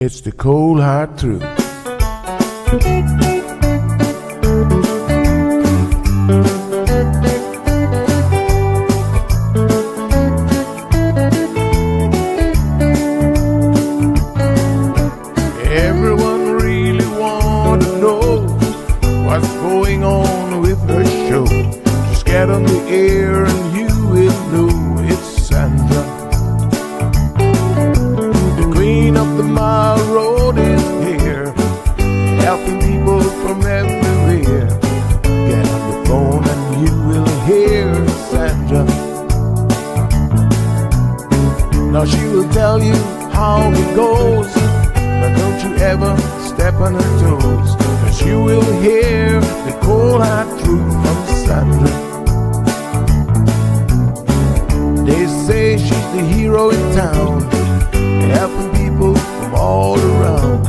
It's the cold hard truth. Everyone really want to know what's going on with her show. Just get on the air and you will know it's Sandra. The queen of the mile road is here, helping people from everywhere. Get on the phone and you will hear Sandra. Now she will tell you how it goes, but don't you ever step on her toes, 'cause you will hear the cold hard truth from Sandra. They say she's the hero in town, helping people from all around.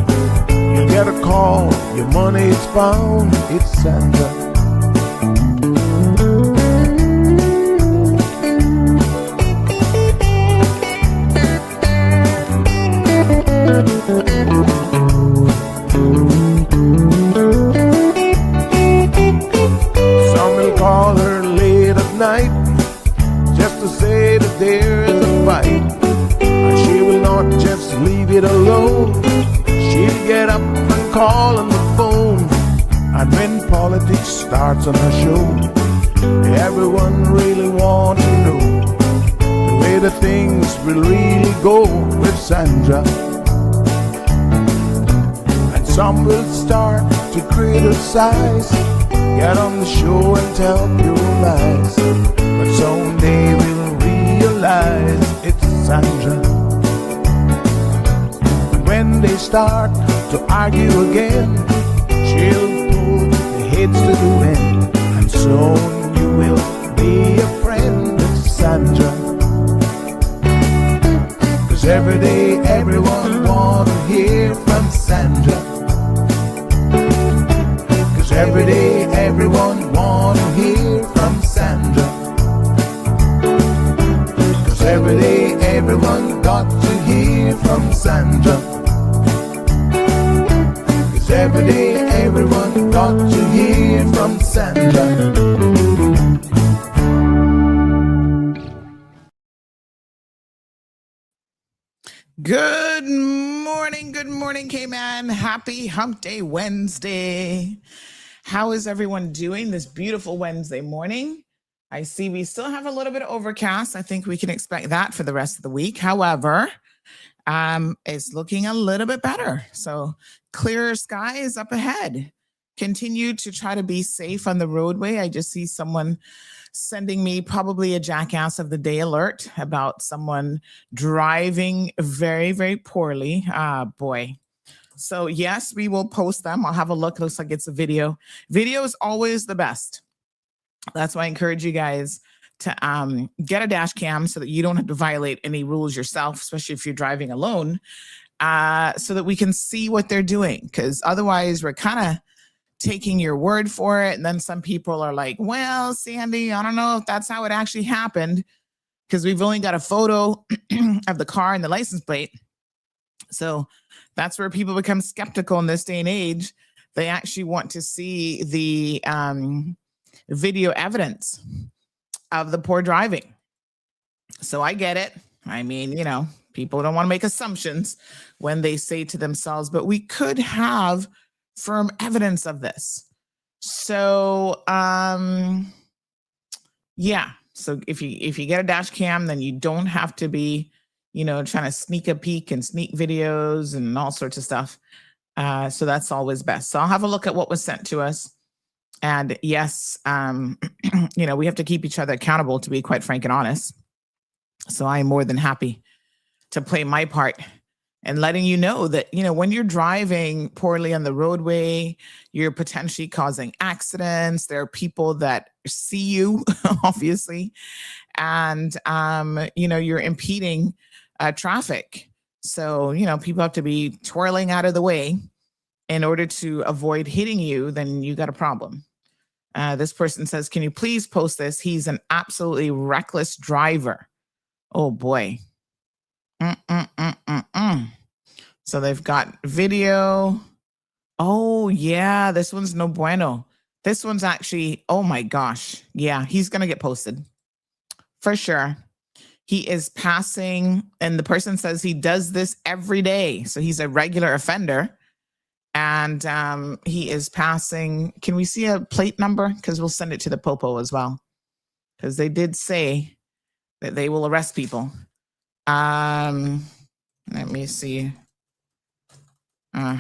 You get a call, your money is found, it's Sandra. Some will call her late at night just to say that there is a fight, and she will not just leave it alone. She'll get up and call on the phone, and when politics starts on her show, everyone really wants to know the way the things will really go with Sandra. And some will start to criticize, get on the show and tell pure lies, but someday we'll realize it's Sandra. And when they start to argue again, she'll pull the heads to the wind, and soon you will be a friend of Sandra. 'Cause every day everyone wanna hear from Sandra. 'Cause every day everyone wanna hear from Sandra. 'Cause every day everyone got to hear from Sandra. 'Cause every day everyone got to hear from Sandra. Good morning, K-Man. Happy Hump Day Wednesday. How is everyone doing this beautiful Wednesday morning? I see we still have a little bit of overcast. I think we can expect that for the rest of the week. However, it's looking a little bit better. So clearer skies up ahead. Continue to try to be safe on the roadway. I just see someone sending me probably a jackass of the day alert about someone driving very, very poorly. Ah, boy. So yes, we will post them. I'll have a look. It looks like it's a video. Video is always the best. That's why I encourage you guys to get a dash cam so that you don't have to violate any rules yourself, especially if you're driving alone, so that we can see what they're doing. Because otherwise we're kind of taking your word for it. And then some people are like, well, Sandy, I don't know if that's how it actually happened, because we've only got a photo of the car and the license plate. So that's where people become skeptical in this day and age. They actually want to see the video evidence of the poor driving. So I get it. I mean, you know, people don't want to make assumptions when they say to themselves, but we could have firm evidence of this. So yeah. So if you get a dash cam, then you don't have to be, you know, trying to sneak a peek and sneak videos and all sorts of stuff. So that's always best. So I'll have a look at what was sent to us. And yes, you know, we have to keep each other accountable, to be quite frank and honest. So I'm more than happy to play my part and letting you know that, you know, when you're driving poorly on the roadway, you're potentially causing accidents. There are people that see you, obviously, and, you know, you're impeding traffic. So, you know, people have to be twirling out of the way in order to avoid hitting you. Then you got a problem. This person says, can you please post this? He's an absolutely reckless driver. Oh, boy. So they've got video. Oh, yeah, this one's no bueno. This one's actually, oh my gosh. Yeah, he's going to get posted for sure. He is passing, and the person says he does this every day. So he's a regular offender. And he is passing. Can we see a plate number? Because we'll send it to the Popo as well. Because they did say that they will arrest people. Let me see. All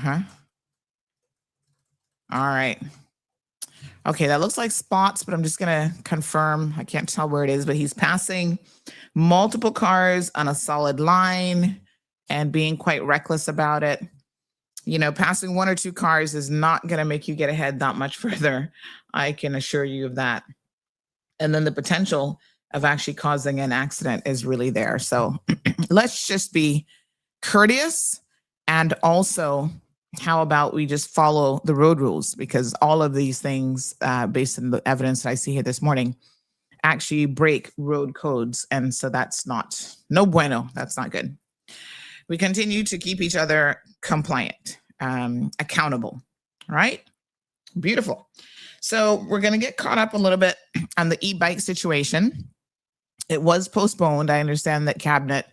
right. Okay, that looks like spots, but I'm just going to confirm. I can't tell where it is, but he's passing multiple cars on a solid line and being quite reckless about it. You know, passing one or two cars is not going to make you get ahead that much further. I can assure you of that. And then the potential of actually causing an accident is really there. So let's just be courteous. And also, how about we just follow the road rules? Because all of these things, based on the evidence that I see here this morning, actually break road codes. And so that's no bueno. That's not good. We continue to keep each other compliant, accountable, right? Beautiful. So we're going to get caught up a little bit on the e-bike situation. It was postponed. I understand that Cabinet,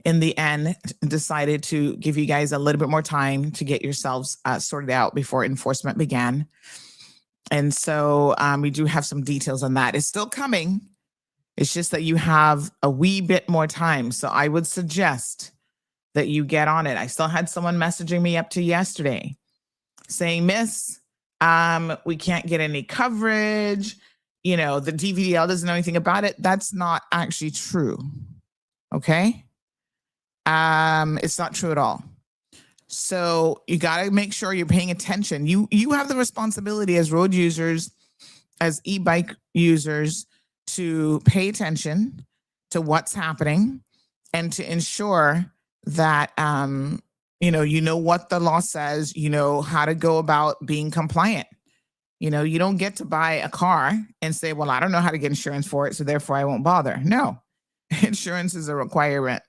in the end, decided to give you guys a little bit more time to get yourselves sorted out before enforcement began. And so we do have some details on that. It's still coming. It's just that you have a wee bit more time. So I would suggest that you get on it. I still had someone messaging me up to yesterday saying, Miss, we can't get any coverage. You know, the DVDL doesn't know anything about it. That's not actually true. Okay. It's not true at all. So you got to make sure you're paying attention. You have the responsibility as road users, as e-bike users, to pay attention to what's happening and to ensure that, you know what the law says, you know how to go about being compliant. You know, you don't get to buy a car and say, well, I don't know how to get insurance for it, so therefore I won't bother. No, insurance is a requirement,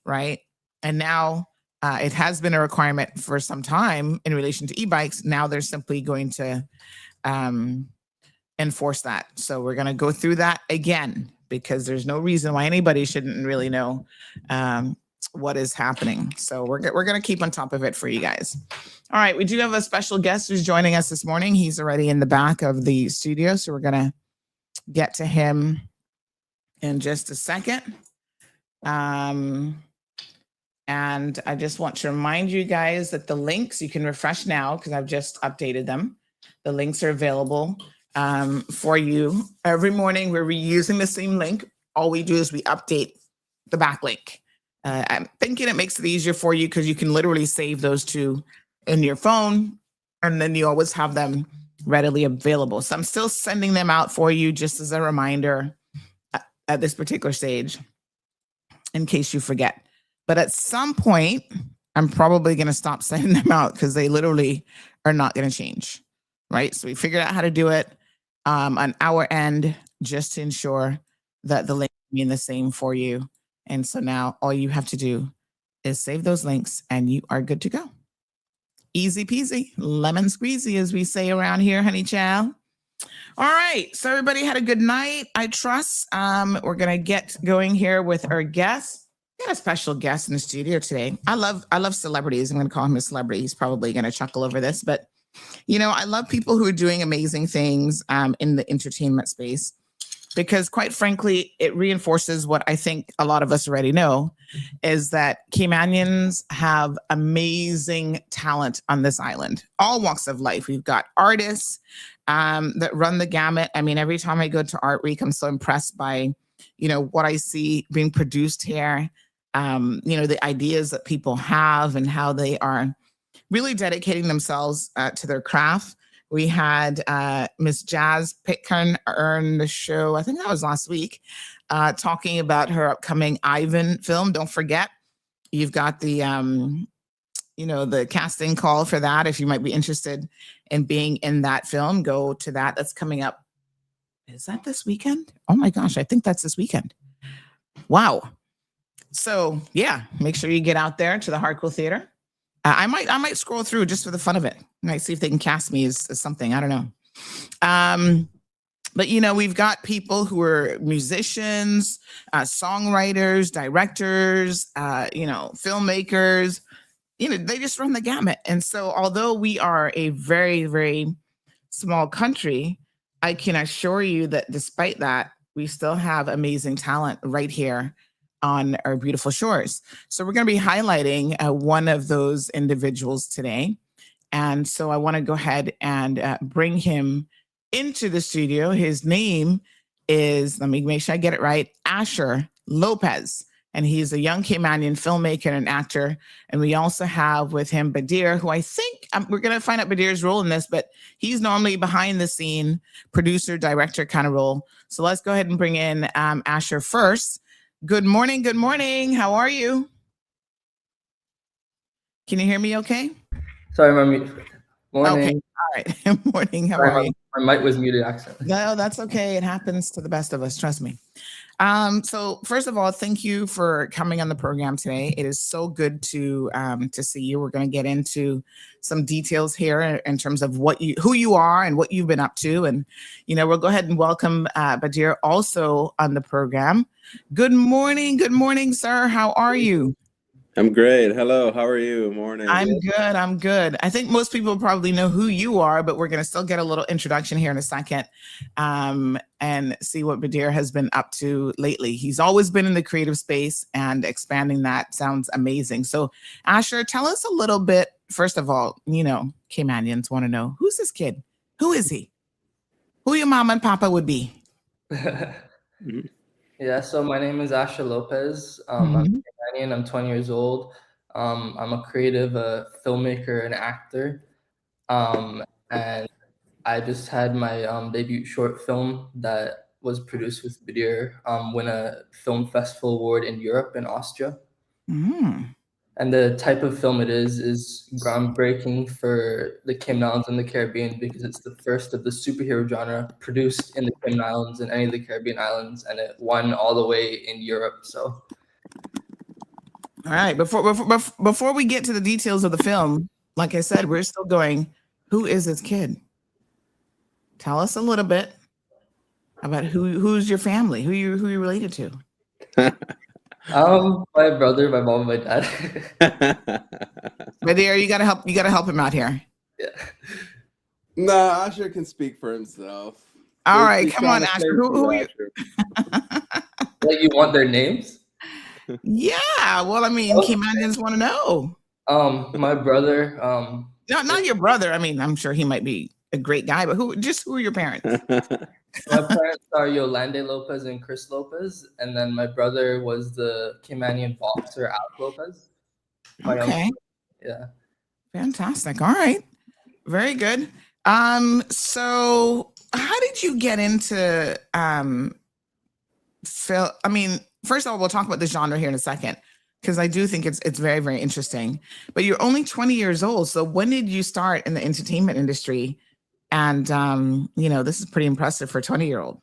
right? And now it has been a requirement for some time in relation to e-bikes. Now they're simply going to enforce that. So we're going to go through that again, because there's no reason why anybody shouldn't really know what is happening. So we're going to keep on top of it for you guys. All right. We do have a special guest who's joining us this morning. He's already in the back of the studio. So we're going to get to him in just a second. And I just want to remind you guys that the links, you can refresh now because I've just updated them. The links are available for you. Every morning we're reusing the same link. All we do is we update the backlink. I'm thinking it makes it easier for you because you can literally save those two in your phone, and then you always have them readily available. So I'm still sending them out for you just as a reminder at this particular stage in case you forget. But at some point, I'm probably going to stop sending them out because they literally are not going to change, right? So we figured out how to do it on our end just to ensure that the link will be the same for you. And so now all you have to do is save those links and you are good to go. Easy peasy, lemon squeezy, as we say around here, honey child. All right. So everybody had a good night, I trust. We're going to get going here with our guest. We got a special guest in the studio today. I love celebrities. I'm going to call him a celebrity. He's probably going to chuckle over this, but you know, I love people who are doing amazing things in the entertainment space, because quite frankly, it reinforces what I think a lot of us already know, is that Caymanians have amazing talent on this island, all walks of life. We've got artists that run the gamut. I mean, every time I go to Art Week, I'm so impressed by, you know, what I see being produced here, you know, the ideas that people have and how they are really dedicating themselves to their craft. We had Miss Jazz Pitcairn on the show, I think that was last week, talking about her upcoming Ivan film. Don't forget, you've got the, you know, the casting call for that. If you might be interested in being in that film, go to that. That's coming up. Is that this weekend? Oh my gosh, I think that's this weekend. Wow. So yeah, make sure you get out there to the Hartwell Theater I might scroll through just for the fun of it. I might see if they can cast me as something. I don't know. But we've got people who are musicians, songwriters, directors, filmmakers. They just run the gamut. And so, although we are a very, very small country, I can assure you that despite that, we still have amazing talent right here on our beautiful shores. So, we're going to be highlighting one of those individuals today. And so, I want to go ahead and bring him into the studio. His name is, let me make sure I get it right, Asher Lopez. And he's a young Caymanian filmmaker and actor. And we also have with him Badir, who I think we're going to find out Badir's role in this, but he's normally behind the scene producer, director kind of role. So let's go ahead and bring in Asher first. Good morning. Good morning. How are you? Can you hear me okay? Sorry, my morning. Okay. All right. Morning. How are you? My mic was muted accidentally. No, that's okay. It happens to the best of us. Trust me. So first of all, thank you for coming on the program today. It is so good to see you. We're going to get into some details here in terms of who you are and what you've been up to. And, we'll go ahead and welcome Badir also on the program. Good morning. Good morning, sir. How are you? I'm great. Hello. How are you? Morning. I'm good. I'm good. I think most people probably know who you are, but we're going to still get a little introduction here in a second and see what Badir has been up to lately. He's always been in the creative space, and expanding that sounds amazing. So, Asher, tell us a little bit. First of all, Caymanians want to know, who's this kid? Who is he? Who your mama and papa would be? Yeah, so my name is Asher Lopez. I'm Caymanian. I'm 20 years old. I'm a creative, a filmmaker, and actor. And I just had my debut short film that was produced with Badir win a film festival award in Europe and Austria. And the type of film it is groundbreaking for the Cayman Islands and the Caribbean, because it's the first of the superhero genre produced in the Cayman Islands and any of the Caribbean islands, and it won all the way in Europe. So, all right, before we get to the details of the film, like I said, we're still going, who is this kid? Tell us a little bit about who's your family, who you related to. My brother, my mom, and my dad. Badir, you gotta help him out here. Yeah. Nah, Asher can speak for himself. All right, come on, Asher. Who are you? Like, you want their names? Yeah. Well, I mean, Caymanians want to know. My brother. Not your brother. I mean, I'm sure he might be a great guy, but who are your parents? My parents are Yolande Lopez and Chris Lopez, and then my brother was the Caymanian boxer Alec Lopez. Okay. Yeah. Fantastic. All right. Very good. So how did you get into film? I mean, first of all, we'll talk about the genre here in a second, because I do think it's very, very interesting. But you're only 20 years old. So when did you start in the entertainment industry? And, this is pretty impressive for a 20-year-old.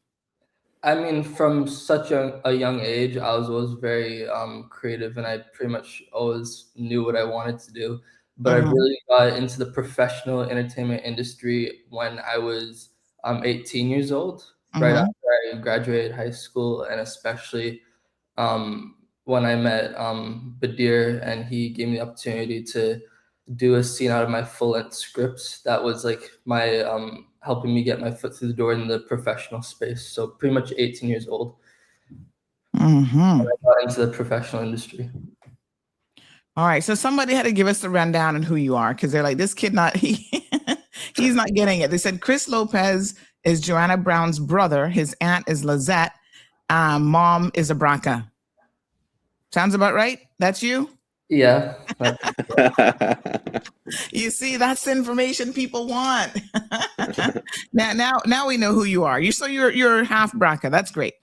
I mean, from such a young age, I was always very creative, and I pretty much always knew what I wanted to do. But I really got into the professional entertainment industry when I was 18 years old, right after I graduated high school, and especially when I met Badir, and he gave me the opportunity to do a scene out of my full-length script. That was like my helping me get my foot through the door in the professional space. So pretty much 18 years old. I got into the professional industry. All right. So somebody had to give us the rundown on who you are, because they're like, this kid he's not getting it. They said Chris Lopez is Joanna Brown's brother. His aunt is Lizette. Mom is Abraca. Sounds about right? That's you? Yeah. You see, that's the information people want. Now we know who you are. You're half BRCA. That's great.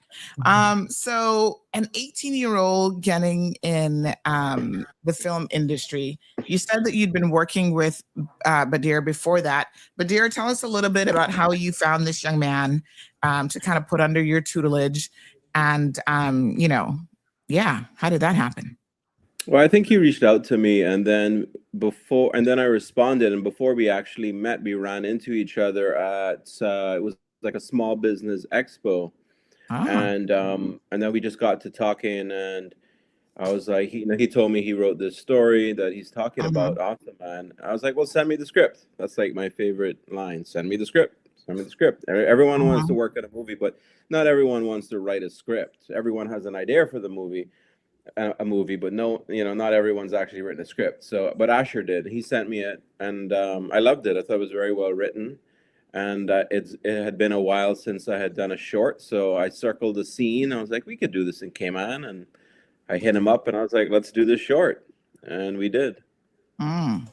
So an 18-year-old getting in the film industry. You said that you'd been working with Badir before that. Badir, tell us a little bit about how you found this young man to kind of put under your tutelage, and how did that happen? Well, I think he reached out to me, and then I responded, and before we actually met, we ran into each other at it was like a small business expo, Ah. and then we just got to talking, and I was like, he told me he wrote this story that he's talking Mhm. about Awesome Man. I was like, well, send me the script. That's like my favorite line. Send me the script. Send me the script. Everyone wants to Mhm. work on a movie, but not everyone wants to write a script. Everyone has an idea for the movie, a movie, but no, not everyone's actually written a script. So, but Asher did. He sent me it, and I loved it. I thought it was very well written, and it had been a while since I had done a short, so I circled the scene. I was like, we could do this in Cayman, and I hit him up, and I was like, let's do this short, and we did. Mm.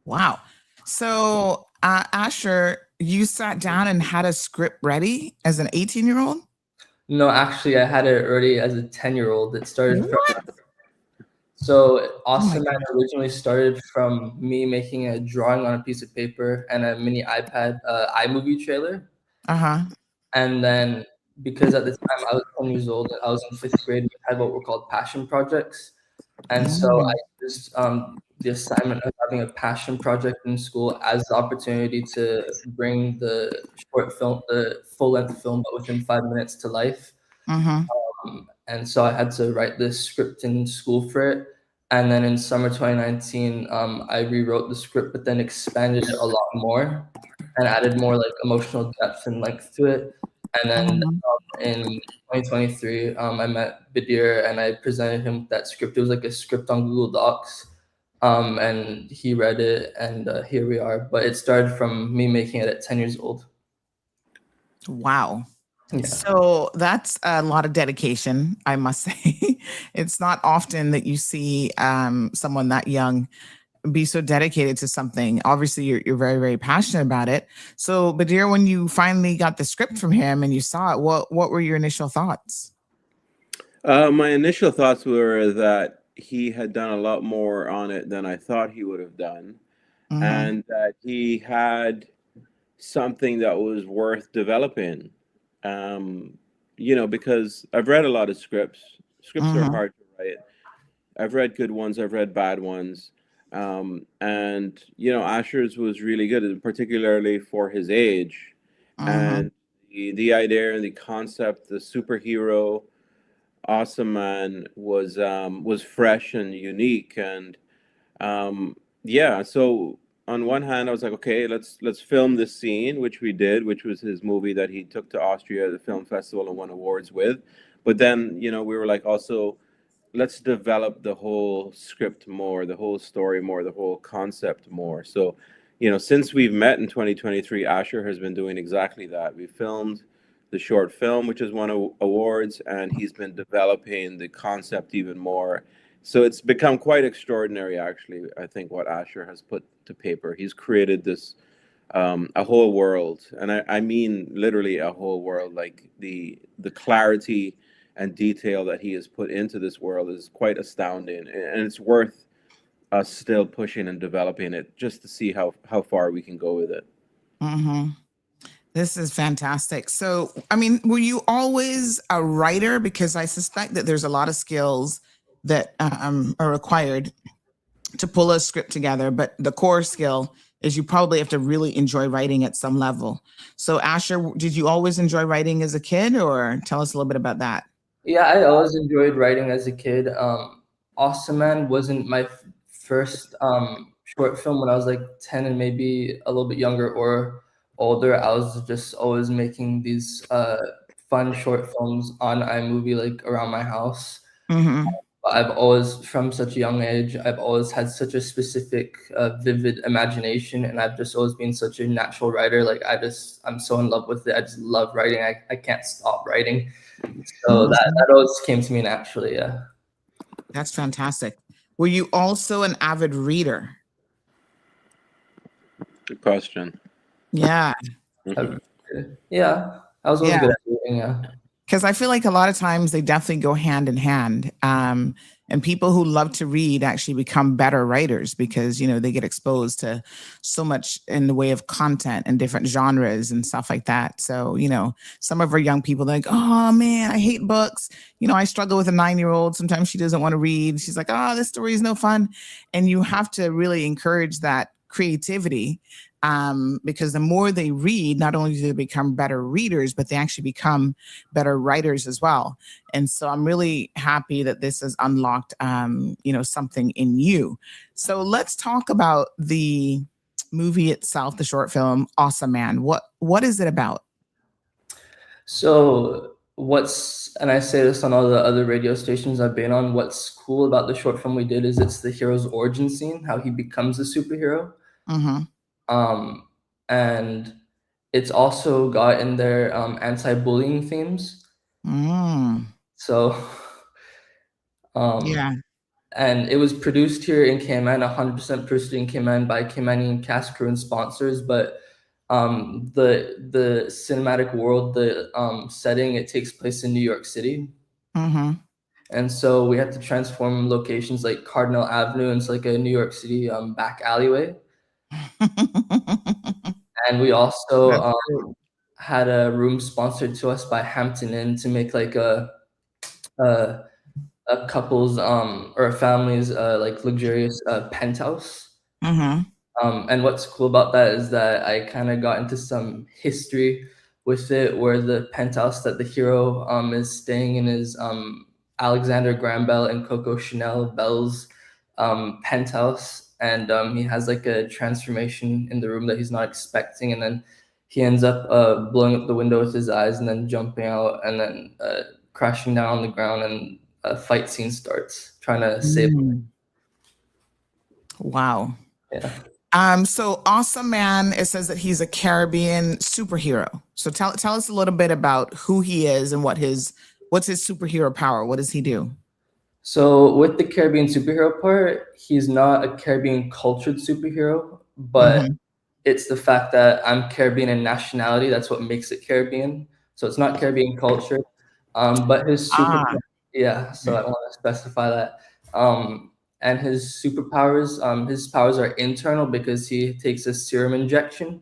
Wow. So, Asher, you sat down and had a script ready as an 18-year-old? No, actually, I had it already as a 10-year-old. It started from What? So Oh my Awesome Man goodness. originally started from me making a drawing on a piece of paper and a mini iPad iMovie trailer. Uh-huh. And then because at the time I was 10 years old and I was in 5th grade, we had what were called passion projects. And so I Mm. used the assignment of having a passion project in school as the opportunity to bring the short film, the full-length film, but within 5 minutes to life. Mhm. And so I had to write this script in school for it. And then in summer 2019, I rewrote the script, but then expanded it a lot more and added more like emotional depth and length to it. And then Mhm. in 2023, I met Badir and I presented him with that script. It was like a script on Google Docs. And he read it, and here we are. But it started from me making it at 10 years old. Wow. Yeah. So that's a lot of dedication, I must say. It's not often that you see someone that young be so dedicated to something. Obviously, you're very, very passionate about it. So, Badir, when you finally got the script from him and you saw it, what were your initial thoughts? My initial thoughts were that he had done a lot more on it than I thought he would have done, Mm-hmm. and that he had something that was worth developing. Um, because I've read a lot of scripts. Scripts are Mm-hmm. hard to write. I've read good ones, I've read bad ones. And Asher's was really good, particularly for his age. Mm-hmm. And the idea and the concept, the superhero Awesome Man was fresh and unique. And yeah, so on one hand I was like, okay, let's film this scene, which we did, which was his movie that he took to Austria, the film festival, and won awards with. But then, we were like, also, let's develop the whole script more, the whole story more, the whole concept more. So, since we've met in 2023, Asher has been doing exactly that. We filmed the short film, which has won awards, and he's been developing the concept even more. So it's become quite extraordinary, actually. I think what Asher has put to paper. He's created this a whole world, and I mean literally a whole world. Like the clarity and detail that he has put into this world is quite astounding, and it's worth us still pushing and developing it just to see how far we can go with it. Mm-hmm. This is fantastic. So, I mean, were you always a writer? Because I suspect that there's a lot of skills that are required to pull a script together, but the core skill is you probably have to really enjoy writing at some level. So, Asher, did you always enjoy writing as a kid, or tell us a little bit about that? Yeah, I always enjoyed writing as a kid. Awesome Man wasn't my first short film when I was like 10 and maybe a little bit younger or older. I was just always making these fun short films on iMovie like around my house. Mm-hmm. But I've always, from such a young age, I've always had such a specific, vivid imagination, and I've just always been such a natural writer. Like I'm so in love with it. I just love writing. I can't stop writing. So that always came to me naturally, yeah. That's fantastic. Were you also an avid reader? Good question. Yeah. Mhm. Yeah, I was always Yeah. good at reading, yeah. Because I feel like a lot of times they definitely go hand in hand. And people who love to read actually become better writers because, they get exposed to so much in the way of content and different genres and stuff like that. So, some of our young people, they're like, oh man, I hate books. I struggle with a 9-year-old. Sometimes she doesn't want to read. She's like, oh, this story is no fun. And you have to really encourage that creativity. Because the more they read, not only do they become better readers, but they actually become better writers as well. And so I'm really happy that this has unlocked, something in you. So let's talk about the movie itself, the short film, Awesome Man. What is it about? So and I say this on all the other radio stations I've been on, what's cool about the short film we did is it's the hero's origin scene, how he becomes a superhero. Mm-hmm. And it's also got in there anti-bullying themes. So Yeah. And it was produced here in Cayman, 100% produced in Cayman by Caymanian cast, crew, and sponsors. But the cinematic world, the setting, it takes place in New York City. Mm-hmm. And so we had to transform locations like Cardinal Avenue into like a New York City back alleyway. And we also had a room sponsored to us by Hampton Inn to make like a couple's or a family's like luxurious penthouse. Mm-hmm. And what's cool about that is that I kind of got into some history with it, where the penthouse that the hero is staying in is Alexander Graham Bell and Coco Chanel Bell's penthouse, and he has like a transformation in the room that he's not expecting, and then he ends up blowing up the window with his eyes and then jumping out and then crashing down on the ground, and a fight scene starts trying to save him. Wow. Yeah. So Awesome Man, it says that he's a Caribbean superhero. So tell us a little bit about who he is and what's his superhero power. What does he do? So with the Caribbean superhero part, he's not a Caribbean cultured superhero, but it's the fact that I'm Caribbean in nationality. That's what makes it Caribbean. So it's not Caribbean culture. But his yeah, so I don't want to specify that. And his superpowers, his powers are internal because he takes a serum injection.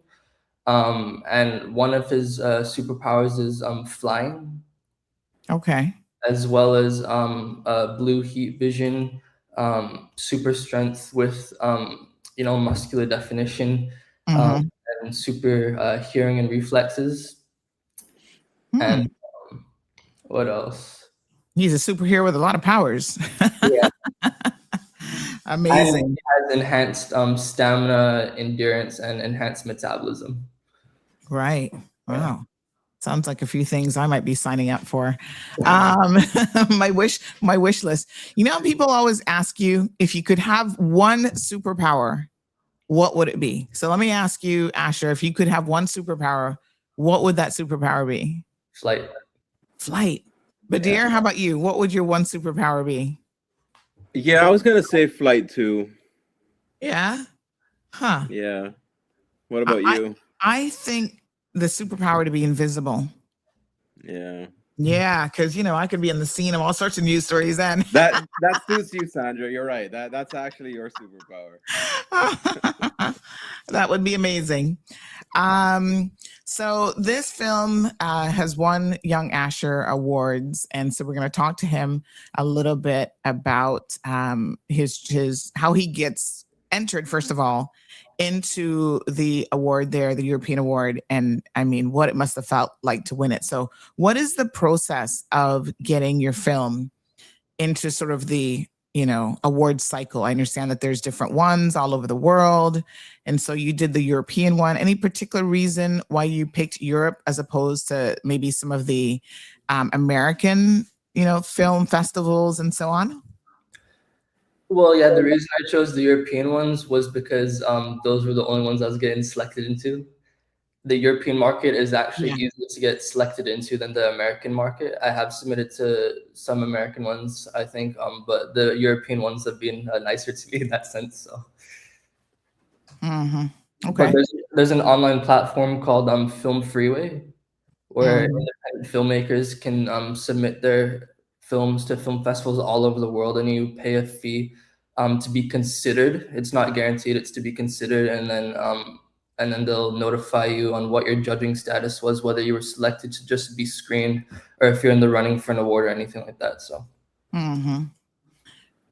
And one of his superpowers is flying. Okay. As well as blue heat vision, super strength with muscular definition, and super hearing and reflexes. And what else? He's a superhero with a lot of powers. Yeah. Amazing. And he has enhanced stamina, endurance, and enhanced metabolism. Right. Wow. Sounds like a few things I might be signing up for. My wish list. People always ask you, if you could have one superpower, what would it be? So let me ask you, Asher, if you could have one superpower, what would that superpower be? Flight. Badir, how about you? What would your one superpower be? Yeah, I was gonna say flight too. Yeah. Huh. Yeah. What about you? I think the superpower to be invisible. Yeah. Yeah, because I could be in the scene of all sorts of news stories then. That suits you, Sandra. You're right. That's actually your superpower. That would be amazing. So this film has won Young Asher Awards, and so we're going to talk to him a little bit about his how he gets entered, first of all, into the award there, the European award, and what it must have felt like to win it. So what is the process of getting your film into sort of the award cycle? I understand that there's different ones all over the world, and so you did the European one. Any particular reason why you picked Europe as opposed to maybe some of the American film festivals and so on? Well, yeah, the reason I chose the European ones was because those were the only ones I was getting selected into. The European market is actually easier to get selected into than the American market. I have submitted to some American ones, I think, but the European ones have been nicer to me in that sense. So, Okay. But there's an online platform called Film Freeway, where independent filmmakers can submit their films to film festivals all over the world, and you pay a fee to be considered. It's not guaranteed; it's to be considered, and then they'll notify you on what your judging status was, whether you were selected to just be screened, or if you're in the running for an award or anything like that. So.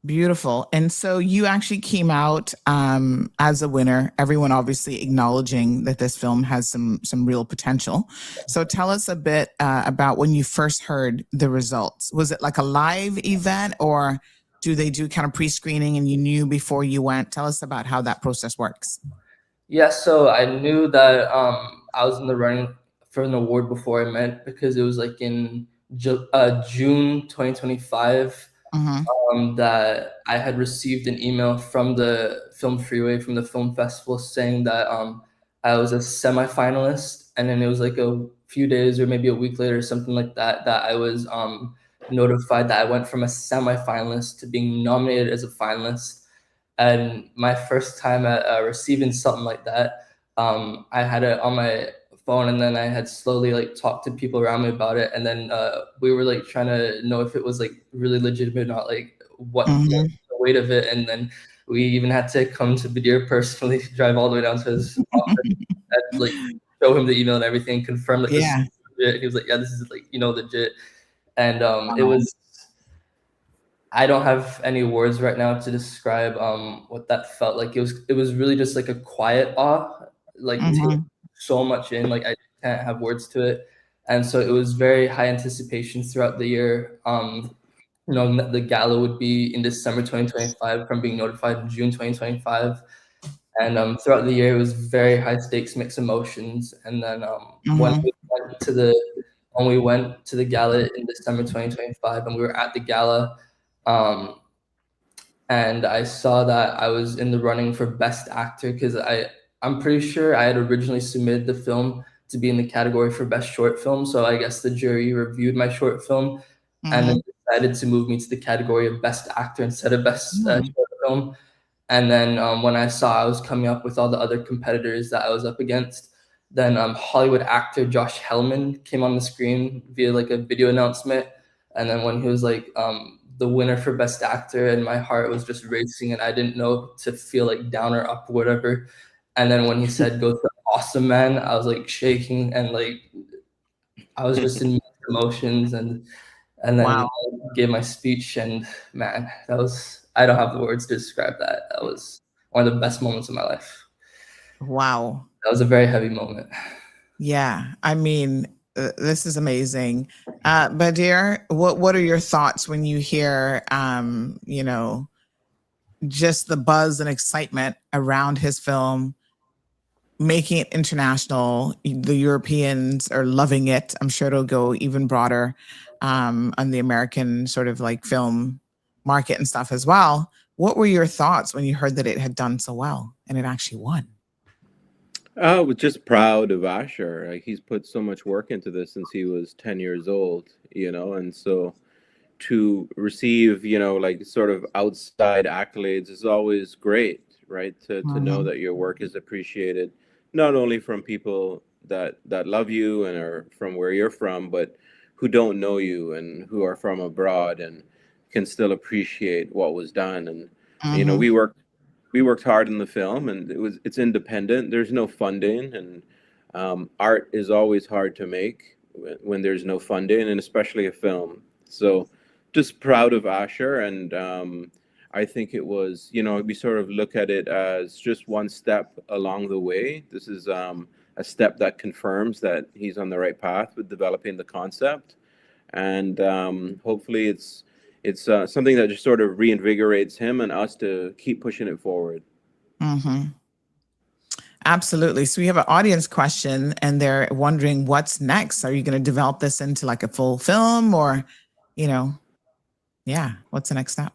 Beautiful. And so you actually came out as a winner, everyone obviously acknowledging that this film has some real potential. So tell us a bit about when you first heard the results. Was it like a live event, or do they do kind of pre-screening and you knew before you went? Tell us about how that process works. Yeah, so I knew that I was in the running for an award before I went, because it was like in June 2025. That I had received an email from the Film Freeway, from the film festival, saying that I was a semi-finalist, and then it was like a few days or maybe a week later or something like that, that I was notified that I went from a semi-finalist to being nominated as a finalist. And my first time at receiving something like that, I had it on my phone, and then I had slowly like talked to people around me about it, and then we were like trying to know if it was like really legitimate, not like what the weight of it. And then we even had to come to Badir personally, drive all the way down to his office, and like show him the email and everything, confirm that this is legit. He was like, yeah, this is like, legit. And it was, I don't have any words right now to describe what that felt like. It was really just like a quiet awe, like taking so much in, like I can't have words to it. And so it was very high anticipation throughout the year. The gala would be in December 2025 from being notified in June 2025. And throughout the year, it was very high stakes, mixed emotions. And then when we went to the gala in December 2025, and we were at the gala, and I saw that I was in the running for Best Actor, because I'm pretty sure I had originally submitted the film to be in the category for Best Short Film. So I guess the jury reviewed my short film and then decided to move me to the category of Best Actor instead of Best Short Film. And then when I saw I was coming up with all the other competitors that I was up against, then Hollywood actor Josh Hellman came on the screen via like a video announcement. And then when he was like the winner for Best Actor, and my heart was just racing, and I didn't know to feel like down or up or whatever. And then when he said go to Awesome Man, I was like shaking, and like I was just in emotions, and then I gave my speech, and man, that was, I don't have the words to describe that. That was one of the best moments of my life. Wow. That was a very heavy moment. Yeah, I mean, this is amazing. Badir, what are your thoughts when you hear, just the buzz and excitement around his film, making it international? The Europeans are loving it. I'm sure it'll go even broader on the American sort of like film market and stuff as well. What were your thoughts when you heard that it had done so well and it actually won? I was just proud of Asher. Like, he's put so much work into this since he was 10 years old, and so to receive, like sort of outside accolades is always great, right? To know that your work is appreciated, not only from people that love you and are from where you're from, but who don't know you and who are from abroad and can still appreciate what was done. And we worked hard in the film, and it's independent. There's no funding, and art is always hard to make when there's no funding, and especially a film. So just proud of Asher, and I think it was, we sort of look at it as just one step along the way. This is a step that confirms that he's on the right path with developing the concept, and hopefully it's something that just sort of reinvigorates him and us to keep pushing it forward. Absolutely. So we have an audience question, and they're wondering what's next. Are you going to develop this into like a full film, or, what's the next step?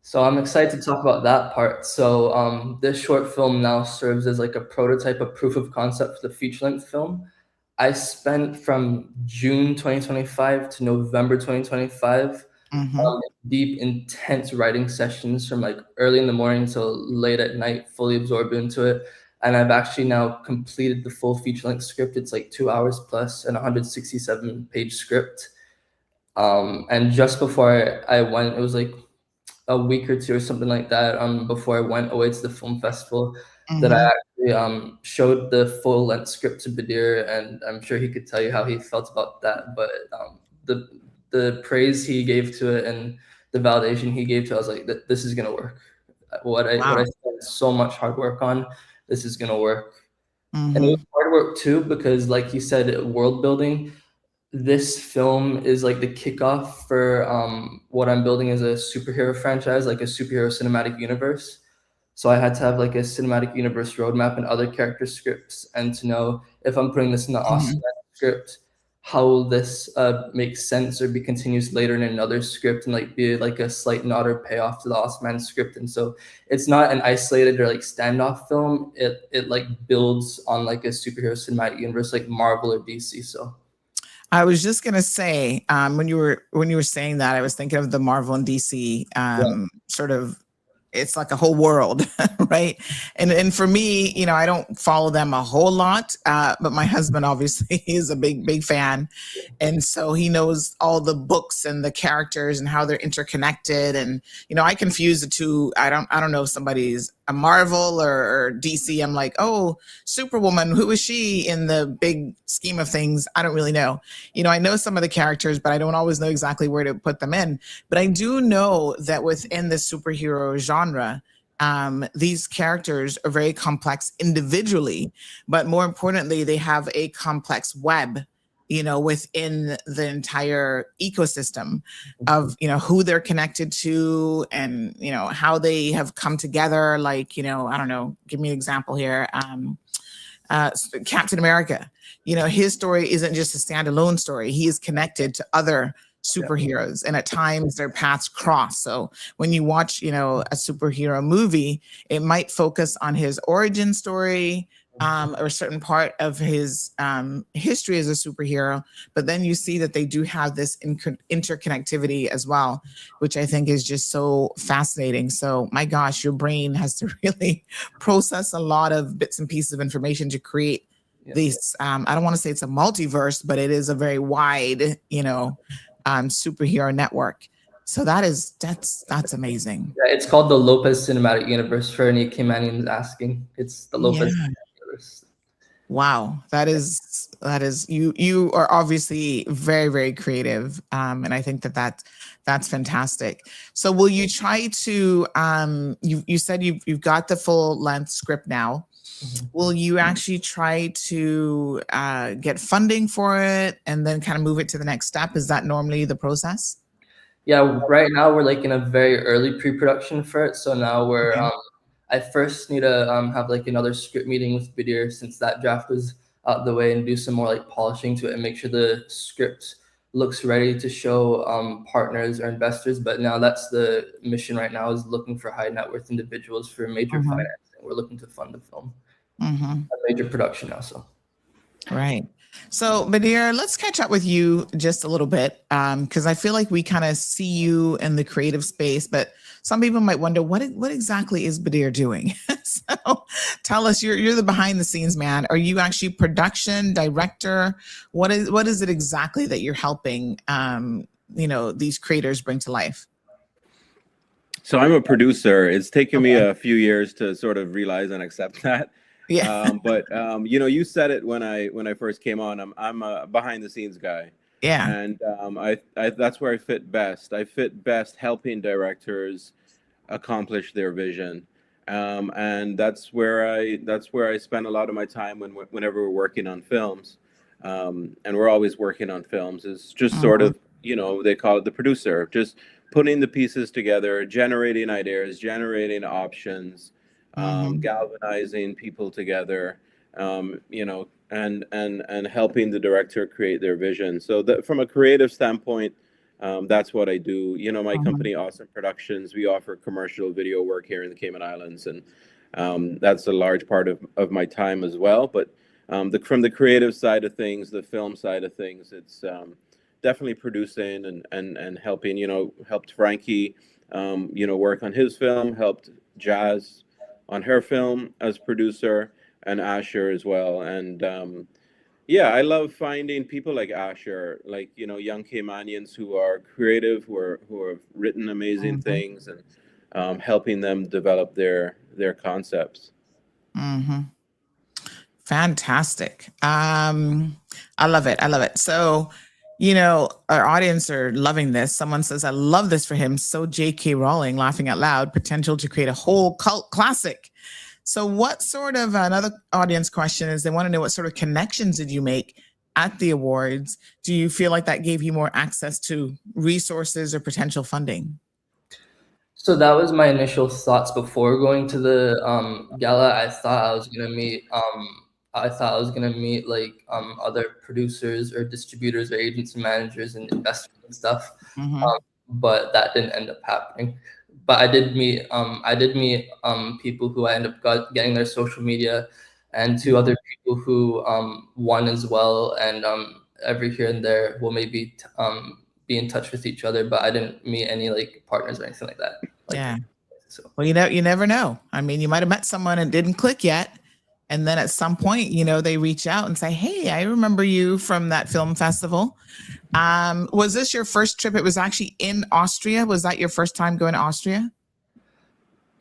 So I'm excited to talk about that part. So this short film now serves as like a prototype, a proof of concept for the feature-length film. I spent from June 2025 to November 2025 deep, intense writing sessions from like early in the morning till late at night, fully absorbed into it. and I've actually now completed the full feature-length script. It's like 2 hours plus and 167-page script. And just before I went, it was like a week or two or something like that, before I went away to the film festival, that I actually showed the full length script to Badir, and I'm sure he could tell you how he felt about that. But the praise he gave to it and the validation he gave to it, I was like, this is gonna work. What I spent so much hard work on, this is gonna work. And it was hard work too, because like you said, world building. This film is like the kickoff for what I'm building as a superhero franchise, like a superhero cinematic universe. So I had to have like a cinematic universe roadmap and other character scripts, and to know if I'm putting this in the Awesome script, how will this make sense or be continuous later in another script, and like be like a slight nod or payoff to the Awesome Man script. And so it's not an isolated or like standoff film. It like builds on like a superhero cinematic universe like Marvel or DC. So I was just gonna say, when you were saying that, I was thinking of the Marvel and DC sort of. It's like a whole world, right? And for me, you know, I don't follow them a whole lot, but my husband obviously is a big fan, and so he knows all the books and the characters and how they're interconnected. And you know, I confuse the two. I don't know if somebody's a Marvel or DC. I'm like, oh, Superwoman, who is she in the big scheme of things? I don't really know. You know, I know some of the characters, but I don't always know exactly where to put them in. But I do know that within the superhero genre, these characters are very complex individually, but more importantly, they have a complex web, you know, within the entire ecosystem of, you know, who they're connected to and, you know, how they have come together. Like, you know, I don't know, give me an example here. Captain America, you know, his story isn't just a standalone story. He is connected to other superheroes, and at times their paths cross. So when you watch, you know, a superhero movie, it might focus on his origin story, or a certain part of his history as a superhero, but then you see that they do have this interconnectivity as well, which I think is just so fascinating. So my gosh, your brain has to really process a lot of bits and pieces of information to create these. I don't want to say it's a multiverse, but it is a very wide, you know, superhero network. So that's amazing. yeah, it's called the Lopez Cinematic Universe for any Kimanians asking. It's the Lopez Cinematic Universe. Wow, that is you are obviously very creative, and I think that's fantastic. So will you try to you said you've got the full length script now. Will you actually try to get funding for it and then kind of move it to the next step? Is that normally the process? Yeah, right now we're like in a very early pre-production for it. So now we're I first need to have like another script meeting with Badir, since that draft was out of the way, and do some more like polishing to it and make sure the script looks ready to show partners or investors. But now that's the mission right now, is looking for high net worth individuals for major financing. We're looking to fund the film. A major production now. So right. So Badir, let's catch up with you just a little bit, because I feel like we kind of see you in the creative space, but some people might wonder what exactly is Badir doing. So tell us, you're the behind the scenes man. Are you actually production director? What is it exactly that you're helping you know, these creators bring to life? So I'm a producer. It's taken me a few years to sort of realize and accept that. Yeah. But you know, you said it when I first came on. I'm a behind the scenes guy. Yeah. And I that's where I fit best. I fit best helping directors accomplish their vision. And that's where I spend a lot of my time whenever we're working on films. And we're always working on films. It's just sort of, you know, they call it the producer, just putting the pieces together, generating ideas, generating options, galvanizing people together, you know, and helping the director create their vision. So that from a creative standpoint, that's what I do. You know, my company, Awesome Productions, we offer commercial video work here in the Cayman Islands, and that's a large part of my time as well. But from the creative side of things, the film side of things, it's definitely producing and helping. You know, helped Frankie, you know, work on his film, helped Jazz on her film as producer. and Asher as well. And yeah, I love finding people like Asher, like, you know, young Caymanians who are creative, who have written amazing Mm-hmm. things, and helping them develop their concepts. Mm-hmm. Fantastic. I love it. I love it. So, you know, our audience are loving this. Someone says, I love this for him. So J.K. Rowling, laughing out loud, potential to create a whole cult classic. So what sort of, another audience question is, they want to know, what sort of connections did you make at the awards? Do you feel like that gave you more access to resources or potential funding? So that was my initial thoughts before going to the gala. I thought I was gonna meet like other producers or distributors or agents and managers and investors and stuff, Mm-hmm. but that didn't end up happening. But I did meet people who I ended up getting their social media, and two other people who won as well, and every here and there we'll maybe be in touch with each other. But I didn't meet any like partners or anything like that. Yeah. So Well, you never know. I mean, you might have met someone and didn't click yet. And then at some point, you know, they reach out and say, hey, I remember you from that film festival. Was this your first trip? It was actually in Austria. Was that your first time going to Austria?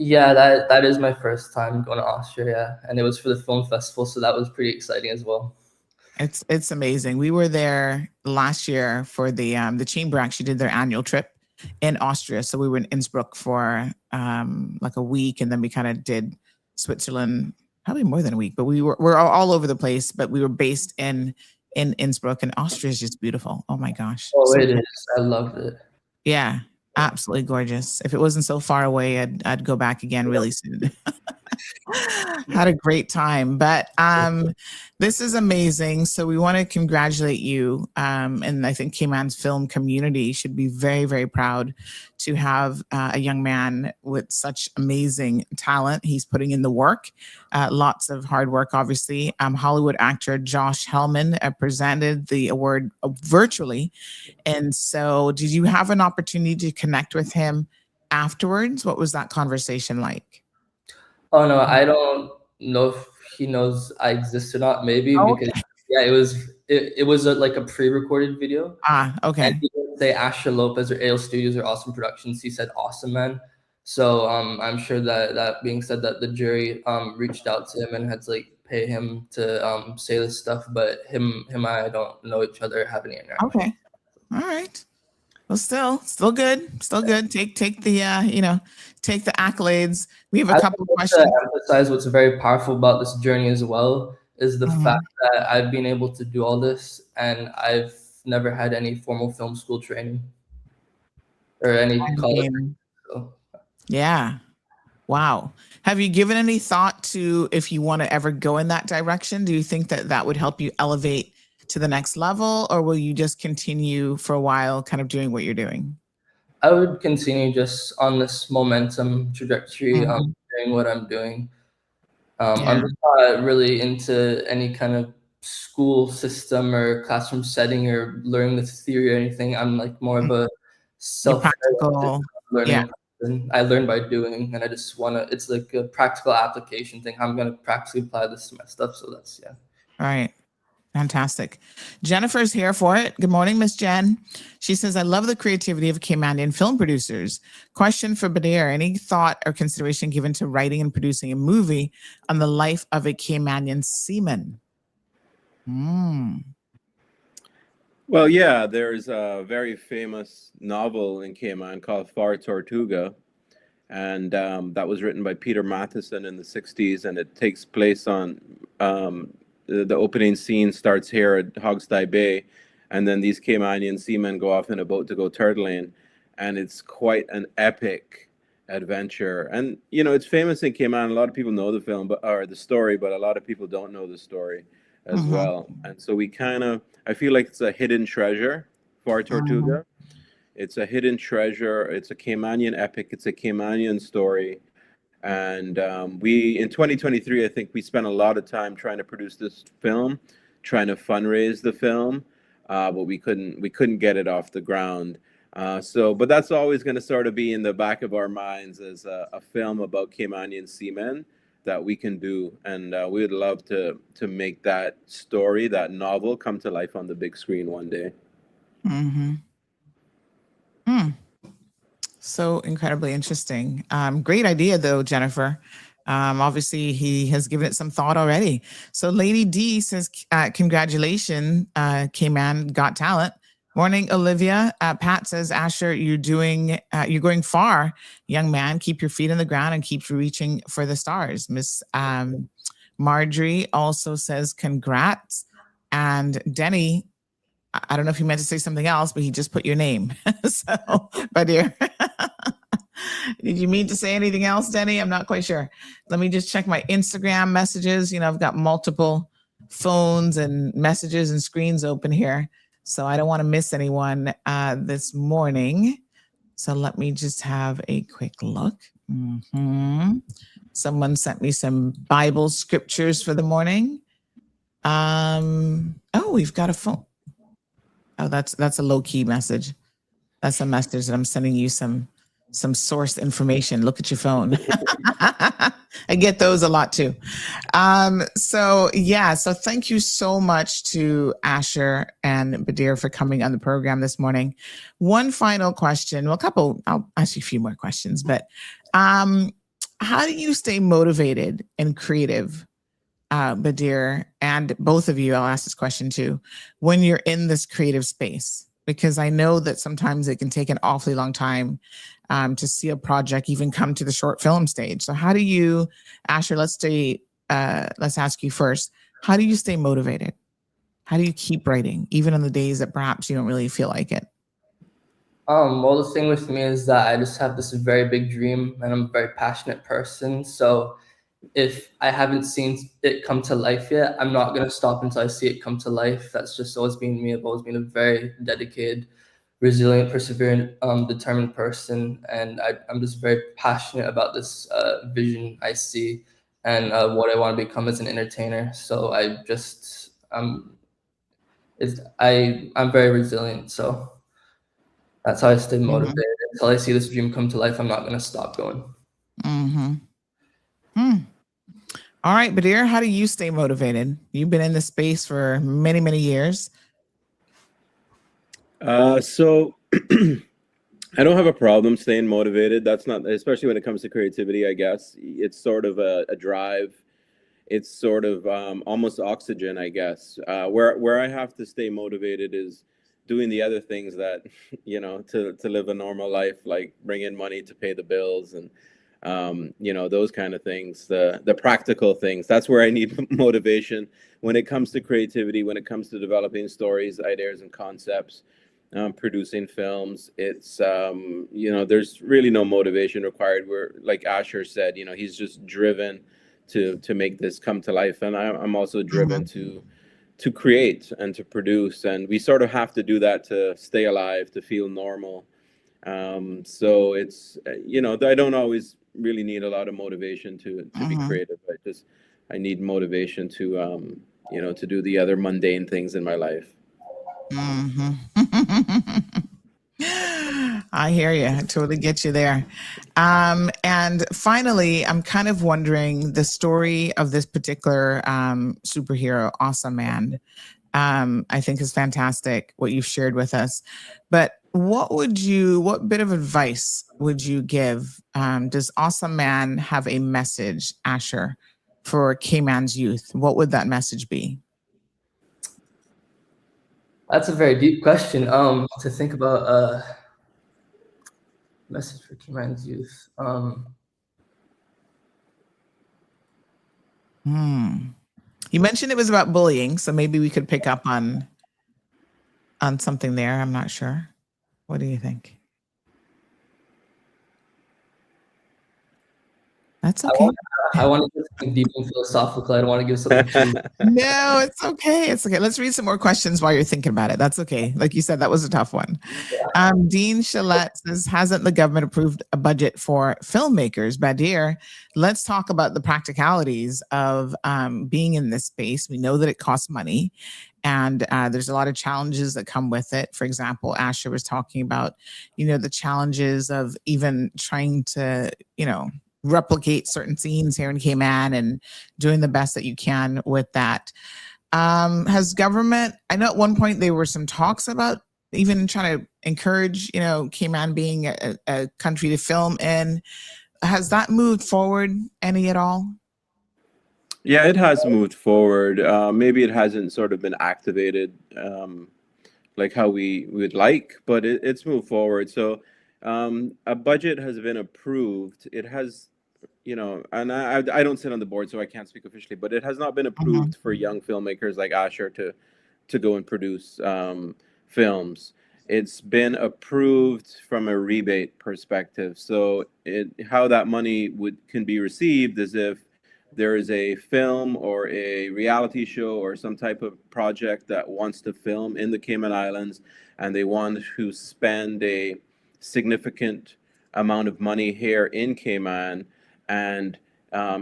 yeah, that is my first time going to Austria, and it was for the film festival, so that was pretty exciting as well. It's amazing. We were there last year for the chamber actually did their annual trip in Austria. So we were in Innsbruck for like a week, and then we kind of did Switzerland, probably more than a week, but we're all over the place, but we were based in Innsbruck, and Austria is just beautiful. Oh my gosh. Oh, So, it is. I loved it. yeah, absolutely gorgeous. If it wasn't so far away, I'd go back again really soon. Had a great time, but this is amazing. So we want to congratulate you, and I think Cayman's film community should be very, very proud to have a young man with such amazing talent. He's putting in the work, lots of hard work, obviously. Hollywood actor Josh Hellman presented the award virtually, and so did you have an opportunity to connect with him afterwards? What was that conversation like? Oh no, I don't know if he knows I exist or not. Maybe Oh, because yeah, it was like a pre-recorded video, and okay. he didn't say Asher Lopez or AL Studios or Awesome Productions. He said Awesome Man. So I'm sure that being said, that the jury reached out to him and had to like pay him to say this stuff, but him and I don't know each other, have any interaction. Okay. All right. Well, still good. Still good. Take the take the accolades. We have a couple of questions. To emphasize what's very powerful about this journey as well is the Mhm. fact that I've been able to do all this, and I've never had any formal film school training or any I college. mean, So. yeah. Wow. Have you given any thought to if you want to ever go in that direction? Do you think that that would help you elevate to the next level, or will you just continue for a while kind of doing what you're doing? I would continue just on this momentum trajectory, Mhm. doing what I'm doing. Yeah. I'm just not really into any kind of school system or classroom setting or learning the theory or anything. I'm like more of a Your self-directed practical. Yeah. learning person. I learn by doing, and I just want to, it's like a practical application thing. I'm going to practically apply this to my stuff. So that's, yeah. All right. Fantastic. Jennifer's here for it. Good morning, Miss Jen. She says, I love the creativity of Caymanian film producers. Question for Badir. Any thought or consideration given to writing and producing a movie on the life of a Caymanian seaman? Well, yeah, there's a very famous novel in Cayman called Far Tortuga, and that was written by Peter Matheson in the 60s, and it takes place on the opening scene starts here at Hogstye Bay, and then these Caymanian seamen go off in a boat to go turtling, and it's quite an epic adventure. And you know, it's famous in Cayman. A lot of people know the film, or the story, but a lot of people don't know the story as Mhm. well. And so I feel like it's a hidden treasure for Tortuga. It's a hidden treasure. It's a Caymanian epic. It's a Caymanian story. And we, in 2023, I think we spent a lot of time trying to produce this film, trying to fundraise the film, but we couldn't get it off the ground. But that's always going to sort of be in the back of our minds as a film about Caymanian seamen. that we can do, and we would love to make that story, that novel, come to life on the big screen one day. Mm-hmm. So incredibly interesting. Great idea, though, Jennifer. Obviously, he has given it some thought already. So, Lady D says, "Congratulations, K-Man, got talent." Morning, Olivia. Pat says, "Asher, you're going far, young man. Keep your feet on the ground and keep reaching for the stars." Miss Marjorie also says, "Congrats." And Denny, I don't know if he meant to say something else, but he just put your name. So, my dear, did you mean to say anything else, Denny? I'm not quite sure. Let me just check my Instagram messages. I've got multiple phones and messages and screens open here, so I don't want to miss anyone this morning. So let me just have a quick look. Someone sent me some Bible scriptures for the morning. Oh, we've got a phone. Oh, that's a low-key message. That's a message that I'm sending you some source information. Look at your phone. I get those a lot too. So thank you so much to Asher and Badir for coming on the program this morning. One final question. Well, I'll ask you a few more questions, but how do you stay motivated and creative, Badir, and both of you, I'll ask this question too, when you're in this creative space? Because I know that sometimes it can take an awfully long time to see a project even come to the short film stage. So how do you, Asher, let's ask you first, how do you stay motivated? How do you keep writing, even on the days that perhaps you don't really feel like it? Well, the thing with me is that I just have this very big dream, and I'm a very passionate person. So if I haven't seen it come to life yet, I'm not going to stop until I see it come to life. That's just always been me. I've always been a very dedicated, resilient, perseverant, determined person. And I'm just very passionate about this vision I see and what I want to become as an entertainer. So I'm very resilient. So that's how I stay motivated. Until I see this dream come to life, I'm not going to stop going. All right, Badir, how do you stay motivated? You've been in this space for many, many years. So I don't have a problem staying motivated. That's not, especially when it comes to creativity, I guess. It's sort of a drive. It's sort of almost oxygen, I guess. Where I have to stay motivated is doing the other things that, to live a normal life, like bring in money to pay the bills and, those kind of things, the practical things. That's where I need motivation when it comes to creativity, when it comes to developing stories, ideas, and concepts, producing films. It's, there's really no motivation required. Where, like Asher said, he's just driven to make this come to life. And I'm also driven to create and to produce. And we sort of have to do that to stay alive, to feel normal. So it's, I don't always really need a lot of motivation to be creative. I need motivation to, to do the other mundane things in my life. I hear you. I totally get you there. And finally, I'm kind of wondering the story of this particular superhero, Awesome Man. I think is fantastic what you've shared with us. But what bit of advice would you give? Does Awesome Man have a message, Asher, for K-Man's youth? What would that message be? That's a very deep question to think about. Message for K-Man's youth. You mentioned it was about bullying, so maybe we could pick up on something there. I'm not sure. What do you think? That's okay. I want to get something deep and philosophical. I don't want to give something too. No, it's okay. It's okay. Let's read some more questions while you're thinking about it. That's okay. Like you said, that was a tough one. Yeah. Dean Shalette says, hasn't the government approved a budget for filmmakers? Badir, let's talk about the practicalities of being in this space. We know that it costs money. And there's a lot of challenges that come with it. For example, Asher was talking about, the challenges of even trying to, replicate certain scenes here in Cayman and doing the best that you can with that. Has government, I know at one point there were some talks about even trying to encourage, Cayman being a country to film in. Has that moved forward any at all? Yeah, it has moved forward. Maybe it hasn't sort of been activated like how we would like, but it's moved forward. So a budget has been approved. It has, and I don't sit on the board, so I can't speak officially, but it has not been approved for young filmmakers like Asher to go and produce films. It's been approved from a rebate perspective. So how that money can be received is if there is a film or a reality show or some type of project that wants to film in the Cayman Islands, and they want to spend a significant amount of money here in Cayman. And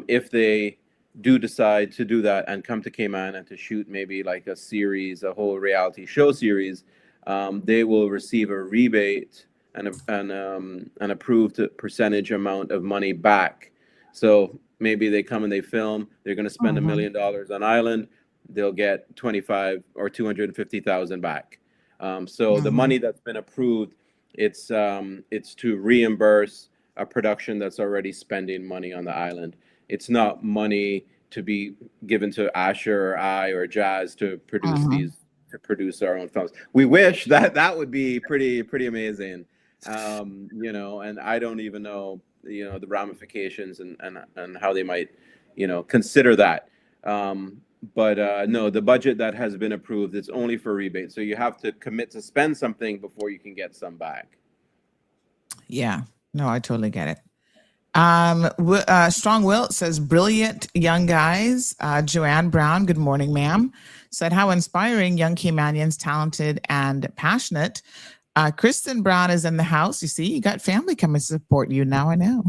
if they do decide to do that and come to Cayman and to shoot maybe like a series, a whole reality show series, they will receive a rebate and an approved percentage amount of money back. So maybe they come and they film, they're going to spend $1 million on island, they'll get 25 or 250,000 back. So the money that's been approved, it's to reimburse a production that's already spending money on the island. It's not money to be given to Asher or I or Jazz to produce our own films. We wish that would be pretty amazing. And I don't even know, the ramifications and how they might, consider that. But no, the budget that has been approved, it's only for rebate. So you have to commit to spend something before you can get some back. Yeah, no, I totally get it. Strong Will says, brilliant young guys. Joanne Brown, good morning, ma'am. Said, how inspiring, young Caymanians, talented and passionate. Kristen Brown is in the house. You see, you got family coming to support you now. I know.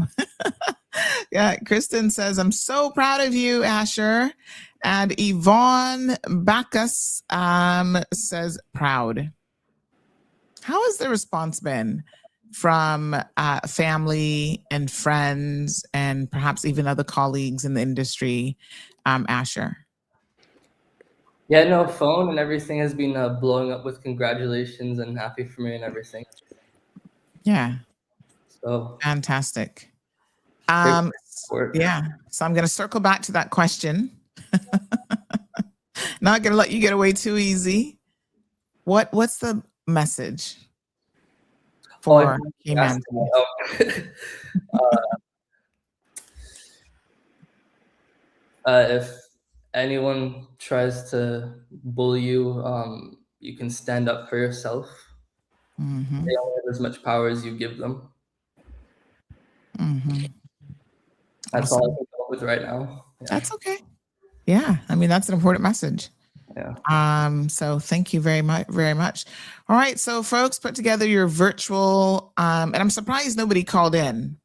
Yeah, Kristen says, I'm so proud of you, Asher. And Yvonne Bacchus says, proud. How has the response been from family and friends and perhaps even other colleagues in the industry, Asher? Yeah, no, phone and everything has been blowing up with congratulations and happy for me and everything. Yeah. So fantastic. Yeah. So I'm going to circle back to that question. Not going to let you get away too easy. What's the message for Cayman? If anyone tries to bully you, you can stand up for yourself. They only have as much power as you give them. That's all I can come up with right now. Yeah. That's okay. Yeah, I mean, that's an important message. Yeah. So thank you very much, very much. All right, so folks, put together your virtual, and I'm surprised nobody called in.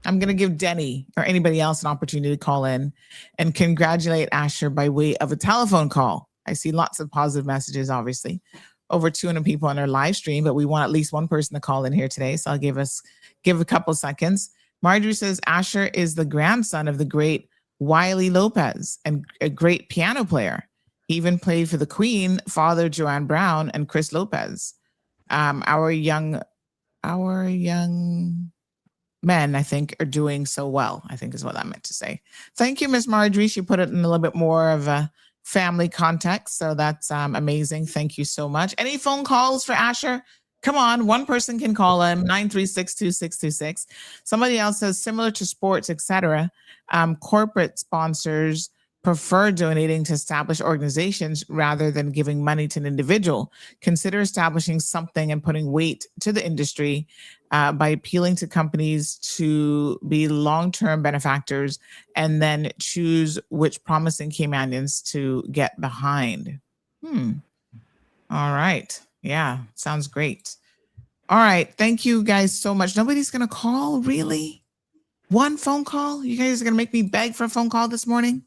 I'm going to give Denny or anybody else an opportunity to call in and congratulate Asher by way of a telephone call. I see lots of positive messages, obviously. Over 200 people on our live stream, but we want at least one person to call in here today. So I'll give a couple seconds. Marjorie says Asher is the grandson of the great Wiley Lopez and a great piano player. He even played for the Queen, Father Joanne Brown, and Chris Lopez. Our young men, I think, are doing so well, I think is what I meant to say. Thank you, Miss Marjorie. She put it in a little bit more of a family context. So that's amazing. Thank you so much. Any phone calls for Asher? Come on, one person can call him, 936-2626. Somebody else says, similar to sports, etc., corporate sponsors prefer donating to established organizations rather than giving money to an individual. Consider establishing something and putting weight to the industry by appealing to companies to be long-term benefactors and then choose which promising Caymanians to get behind. All right. Yeah, sounds great. All right. Thank you guys so much. Nobody's going to call, really? One phone call? You guys are going to make me beg for a phone call this morning?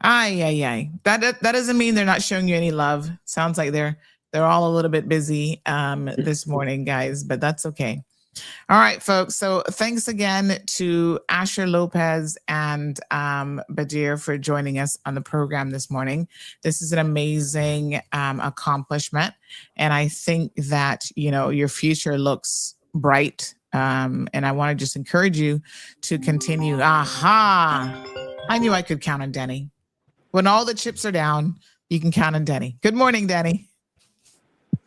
Aye. That doesn't mean they're not showing you any love. Sounds like they're all a little bit busy this morning, guys, but that's okay. All right, folks. So thanks again to Asher Lopez and Badir for joining us on the program this morning. This is an amazing accomplishment. And I think that, your future looks bright. And I want to just encourage you to continue. Aha! I knew I could count on Denny. When all the chips are down, you can count on Denny. Good morning, Denny.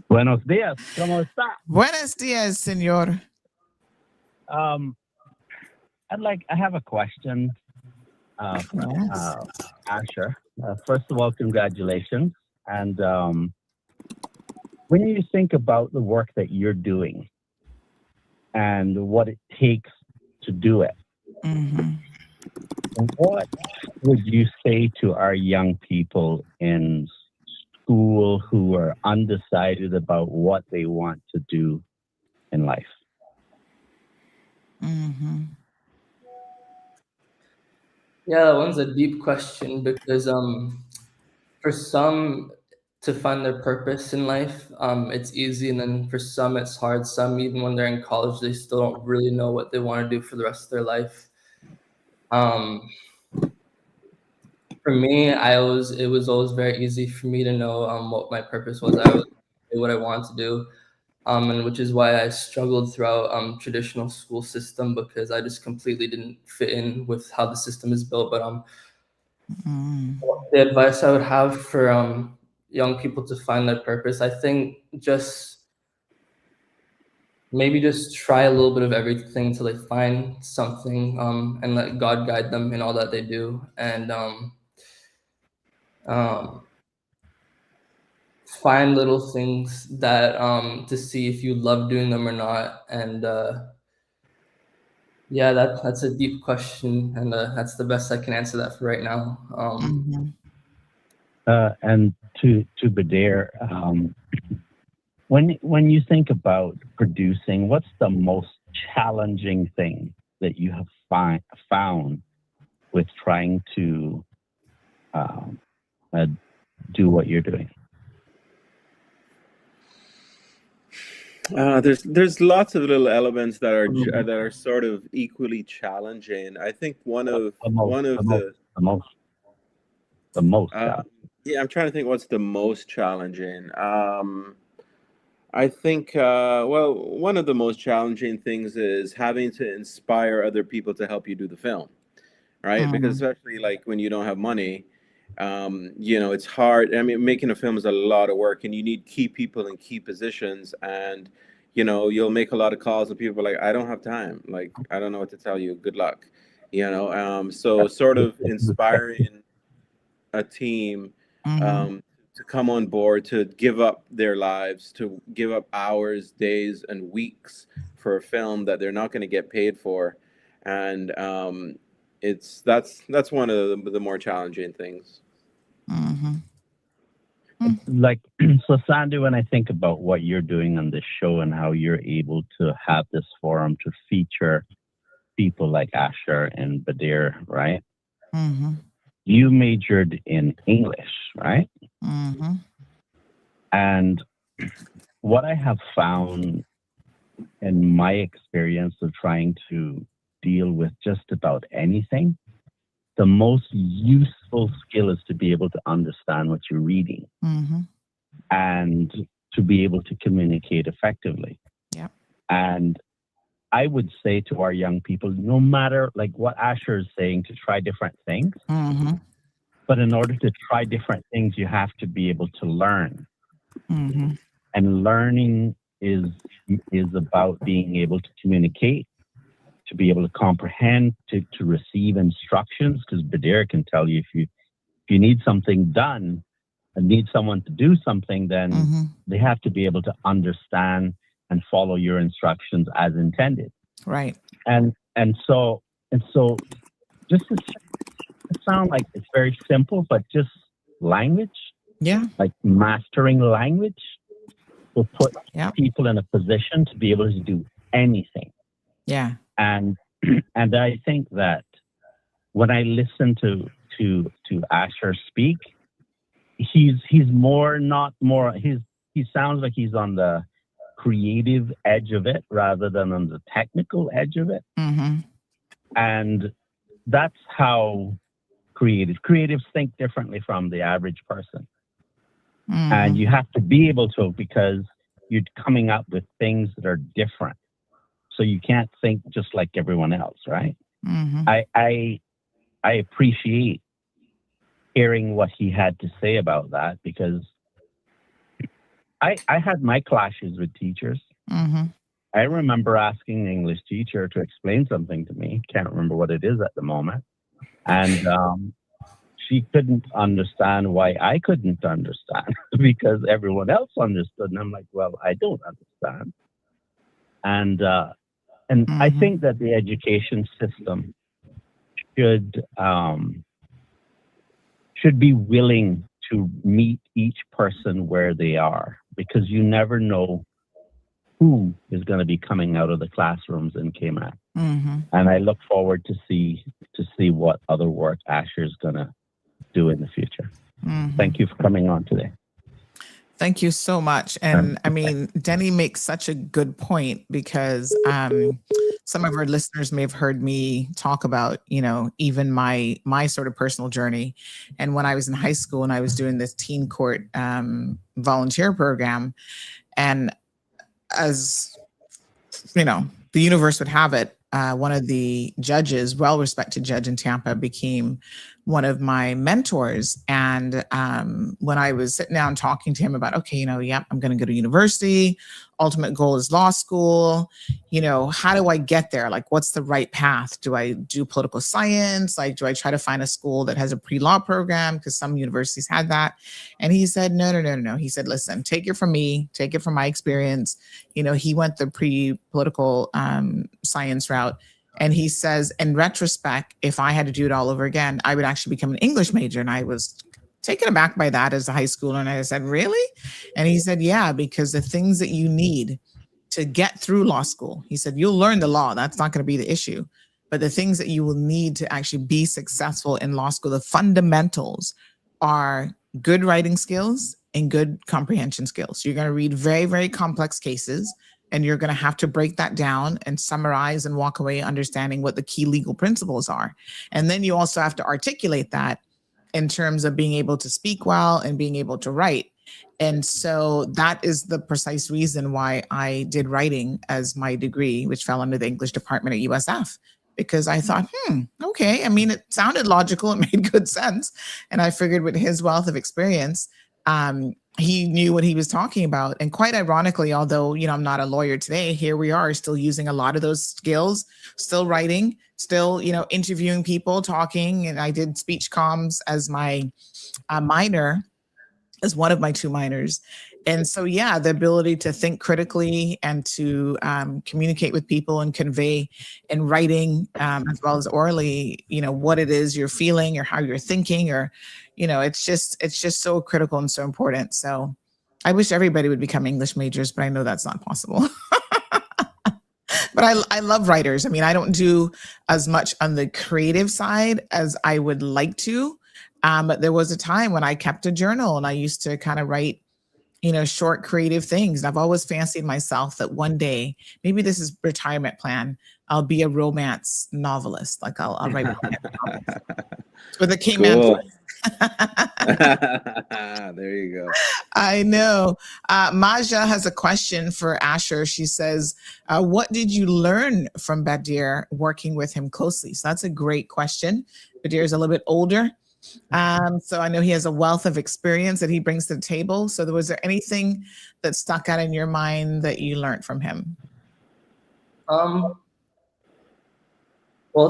Buenos días. ¿Cómo está? Buenos dias, señor. I have a question, Asher. First of all, congratulations. And when you think about the work that you're doing and what it takes to do it, what would you say to our young people in school who are undecided about what they want to do in life? Yeah, that one's a deep question because for some to find their purpose in life, it's easy, and then for some it's hard. Some, even when they're in college, they still don't really know what they want to do for the rest of their life. For me, it was always very easy for me to know what my purpose was. I would do what I wanted to do, and which is why I struggled throughout traditional school system, because I just completely didn't fit in with how the system is built. But the advice I would have for young people to find their purpose, I think maybe just try a little bit of everything until they find something, and let God guide them in all that they do, and find little things that to see if you love doing them or not. And yeah, that's a deep question, and that's the best I can answer that for right now. And to Badir, when you think about producing, what's the most challenging thing that you have found with trying to do what you're doing? There's lots of little elements that are sort of equally challenging. I think the most. Yeah, I'm trying to think what's the most challenging. I think one of the most challenging things is having to inspire other people to help you do the film, right? Because especially like when you don't have money, it's hard. I mean, making a film is a lot of work, and you need key people in key positions, and you'll make a lot of calls and people are like, I don't have time, like I don't know what to tell you, good luck. So sort of inspiring a team to come on board, to give up their lives, to give up hours, days, and weeks for a film that they're not going to get paid for, and that's one of the more challenging things. Like, so Sandy, when I think about what you're doing on this show and how you're able to have this forum to feature people like Asher and Badir, right? You majored in English, right? And what I have found in my experience of trying to deal with just about anything, the most useful skill is to be able to understand what you're reading and to be able to communicate effectively. Yeah. And I would say to our young people, no matter like what Asher is saying, to try different things. But in order to try different things, you have to be able to learn. And learning is about being able to communicate, to be able to comprehend, to receive instructions, because Badir can tell you if you need something done and need someone to do something, then they have to be able to understand and follow your instructions as intended. Right. And so just to sound like it's very simple, but just language, like mastering language will put people in a position to be able to do anything. Yeah. And I think that when I listen to Asher speak, he sounds like he's on the creative edge of it rather than on the technical edge of it. And that's how creatives think differently from the average person. And you have to be able to, because you're coming up with things that are different. So you can't think just like everyone else, right? I appreciate hearing what he had to say about that, because I had my clashes with teachers. I remember asking the English teacher to explain something to me. Can't remember what it is at the moment. And she couldn't understand why I couldn't understand because everyone else understood. And I'm like, well, I don't understand. And I think that the education system should be willing to meet each person where they are, because you never know who is going to be coming out of the classrooms in KMAT. And I look forward to see what other work Asher's going to do in the future. Thank you for coming on today. Thank you so much. And I mean, Denny makes such a good point, because some of our listeners may have heard me talk about, you know, even my sort of personal journey. And when I was in high school and I was doing this teen court volunteer program, and as you know, the universe would have it, one of the judges, well-respected judge in Tampa, became one of my mentors. And when I was sitting down talking to him about, okay, you know, I'm going to go to university. Ultimate goal is law school. You know, how do I get there? Like, what's the right path? Do I do political science? Like, do I try to find a school that has a pre-law program? Because some universities had that. And he said, no. He said, listen, take it from me. Take it from my experience. You know, he went the pre-political science route. And he says, in retrospect, if I had to do it all over again, I would actually become an English major. And I was taken aback by that as a high schooler. And I said, really? And he said, yeah, because the things that you need to get through law school, he said, you'll learn the law. That's not going to be the issue. But the things that you will need to actually be successful in law school, the fundamentals are good writing skills and good comprehension skills. You're going to read very, very complex cases. And you're going to have to break that down and summarize and walk away understanding what the key legal principles are. And then you also have to articulate that in terms of being able to speak well and being able to write. And so that is the precise reason why I did writing as my degree, which fell under the English department at USF, because I thought, okay. I mean, it sounded logical. It made good sense. And I figured with his wealth of experience, he knew what he was talking about. And quite ironically, although, you know, I'm not a lawyer today, here we are still using a lot of those skills, still writing, still, you know, interviewing people, talking. And I did speech comms as my minor, as one of my 2 minors. And so, yeah, the ability to think critically and to communicate with people and convey in writing, as well as orally, you know, what it is you're feeling or how you're thinking, or, you know, it's just so critical and so important. So I wish everybody would become English majors, but I know that's not possible. But I love writers. I mean, I don't do as much on the creative side as I would like to. But there was a time when I kept a journal and I used to kind of write, you know, short creative things. And I've always fancied myself that one day, maybe this is retirement plan, I'll be a romance novelist. Like I'll write romance novels with a K-Man. Cool. There you go. I know. Maja has a question for Asher. She says, what did you learn from Badir working with him closely? So that's a great question. Badir is a little bit older. So I know he has a wealth of experience that he brings to the table. So was there anything that stuck out in your mind that you learned from him? Well,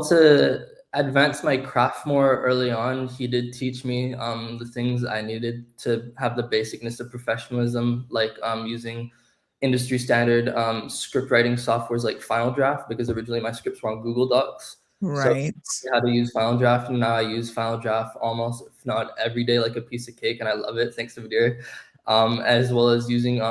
to advance my craft more early on, he did teach me the things I needed to have the basicness of professionalism, like using industry standard script writing softwares like Final Draft, because originally my scripts were on Google Docs. Right. So how to use Final Draft, and now I use Final Draft almost, if not every day, like a piece of cake, and I love it, thanks to Vadir. As well as using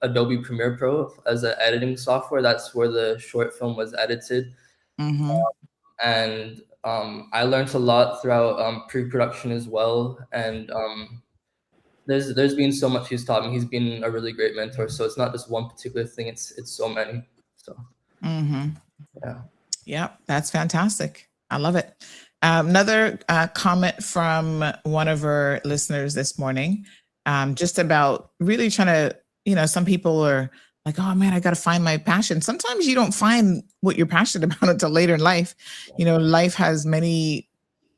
Adobe Premiere Pro as an editing software. That's where the short film was edited. And I learned a lot throughout pre-production as well. And there's been so much he's taught me. He's been a really great mentor. So it's not just one particular thing. It's so many. So yeah, that's fantastic. I love it. Another comment from one of our listeners this morning, just about really trying to, you know, some people are like, oh man, I got to find my passion. Sometimes you don't find what you're passionate about until later in life. You know, life has many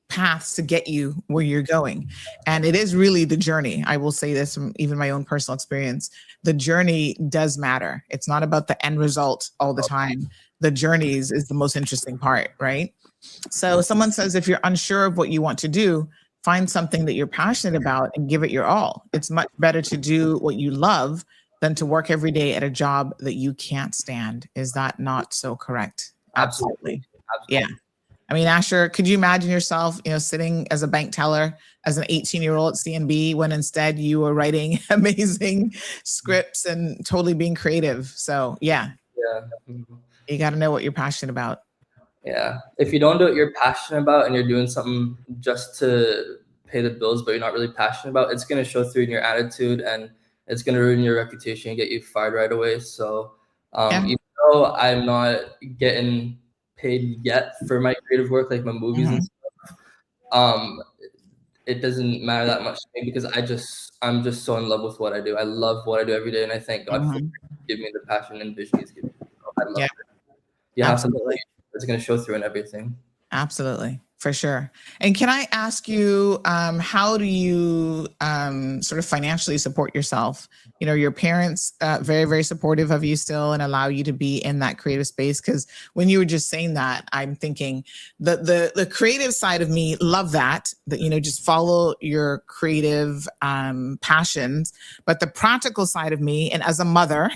paths to get you where you're going. And it is really the journey. I will say this from even my own personal experience. The journey does matter. It's not about the end result all the time. The journey is the most interesting part, right? So someone says, if you're unsure of what you want to do, find something that you're passionate about and give it your all. It's much better to do what you love than to work every day at a job that you can't stand. Is that not so correct? Absolutely. Yeah. I mean, Asher, could you imagine yourself, you know, sitting as a bank teller as an 18-year-old at CNB when instead you were writing amazing scripts and totally being creative? So yeah. You got to know what you're passionate about. Yeah. If you don't do what you're passionate about and you're doing something just to pay the bills, but you're not really passionate about, it's going to show through in your attitude and it's going to ruin your reputation and get you fired right away. So even though I'm not getting paid yet for my creative work, like my movies and stuff, it doesn't matter that much to me because I'm just so in love with what I do. I love what I do every day, and I thank God for giving me the passion and vision He's given me. I love it. You have something that's going to show through in everything. Absolutely, for sure. And can I ask you, how do you sort of financially support yourself? You know, your parents very, very supportive of you still and allow you to be in that creative space. Because when you were just saying that, I'm thinking the creative side of me love that, you know, just follow your creative passions. But the practical side of me, and as a mother,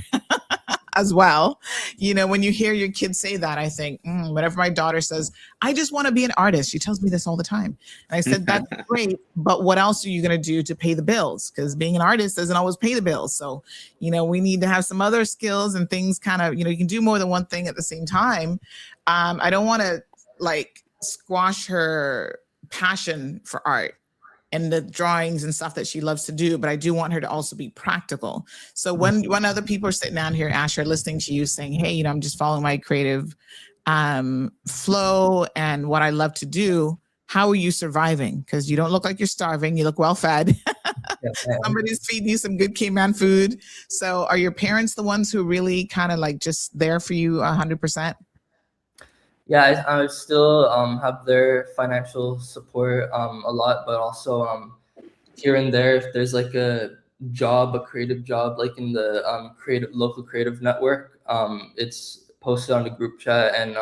as well, you know, when you hear your kids say that, I think, whenever my daughter says, I just want to be an artist, she tells me this all the time. And I said, that's great, but what else are you going to do to pay the bills? Because being an artist doesn't always pay the bills. So, you know, we need to have some other skills and things kind of, you know, you can do more than one thing at the same time. I don't want to like squash her passion for art and the drawings and stuff that she loves to do, but I do want her to also be practical. So when other people are sitting down here, Asher, listening to you saying, hey, you know, I'm just following my creative flow and what I love to do, how are you surviving? Because you don't look like you're starving. You look well fed. Somebody's feeding you some good Cayman food. So are your parents the ones who really kind of like just there for you 100%? Yeah, I still have their financial support a lot, but also here and there, if there's like a creative job, like in the local creative network, it's posted on the group chat, and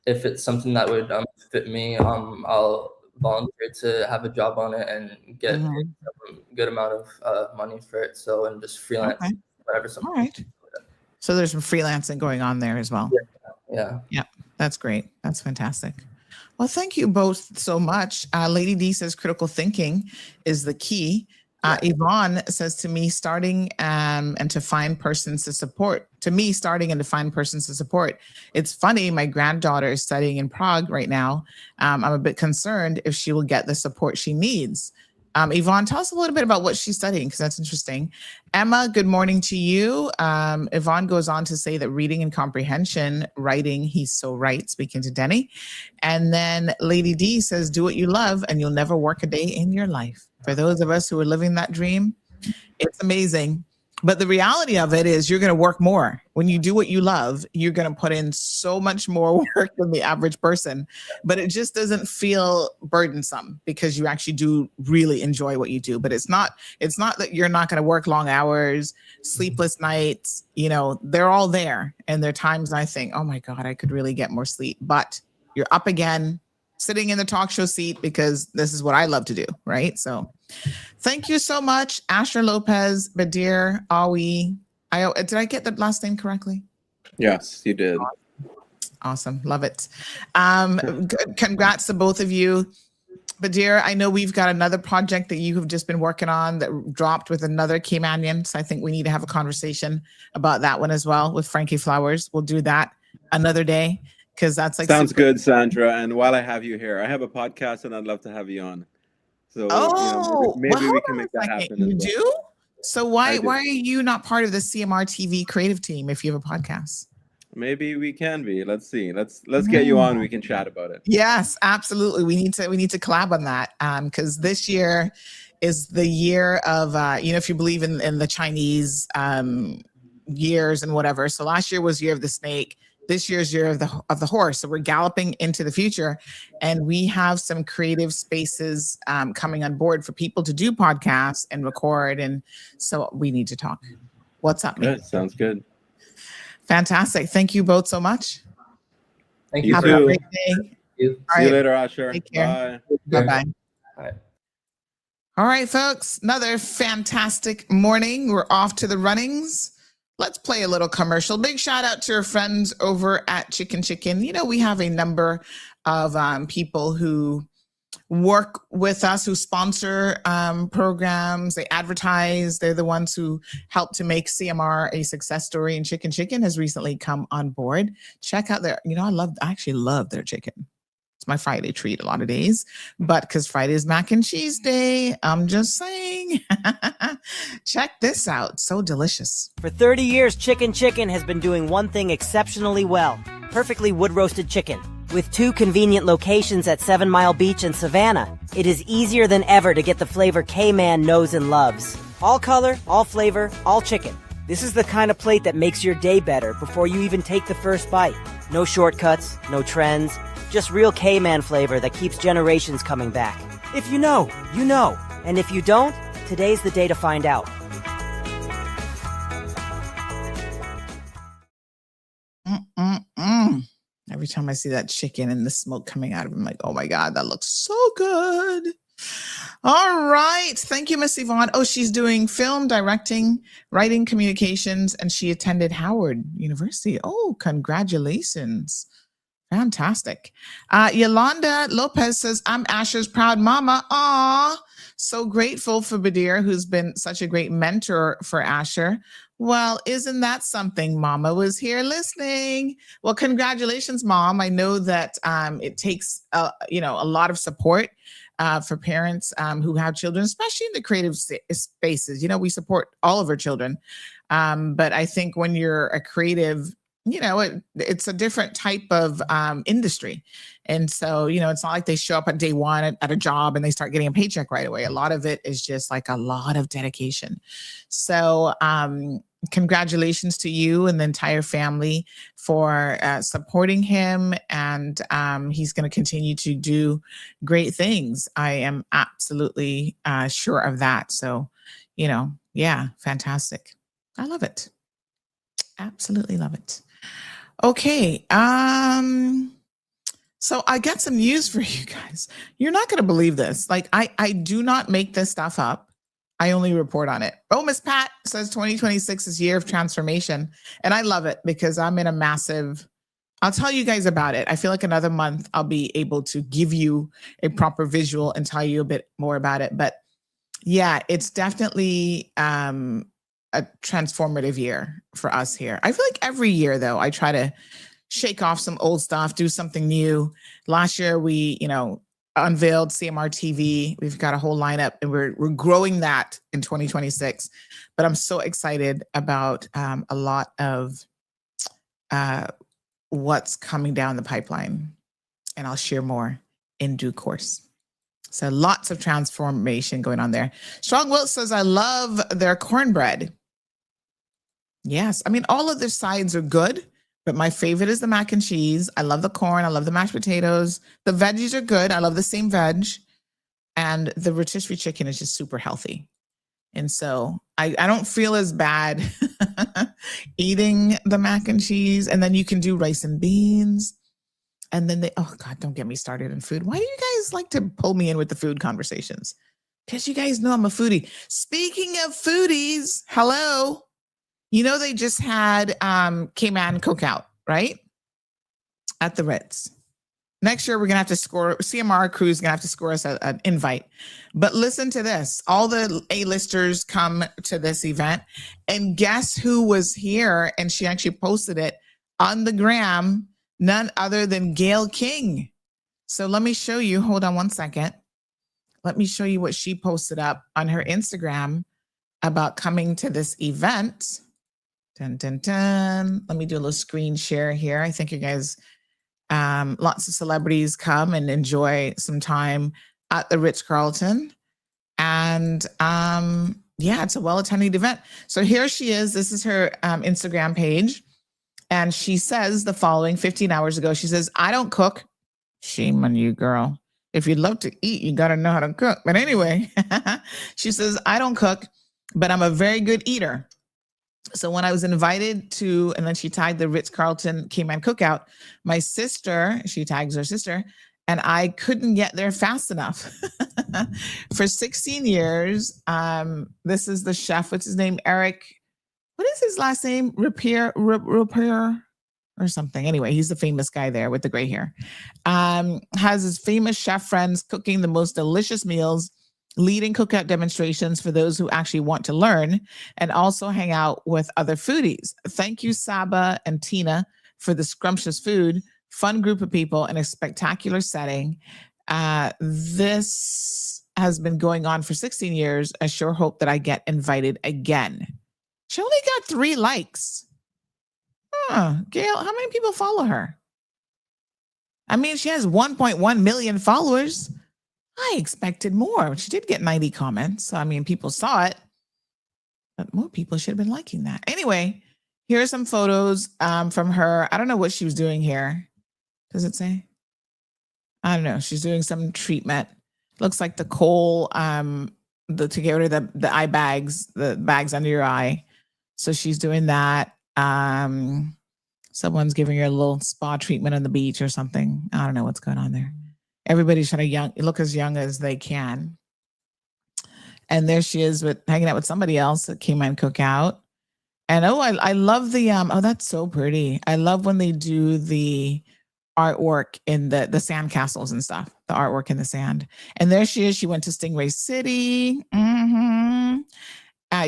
if it's something that would fit me, I'll volunteer to have a job on it and get paid some good amount of money for it. So, and just freelance whatever. All right. So there's some freelancing going on there as well. Yeah. That's great. That's fantastic. Well, thank you both so much. Lady D says critical thinking is the key. Yvonne says to me, starting and to find persons to support. To me, starting and to find persons to support. It's funny, my granddaughter is studying in Prague right now. I'm a bit concerned if she will get the support she needs. Yvonne, tell us a little bit about what she's studying, because that's interesting. Emma, good morning to you. Yvonne goes on to say that reading and comprehension, writing, he's so right, speaking to Denny. And then Lady D says, do what you love and you'll never work a day in your life. For those of us who are living that dream, it's amazing. But the reality of it is you're going to work more. When you do what you love, you're going to put in so much more work than the average person, but it just doesn't feel burdensome because you actually do really enjoy what you do. But it's not that you're not going to work long hours, sleepless nights, you know, they're all there. And there are times I think, oh my God, I could really get more sleep, but you're up again, sitting in the talk show seat because this is what I love to do, right? So thank you so much, Asher Lopez, Badir, Awi. Did I get the last name correctly? Yes, you did. Awesome. Love it. Congrats to both of you. Badir, I know we've got another project that you have just been working on that dropped with another Caymanian. So I think we need to have a conversation about that one as well with Frankie Flowers. We'll do that another day because that's like sounds good, Sandra. And while I have you here, I have a podcast and I'd love to have you on. So Oh, well, maybe hold we can on make a that second. happen as You well. do? So I do. why are you not part of the CMR TV creative team if you have a podcast? Maybe we can be. Let's see. Let's get you on. We can chat about it. Yes, absolutely. We need to collab on that because this year is the year of if you believe in the Chinese years and whatever. So last year was year of the snake. This year's year of the horse. So we're galloping into the future, and we have some creative spaces coming on board for people to do podcasts and record. And so we need to talk. What's up, me? Good. Sounds good. Fantastic. Thank you both so much. Thank You you Have for a too. great day. having you. All See you right. later, Asher. Take care. Bye. Bye-bye. All right. All right, folks, another fantastic morning. We're off to the runnings. Let's play a little commercial. Big shout out to our friends over at Chicken Chicken. We have a number of people who work with us, who sponsor programs. They advertise. They're the ones who help to make CMR a success story. And Chicken Chicken has recently come on board. Check out their, I actually love their chicken. It's my Friday treat a lot of days, but because Friday is mac and cheese day, I'm just saying. Check this out. So delicious. For 30 years, Chicken Chicken has been doing one thing exceptionally well: perfectly wood-roasted chicken. With 2 convenient locations at 7 Mile Beach and Savannah, it is easier than ever to get the flavor K-Man knows and loves. All color, all flavor, all chicken. This is the kind of plate that makes your day better before you even take the first bite. No shortcuts, no trends, just real K-Man flavor that keeps generations coming back. If you know, you know. And if you don't, today's the day to find out. Every time I see that chicken and the smoke coming out of it, I'm like, oh my God, that looks so good. All right. Thank you, Miss Yvonne. Oh, she's doing film, directing, writing, communications, and she attended Howard University. Oh, congratulations. Fantastic. Yolanda Lopez says, I'm Asher's proud mama. Aw, so grateful for Badir, who's been such a great mentor for Asher. Well, isn't that something? Mama was here listening. Well, congratulations, Mom. I know that it takes, a lot of support for parents who have children, especially in the creative spaces. We support all of our children. But I think when you're a creative, it's a different type of industry. And so, it's not like they show up at day one at a job and they start getting a paycheck right away. A lot of it is just like a lot of dedication. So congratulations to you and the entire family for supporting him. And he's going to continue to do great things. I am absolutely sure of that. So, yeah, fantastic. I love it. Absolutely love it. Okay. So I got some news for you guys. You're not going to believe this. Like I do not make this stuff up. I only report on it. Oh, Miss Pat says 2026 is year of transformation. And I love it because I'm in a massive, I'll tell you guys about it. I feel like another month I'll be able to give you a proper visual and tell you a bit more about it. But yeah, it's definitely a transformative year for us here. I feel like every year, though, I try to shake off some old stuff, do something new. Last year, we, unveiled CMR TV. We've got a whole lineup, and we're growing that in 2026. But I'm so excited about a lot of what's coming down the pipeline, and I'll share more in due course. So lots of transformation going on there. Strong Will says, I love their cornbread. Yes. I mean, all of their sides are good, but my favorite is the mac and cheese. I love the corn. I love the mashed potatoes. The veggies are good. I love the same veg. And the rotisserie chicken is just super healthy. And so I don't feel as bad eating the mac and cheese. And then you can do rice and beans. And then oh God, don't get me started on food. Why do you guys like to pull me in with the food conversations? Because you guys know I'm a foodie. Speaking of foodies, hello. They just had Cayman Cookout, right? At the Ritz. Next year, we're going to have to score, CMR crew is going to have to score us an invite. But listen to this. All the A-listers come to this event. And guess who was here? And she actually posted it on the gram. None other than Gail King. So let me show you. Hold on one second. let me show you what she posted up on her Instagram about coming to this event. Dun, dun, dun. Let me do a little screen share here. I think you guys, lots of celebrities come and enjoy some time at the Ritz-Carlton. And yeah, it's a well-attended event. So here she is. This is her Instagram page. And she says the following 15 hours ago. She says, I don't cook. Shame on you, girl. If you love to eat, you got to know how to cook. But anyway, she says, I don't cook, but I'm a very good eater. So when I was invited to, and then she tagged the Ritz-Carlton Cayman Cookout, my sister, she tags her sister, and I couldn't get there fast enough. For 16 years, this is the chef, what's his name? Eric, what is his last name? Repair or something. Anyway, he's the famous guy there with the gray hair. Has his famous chef friends cooking the most delicious meals, leading cookout demonstrations for those who actually want to learn, and also hang out with other foodies. Thank you, Saba and Tina, for the scrumptious food, fun group of people, and a spectacular setting. This has been going on for 16 years. I sure hope that I get invited again. She only got 3 likes. Gail, how many people follow her? I mean, she has 1.1 million followers. I expected more. She did get 90 comments. So, I mean, people saw it, but more people should have been liking that. Anyway, here are some photos from her. I don't know what she was doing here. Does it say? I don't know. She's doing some treatment. Looks like the coal, to get rid of the eye bags, the bags under your eye. So she's doing that. Someone's giving her a little spa treatment on the beach or something. I don't know what's going on there. Everybody's trying to look as young as they can. And there she is hanging out with somebody else at Cayman Cookout. And I love the that's so pretty. I love when they do the artwork in the sand castles and stuff, the artwork in the sand. And there she is. She went to Stingray City. You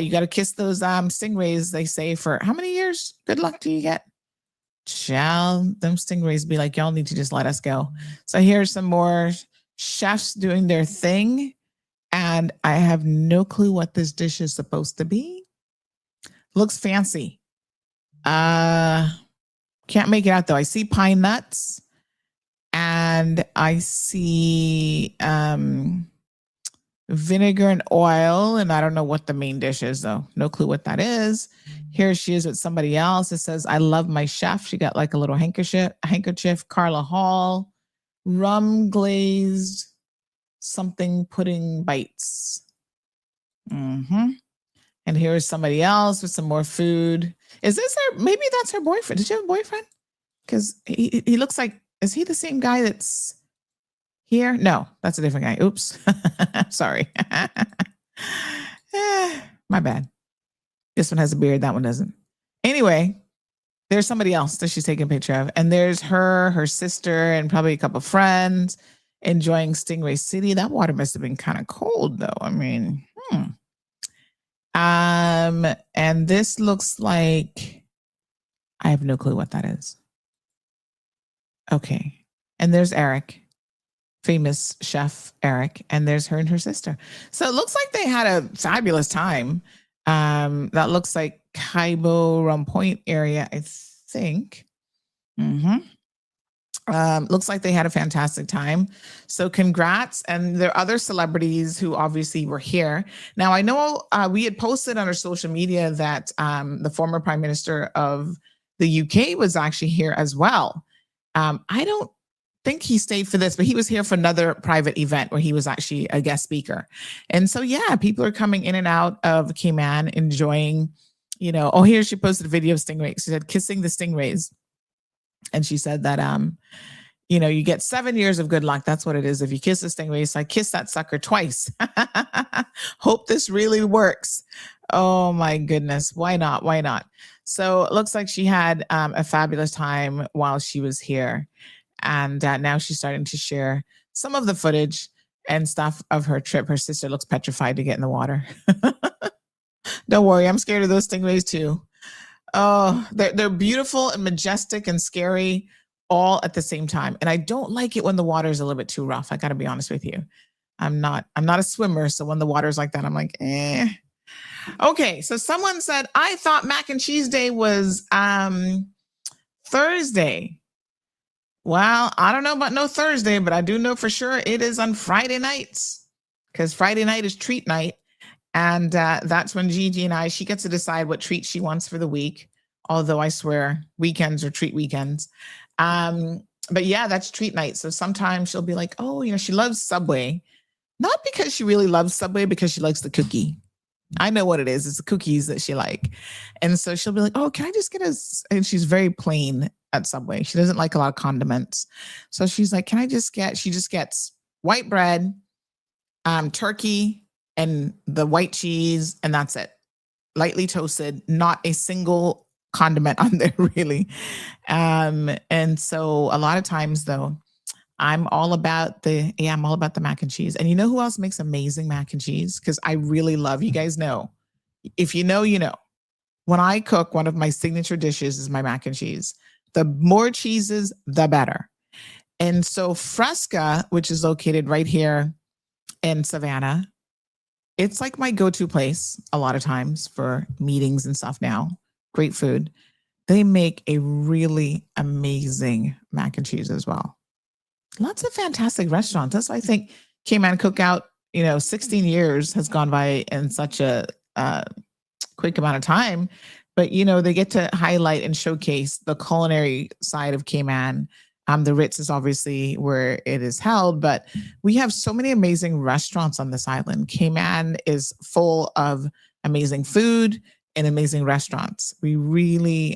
got to kiss those stingrays, they say, for how many years? Good luck do you get? Shall them stingrays be like, y'all need to just let us go. So here's some more chefs doing their thing. And I have no clue what this dish is supposed to be. Looks fancy. Can't make it out though. I see pine nuts and I see vinegar and oil, and I don't know what the main dish is though. No clue what that is. Here she is with somebody else. It says, I love my chef. She got like a little handkerchief. Carla Hall, rum glazed something pudding bites. And here's somebody else with some more food. Is this her? Maybe that's her boyfriend. Did she have a boyfriend? Because he looks like, is he the same guy that's here? No, that's a different guy. Oops. Sorry. My bad. This one has a beard. That one doesn't. Anyway, there's somebody else that she's taking a picture of. And there's her sister, and probably a couple of friends enjoying Stingray City. That water must have been kind of cold though. I mean, and this looks like, I have no clue what that is. Okay. And there's Eric, famous chef Eric, and there's her and her sister. So it looks like they had a fabulous time. That looks like Caibo Rum Point area, I think. Looks like they had a fantastic time. So congrats. And there are other celebrities who obviously were here. Now, I know we had posted on our social media that the former Prime Minister of the UK was actually here as well. I don't think he stayed for this, but he was here for another private event where he was actually a guest speaker. And so, yeah, people are coming in and out of Cayman, enjoying, here she posted a video of stingrays. She said, kissing the stingrays. And she said that, you get 7 years of good luck. That's what it is. If you kiss a stingray, so I kiss that sucker twice. Hope this really works. Oh my goodness. Why not? Why not? So it looks like she had a fabulous time while she was here. And now she's starting to share some of the footage and stuff of her trip. Her sister looks petrified to get in the water. Don't worry. I'm scared of those stingrays too. Oh, they're beautiful and majestic and scary all at the same time. And I don't like it when the water is a little bit too rough. I got to be honest with you. I'm not a swimmer. So when the water's like that, I'm like, eh. Okay. So someone said, I thought mac and cheese day was Thursday. Well, I don't know about no Thursday, but I do know for sure it is on Friday nights, because Friday night is treat night. And that's when Gigi and she gets to decide what treat she wants for the week. Although I swear weekends are treat weekends. But yeah, that's treat night. So sometimes she'll be like, oh, she loves Subway. Not because she really loves Subway, because she likes the cookie. I know what it is. It's the cookies that she like. And so she'll be like, oh, can I just get and she's very plain at Subway. She doesn't like a lot of condiments. So she's like, she just gets white bread, turkey, and the white cheese, and that's it. Lightly toasted, not a single condiment on there, really. And so a lot of times, though, I'm all about the mac and cheese. And you know who else makes amazing mac and cheese? Because I really love, you guys know. If you know, you know. When I cook, one of my signature dishes is my mac and cheese. The more cheeses, the better. And so Fresca, which is located right here in Savannah, it's like my go-to place a lot of times for meetings and stuff now. Great food. They make a really amazing mac and cheese as well. Lots of fantastic restaurants. That's why I think Cayman Cookout, 16 years has gone by in such a quick amount of time. But, they get to highlight and showcase the culinary side of Cayman. The Ritz is obviously where it is held, but we have so many amazing restaurants on this island. Cayman is full of amazing food and amazing restaurants. We really,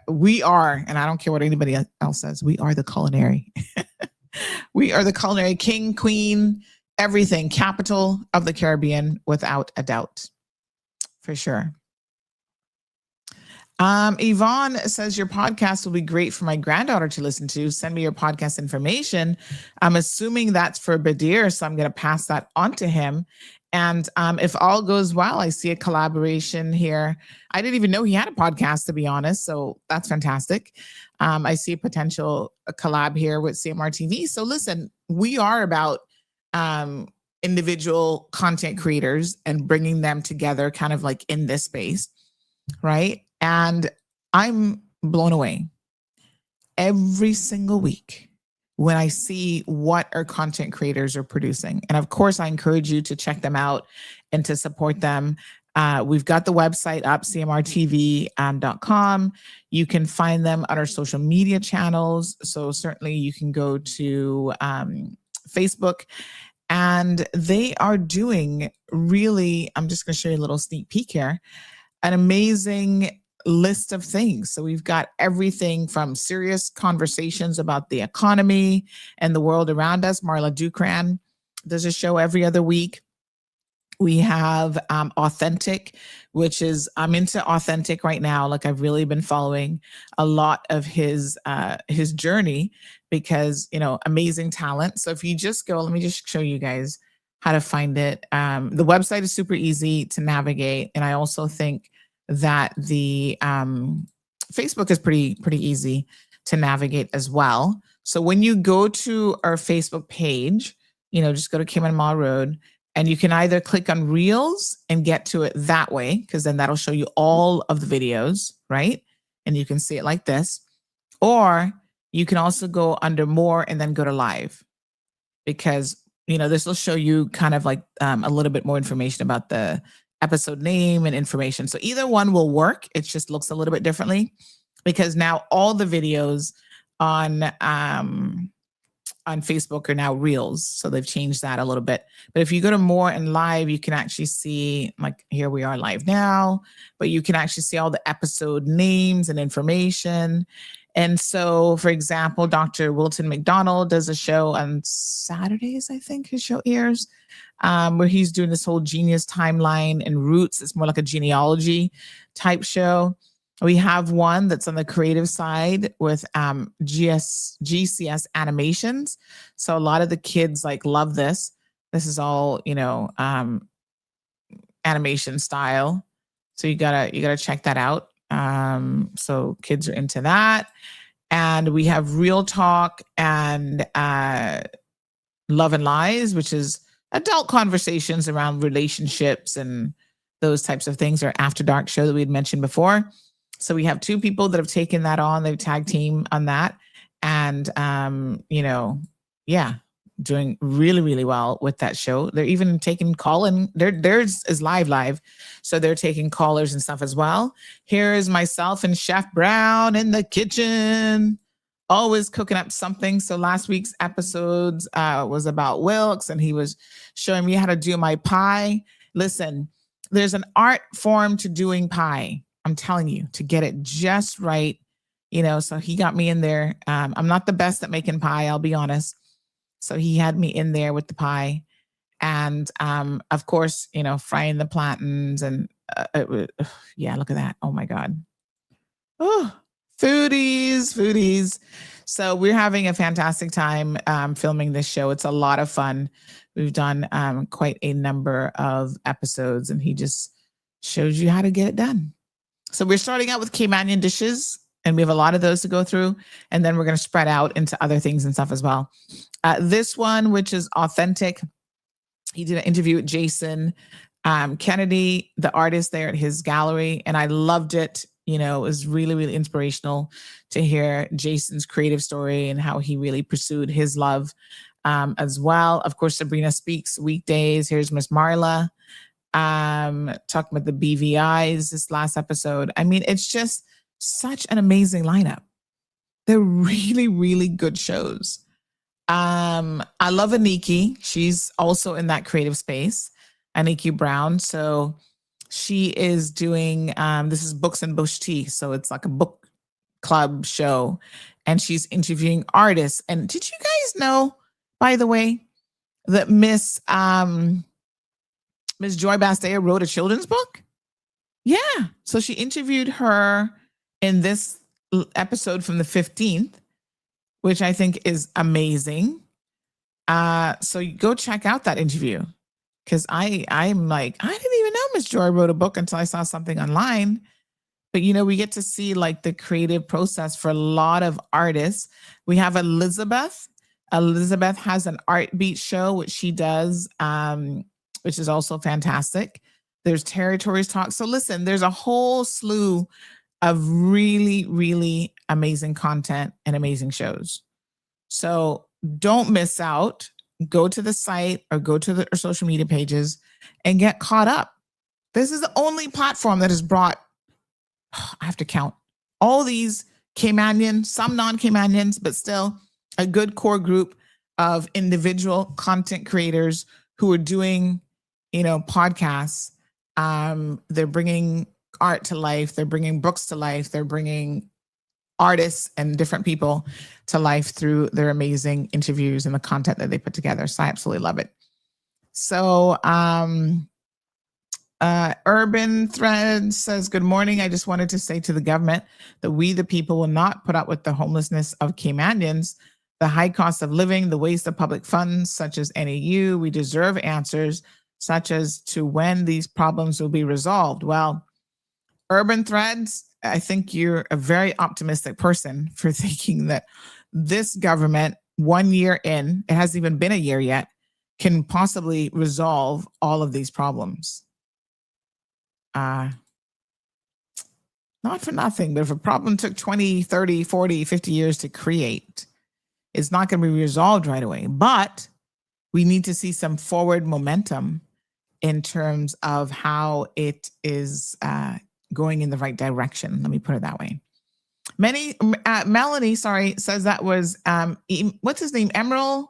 we are, and I don't care what anybody else says, we are the culinary. We are the culinary king, queen, everything, capital of the Caribbean, without a doubt, for sure. Yvonne says your podcast will be great for my granddaughter to listen to. Send me your podcast information. I'm assuming that's for Badir, so I'm going to pass that on to him. And if all goes well, I see a collaboration here. I didn't even know he had a podcast, to be honest. So that's fantastic. I see a potential collab here with CMR TV. So listen, we are about individual content creators and bringing them together kind of like in this space, right? And I'm blown away every single week when I see what our content creators are producing. And of course, I encourage you to check them out and to support them. We've got the website up, cmrtv.com. You can find them on our social media channels. So certainly you can go to Facebook, and they are doing really, I'm just going to show you a little sneak peek here, an amazing list of things. So we've got everything from serious conversations about the economy and the world around us. Marla Dukran does a show every other week. We have Authentic, which is, I'm into Authentic right now. Like, I've really been following a lot of his journey because, amazing talent. So if you just go, let me just show you guys how to find it. The website is super easy to navigate. And I also think that the Facebook is pretty easy to navigate as well. So when you go to our Facebook page, just go to Cayman Mall Road, and you can either click on Reels and get to it that way, because then that'll show you all of the videos, right? And you can see it like this. Or you can also go under More and then go to Live, because, this will show you kind of like a little bit more information about the episode name and information. So either one will work. It just looks a little bit differently because now all the videos on Facebook are now Reels. So they've changed that a little bit. But if you go to More and Live, you can actually see, like, here we are live now, but you can actually see all the episode names and information. And so, for example, Dr. Wilton McDonald does a show on Saturdays, I think his show airs, where he's doing this whole genius timeline and roots. It's more like a genealogy type show. We have one that's on the creative side with GCS animations. So a lot of the kids love this. This is all, animation style. So you gotta check that out. So kids are into that. And we have Real Talk and Love and Lies, which is adult conversations around relationships and those types of things, or After Dark show that we had mentioned before. So we have two people that have taken that on. They've tag team on that. And, doing really, really well with that show. They're even taking call-in. Theirs is live. So they're taking callers and stuff as well. Here is myself and Chef Brown in the kitchen, always cooking up something. So last week's episodes was about Wilkes, and he was showing me how to do my pie. Listen, there's an art form to doing pie. I'm telling you, to get it just right. So he got me in there. I'm not the best at making pie, I'll be honest. So he had me in there with the pie, and of course, frying the plantains, and look at that. Oh my God. Oh, foodies. So we're having a fantastic time filming this show. It's a lot of fun. We've done quite a number of episodes, and he just shows you how to get it done. So we're starting out with Caymanian dishes, and we have a lot of those to go through. And then we're going to spread out into other things and stuff as well. This one, which is authentic, he did an interview with Jason Kennedy, the artist there at his gallery. And I loved it. It was really, really inspirational to hear Jason's creative story and how he really pursued his love as well. Of course, Sabrina Speaks weekdays. Here's Miss Marla talking about the BVIs this last episode. I mean, it's just such an amazing lineup. They're really, really good shows. I love Aniki. She's also in that creative space, Aniki Brown. So she is doing, this is Books and Bush Tea. So it's like a book club show, and she's interviewing artists. And did you guys know, by the way, that Miss Joy Bastea wrote a children's book? Yeah. So she interviewed her in this episode from the 15th, which I think is amazing. So you go check out that interview, because I'm like, I didn't even know Miss Joy wrote a book until I saw something online. But, we get to see like the creative process for a lot of artists. We have Elizabeth. Elizabeth has an art beat show, which she does, which is also fantastic. There's Territories Talk. So listen, there's a whole slew of really, really amazing content and amazing shows. So don't miss out. Go to the site or go to our social media pages and get caught up. This is the only platform that has brought, I have to count, all these Caymanian, some non-Caymanians, but still a good core group of individual content creators who are doing, podcasts. They're bringing art to life. They're bringing books to life. They're bringing artists and different people to life through their amazing interviews and the content that they put together. So I absolutely love it. So Urban Thread says, good morning. I just wanted to say to the government that we, the people, will not put up with the homelessness of Caymanians, the high cost of living, the waste of public funds, such as NAU. We deserve answers, such as to when these problems will be resolved. Well, Urban Threads, I think you're a very optimistic person for thinking that this government, 1 year in, it hasn't even been a year yet, can possibly resolve all of these problems. Not for nothing, but if a problem took 20, 30, 40, 50 years to create, it's not going to be resolved right away. But we need to see some forward momentum in terms of how it is going in the right direction. Let me put it that way. Melanie, says that was, what's his name? Emerald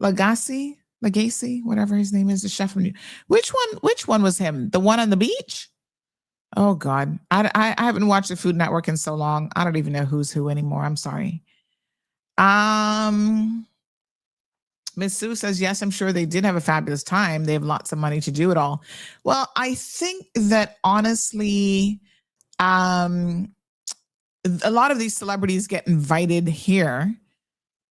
Lagasse, whatever his name is, the chef from Which one was him? The one on the beach? Oh God, I haven't watched the Food Network in so long. I don't even know who's who anymore. I'm sorry. Miss Sue says, yes, I'm sure they did have a fabulous time. They have lots of money to do it all. Well, I think that honestly, a lot of these celebrities get invited here,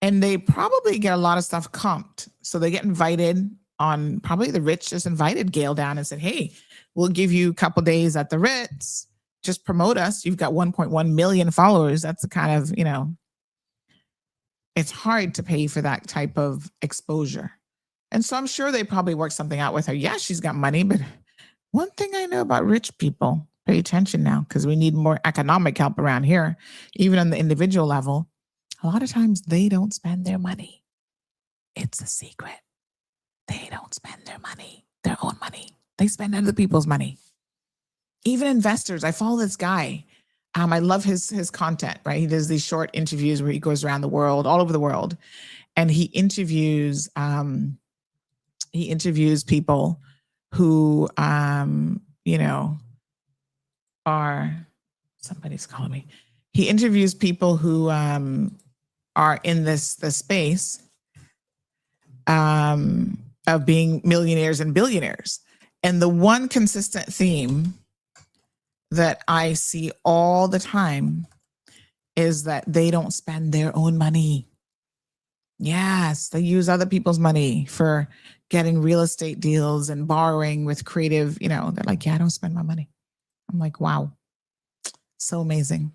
and they probably get a lot of stuff comped. So they get invited on, probably the rich just invited Gail down and said, hey, we'll give you a couple days at the Ritz. Just promote us. You've got 1.1 million followers. That's the kind of, it's hard to pay for that type of exposure. And so I'm sure they probably worked something out with her. Yeah, she's got money, but one thing I know about rich people, pay attention now, because we need more economic help around here, even on the individual level. A lot of times they don't spend their money. It's a secret. They don't spend their money, their own money. They spend other people's money. Even investors. I follow this guy. I love his content, right? He does these short interviews where he goes around the world, all over the world, and he interviews people who are, somebody's calling me. He interviews people who are in the space of being millionaires and billionaires. And the one consistent theme that I see all the time is that they don't spend their own money. Yes, they use other people's money for getting real estate deals and borrowing with creative, they're like, yeah, I don't spend my money. I'm like, wow, so amazing.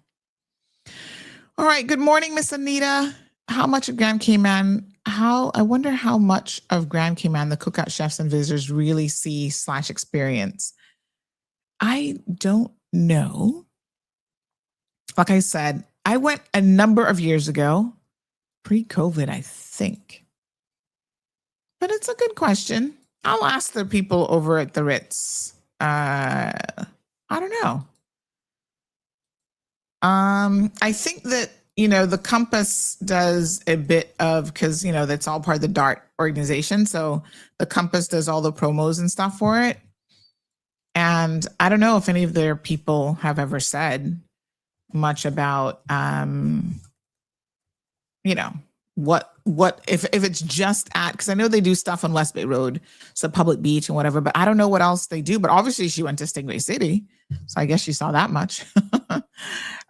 All right, good morning, Miss Anita. How much of Grand Cayman, I wonder how much of Grand Cayman the cookout chefs and visitors really see / experience. I don't know. Like I said, I went a number of years ago, pre-COVID, I think. But it's a good question. I'll ask the people over at the Ritz. I don't know. I think that, the Compass does a bit of, because, that's all part of the DART organization. So the Compass does all the promos and stuff for it. And I don't know if any of their people have ever said much about, what if it's just at, because I know they do stuff on West Bay Road, so public beach and whatever, but I don't know what else they do. But obviously she went to Stingray City, so I guess she saw that much.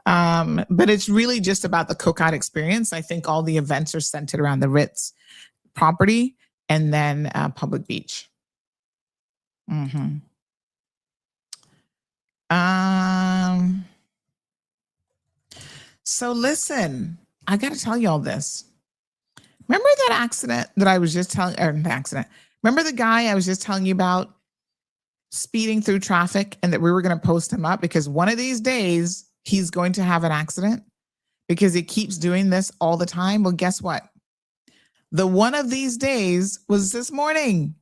But it's really just about the cookout experience. I think all the events are centered around the Ritz property and then public beach. So listen, I got to tell you all this. Remember that accident that I was just telling, or the accident? Remember the guy I was just telling you about speeding through traffic and that we were going to post him up because one of these days he's going to have an accident because he keeps doing this all the time? Well, guess what? The one of these days was this morning.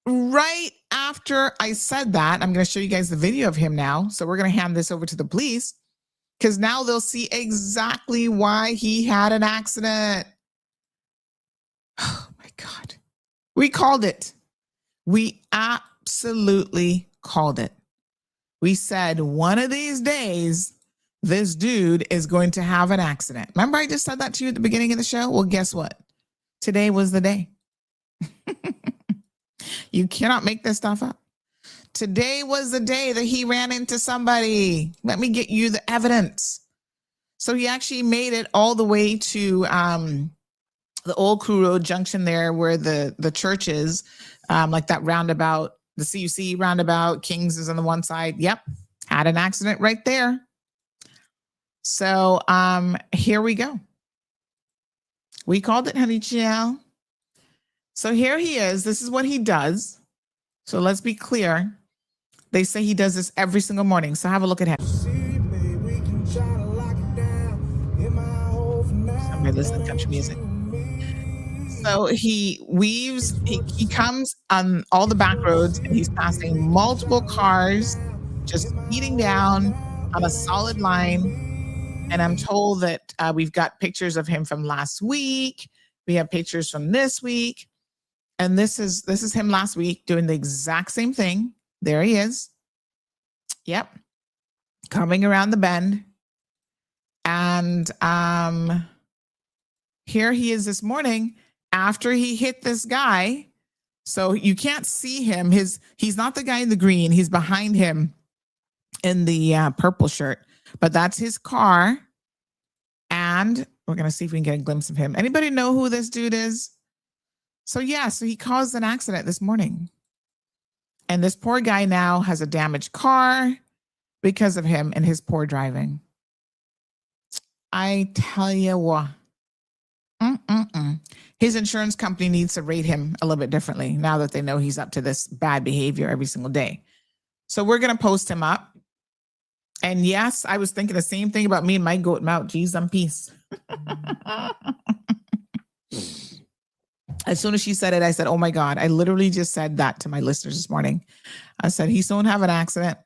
Right after I said that, I'm going to show you guys the video of him now. So we're going to hand this over to the police because now they'll see exactly why he had an accident. Oh my God. We called it. We absolutely called it. We said one of these days, this dude is going to have an accident. Remember I just said that to you at the beginning of the show? Well, guess what? Today was the day. You cannot make this stuff up. Today was the day that he ran into somebody. Let me get you the evidence. So he actually made it all the way to the old Crew Road junction there where the church is, like that roundabout, the CUC roundabout, Kings is on the one side. Yep, had an accident right there. So here we go. We called it, honey child. So here he is. This is what he does. So let's be clear. They say he does this every single morning. So have a look at him. Somebody listen to country music. So he weaves, he comes on all the back roads and he's passing multiple cars, just speeding down on a solid line. And I'm told that we've got pictures of him from last week. We have pictures from this week. And this is him last week doing the exact same thing. There he is. Yep. Coming around the bend. And here he is this morning after he hit this guy. So you can't see him. He's not the guy in the green. He's behind him in the purple shirt. But that's his car. And we're going to see if we can get a glimpse of him. Anybody know who this dude is? So yeah, so he caused an accident this morning. And this poor guy now has a damaged car because of him and his poor driving. I tell you what, His insurance company needs to rate him a little bit differently now that they know he's up to this bad behavior every single day. So we're going to post him up. And yes, I was thinking the same thing about me and my goat mouth. Geez, I'm peace. As soon as she said it, I said, oh my God, I literally just said that to my listeners this morning. I said, he's going to have an accident.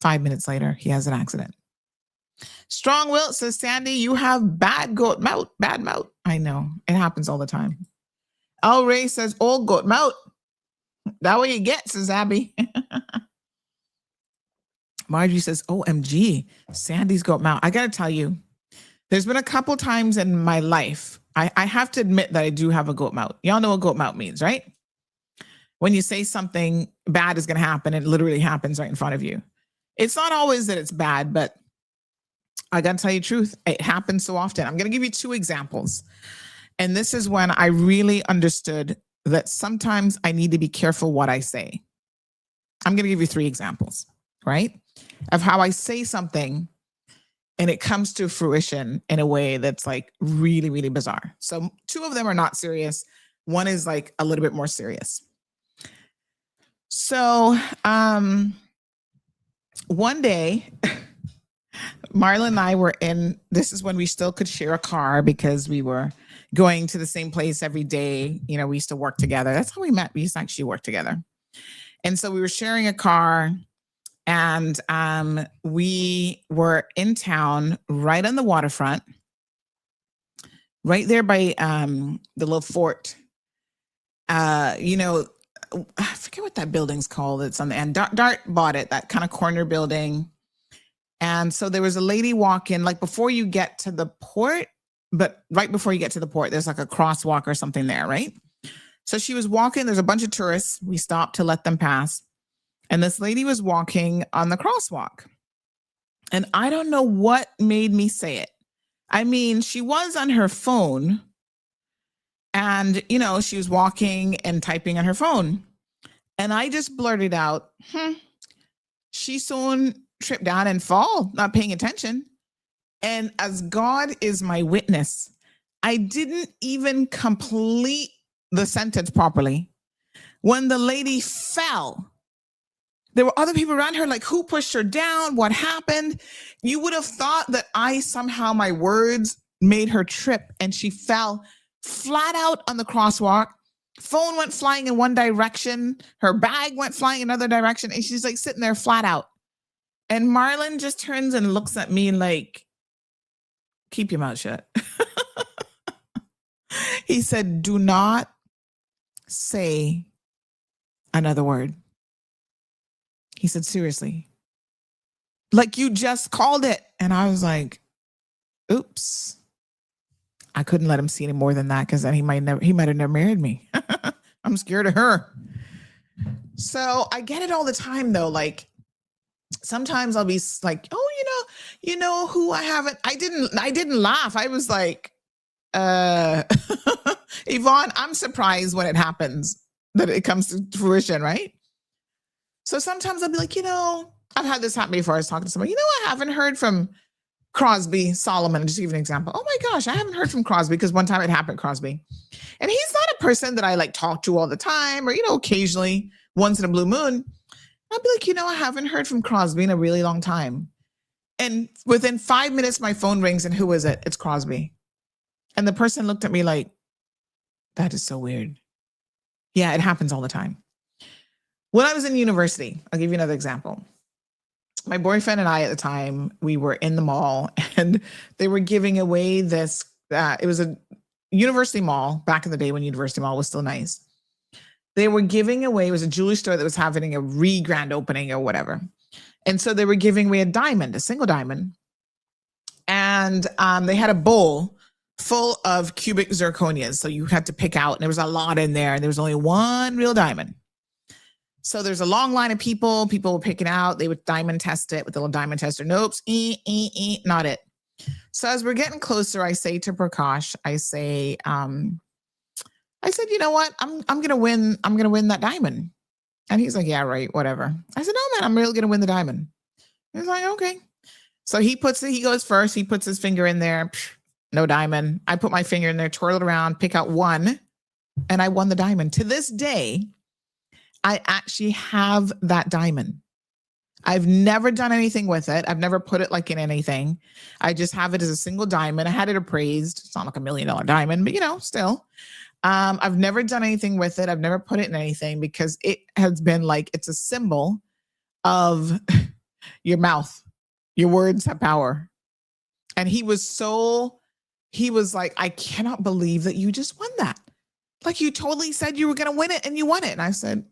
5 minutes later, he has an accident. Strong Will says, Sandy, you have bad goat mouth. Bad mouth. I know. It happens all the time. El Ray says, old goat mouth. That way you get, says Abby. Marjorie says, OMG, Sandy's goat mouth. I got to tell you, there's been a couple times in my life, I have to admit that I do have a goat mouth. Y'all know what goat mouth means, right? When you say something bad is going to happen, it literally happens right in front of you. It's not always that it's bad, but I got to tell you the truth. It happens so often. I'm going to give you 2 examples. And this is when I really understood that sometimes I need to be careful what I say. I'm going to give you 3 examples, right? Of how I say something and it comes to fruition in a way that's like really, really bizarre. So 2 of them are not serious. One is like a little bit more serious. So one day, Marlon and I were this is when we still could share a car because we were going to the same place every day. You know, we used to work together. That's how we met. We used to actually work together. And so we were sharing a car, and we were in town right on the waterfront, right there by the little fort. You know, I forget what that building's called. It's on the end. Dart bought it, that kind of corner building. And so there was a lady walking, like before you get to the port, but right before you get to the port, there's like a crosswalk or something there, right? So she was walking. There's a bunch of tourists. We stopped to let them pass. And this lady was walking on the crosswalk. And I don't know what made me say it. I mean, she was on her phone. And, you know, she was walking and typing on her phone. And I just blurted out, she soon trip down and fall, not paying attention. And as God is my witness, I didn't even complete the sentence properly. When the lady fell, there were other people around her, like, who pushed her down? What happened? You would have thought that somehow my words made her trip, and she fell flat out on the crosswalk. Phone went flying in one direction. Her bag went flying in another direction. And she's like sitting there flat out. And Marlon just turns and looks at me like, keep your mouth shut. He said, do not say another word. He said, seriously, like you just called it. And I was like, oops. I couldn't let him see any more than that, because then he might have never married me. I'm scared of her. So I get it all the time though. Like sometimes I'll be like, oh, you know who I haven't, I didn't laugh. I was like, Yvonne, I'm surprised when it happens that it comes to fruition, right? So sometimes I'll be like, I've had this happen before. I was talking to somebody, I haven't heard from Crosby Solomon. Just to give you an example. Oh my gosh, I haven't heard from Crosby, because one time it happened, Crosby. And he's not a person that I like talk to all the time, or, occasionally once in a blue moon. I'll be like, I haven't heard from Crosby in a really long time. And within 5 minutes, my phone rings, and who is it? It's Crosby. And the person looked at me like, that is so weird. Yeah, it happens all the time. When I was in university, I'll give you another example. My boyfriend and I at the time, we were in the mall, and they were giving away this, it was a university mall back in the day when university mall was still nice. They were giving away, it was a jewelry store that was having a re-grand opening or whatever. And so they were giving away a single diamond. And they had a bowl full of cubic zirconias. So you had to pick out, and there was a lot in there, and there was only one real diamond. So there's a long line of people were picking out. They would diamond test it with the little diamond tester. Nope, not it. So as we're getting closer, I say to Prakash, I said, you know what? I'm gonna win that diamond. And he's like, yeah, right, whatever. I said, no, man, I'm really gonna win the diamond. He's like, okay. So he goes first. He puts his finger in there. no diamond. I put my finger in there, twirl it around, pick out one, and I won the diamond. To this day, I actually have that diamond. I've never done anything with it. I've never put it like in anything. I just have it as a single diamond. I had it appraised. It's not like $1 million diamond, but still. I've never done anything with it. I've never put it in anything because it has been like, it's a symbol of your mouth. Your words have power. And he was like, I cannot believe that you just won that. Like, you totally said you were going to win it and you won it. And I said,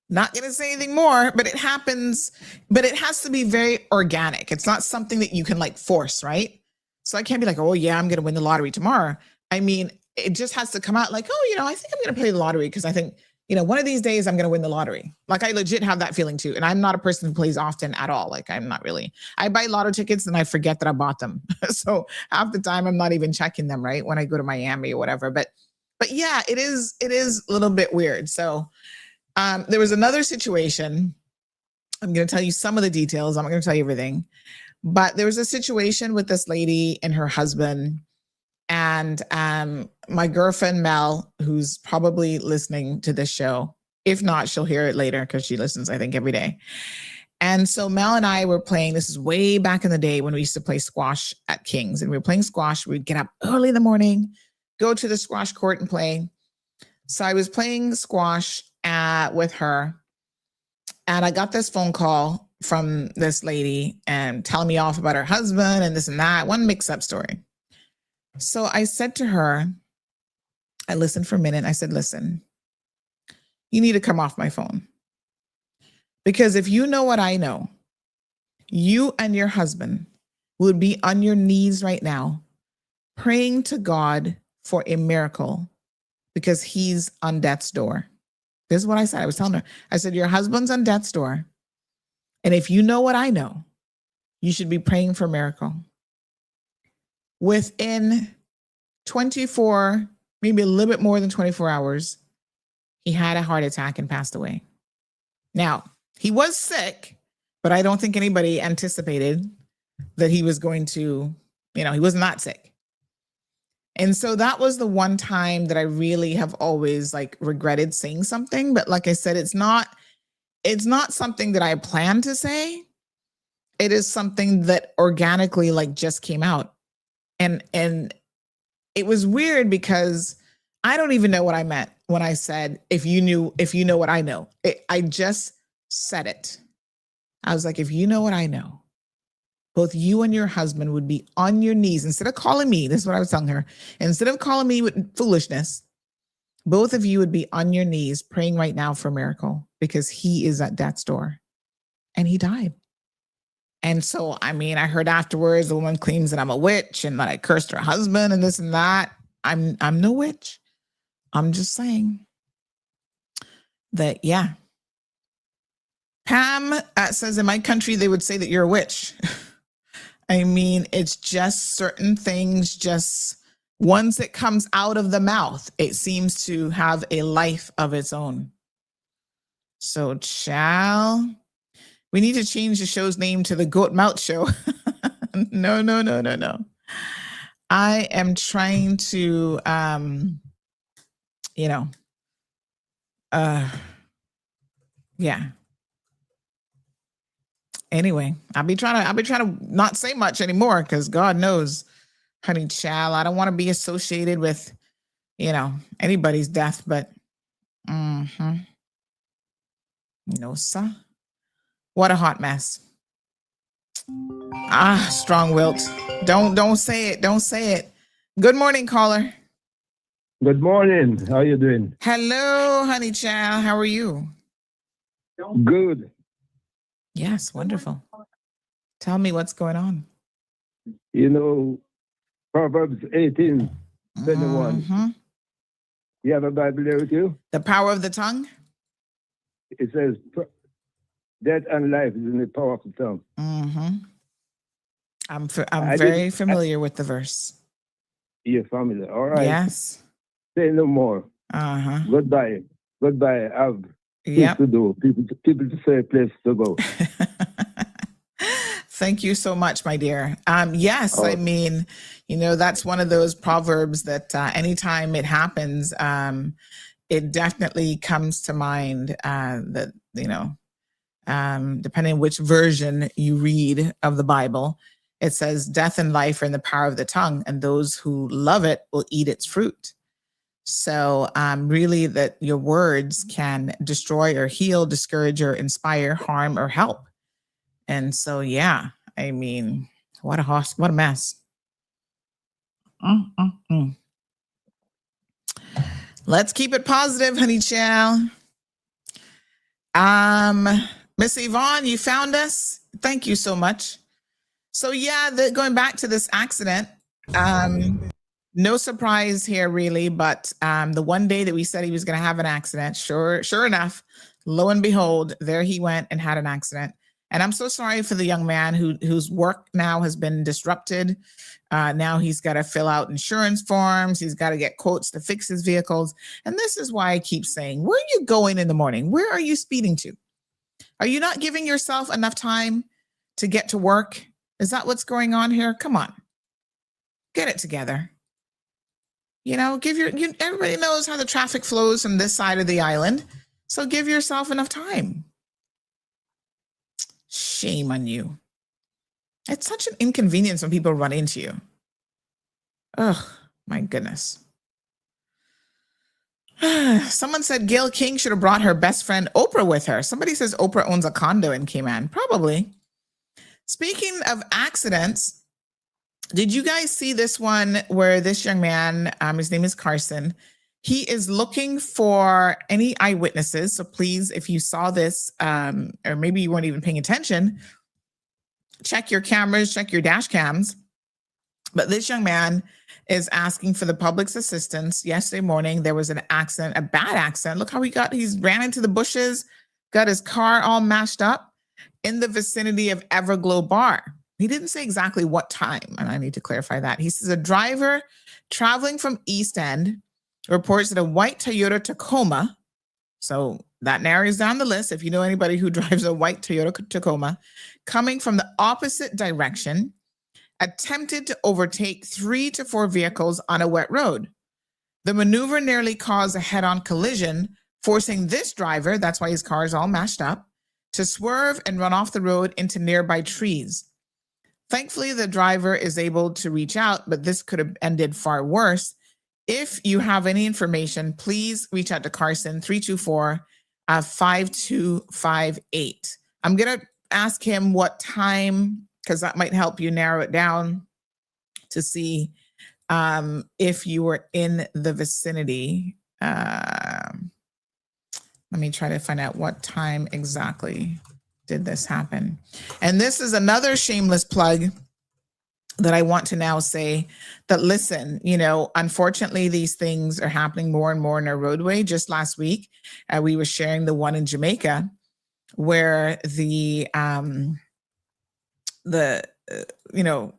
not going to say anything more, but it happens, but it has to be very organic. It's not something that you can like force, right? So I can't be like, oh yeah, I'm going to win the lottery tomorrow. I mean, it just has to come out like, oh, I think I'm going to play the lottery because I think, one of these days I'm going to win the lottery. Like, I legit have that feeling too. And I'm not a person who plays often at all. Like, I'm not really, I buy lotto tickets and I forget that I bought them. So half the time I'm not even checking them, right? When I go to Miami or whatever, but yeah, it is a little bit weird. So there was another situation. I'm going to tell you some of the details. I'm not going to tell you everything, but there was a situation with this lady and her husband. And my girlfriend, Mel, who's probably listening to this show. If not, she'll hear it later because she listens, I think, every day. And so Mel and I were playing, this is way back in the day when we used to play squash at King's. And we were playing squash. We'd get up early in the morning, go to the squash court and play. So I was playing squash with her. And I got this phone call from this lady and telling me off about her husband and this and that. One mix-up story. So I said to her, I listened for a minute. I said, listen, you need to come off my phone. Because if you know what I know, you and your husband would be on your knees right now, praying to God for a miracle because he's on death's door. This is what I said. I was telling her, I said, your husband's on death's door. And if you know what I know, you should be praying for a miracle. Within 24, maybe a little bit more than 24 hours, he had a heart attack and passed away. Now, he was sick, but I don't think anybody anticipated that he was going to, he was not sick. And so that was the one time that I really have always like regretted saying something. But like I said, it's not something that I planned to say. It is something that organically like just came out. And it was weird because I don't even know what I meant when I said, if you know what I know. I just said it. I was like, if you know what I know, both you and your husband would be on your knees. Instead of calling me, this is what I was telling her, instead of calling me with foolishness, both of you would be on your knees praying right now for a miracle because he is at death's door and he died. And so, I heard afterwards the woman claims that I'm a witch and that I cursed her husband and this and that. I'm no witch. I'm just saying that, yeah. Pam says in my country, they would say that you're a witch. It's just certain things, just once it comes out of the mouth, it seems to have a life of its own. So, we need to change the show's name to the Goat Mouth Show. No. I am trying to, yeah. Anyway, I'll be trying to not say much anymore because God knows, honey child, I don't want to be associated with, anybody's death, but, no, sir. What a hot mess. Strong-willed. Don't say it. Don't say it. Good morning, caller. Good morning. How are you doing? Hello, honey child. How are you? Good. Yes, wonderful. Tell me what's going on. Proverbs 18:21. You have a Bible there with you? The power of the tongue? It says, death and life is in the power of the tongue. I'm very familiar with the verse. You're familiar. All right. Yes. Say no more. Goodbye. I have things to do. People to say, place to go. Thank you so much, my dear. Yes, I Oh, mean, that's one of those proverbs that anytime it happens, it definitely comes to mind that, depending on which version you read of the Bible, it says death and life are in the power of the tongue, and those who love it will eat its fruit. So really that your words can destroy or heal, discourage or inspire, harm or help. And so, yeah, I mean, what a mess. Mm. Let's keep it positive, honey child. Miss Yvonne, you found us. Thank you so much. So yeah, going back to this accident, no surprise here really, but the one day that we said he was going to have an accident, sure enough, lo and behold, there he went and had an accident. And I'm so sorry for the young man whose work now has been disrupted. Now he's got to fill out insurance forms. He's got to get quotes to fix his vehicles. And this is why I keep saying, where are you going in the morning? Where are you speeding to? Are you not giving yourself enough time to get to work? Is that what's going on here? Come on, get it together. Everybody knows how the traffic flows from this side of the island. So give yourself enough time. Shame on you. It's such an inconvenience when people run into you. Oh, my goodness. Someone said Gail King should have brought her best friend Oprah with her. Somebody says Oprah owns a condo in Cayman. Probably. Speaking of accidents, did you guys see this one where this young man, his name is Carson, he is looking for any eyewitnesses. So please, if you saw this, or maybe you weren't even paying attention, check your cameras, check your dash cams. But this young man is asking for the public's assistance. Yesterday morning, there was an accident, a bad accident. Look how he's ran into the bushes, got his car all mashed up in the vicinity of Everglow Bar. He didn't say exactly what time, and I need to clarify that. He says a driver traveling from East End reports that a white Toyota Tacoma, so that narrows down the list if you know anybody who drives a white Toyota Tacoma, coming from the opposite direction, attempted to overtake 3 to 4 vehicles on a wet road. The maneuver nearly caused a head-on collision, forcing this driver, that's why his car is all mashed up, to swerve and run off the road into nearby trees. Thankfully, the driver is able to reach out, but this could have ended far worse. If you have any information, please reach out to Carson, 324-5258. I'm going to ask him what time, because that might help you narrow it down to see if you were in the vicinity. Let me try to find out what time exactly did this happen. And this is another shameless plug that I want to now say that, listen, unfortunately, these things are happening more and more in our roadway. Just last week, we were sharing the one in Jamaica where the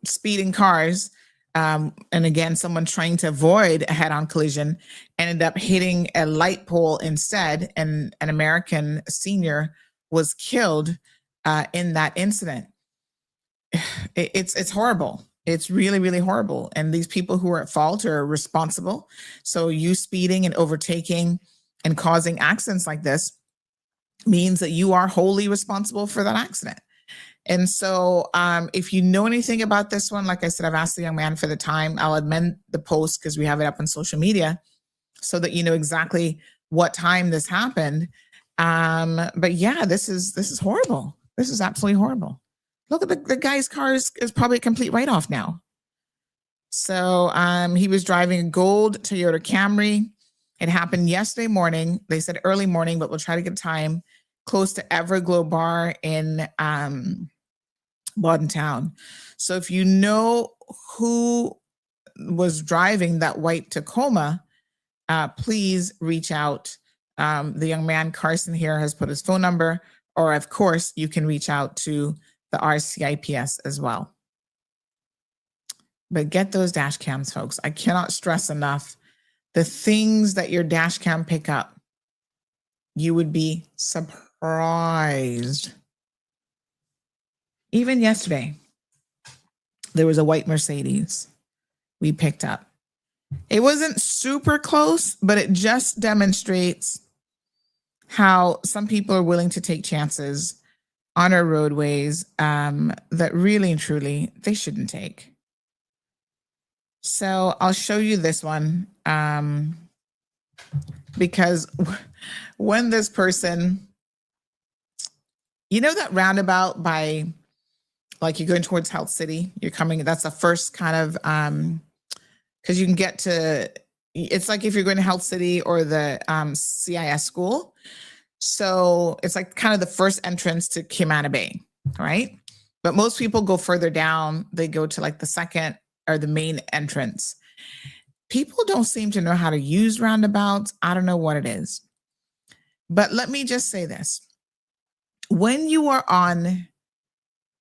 speeding cars, and again, someone trying to avoid a head-on collision ended up hitting a light pole instead, and an American senior was killed in that incident. It's horrible. It's really, really horrible. And these people who are at fault are responsible. So you speeding and overtaking and causing accidents like this means that you are wholly responsible for that accident. And so if you know anything about this one, like I said, I've asked the young man for the time. I'll amend the post because we have it up on social media so that you know exactly what time this happened. But yeah, this is horrible. This is absolutely horrible. Look at the guy's car is probably a complete write-off now. So he was driving a gold Toyota Camry. It happened yesterday morning. They said early morning, but we'll try to get time close to Everglow Bar in Bodden Town. So if you know who was driving that white Tacoma, please reach out. The young man, Carson, here has put his phone number, or of course, you can reach out to the RCIPS as well. But get those dash cams, folks. I cannot stress enough the things that your dash cam pick up. You would be surprised. Even yesterday, there was a white Mercedes we picked up. It wasn't super close, but it just demonstrates how some people are willing to take chances on our roadways that really and truly they shouldn't take. So I'll show you this one because when this person, you know, that roundabout by, like, you're going towards Health City, you're coming, that's the first kind of, because you can get to, it's like if you're going to Health City or the CIS school. So it's like kind of the first entrance to Kimana Bay, right? But most people go further down. They go to like the second or the main entrance. People don't seem to know how to use roundabouts. I don't know what it is. But let me just say this. When you are on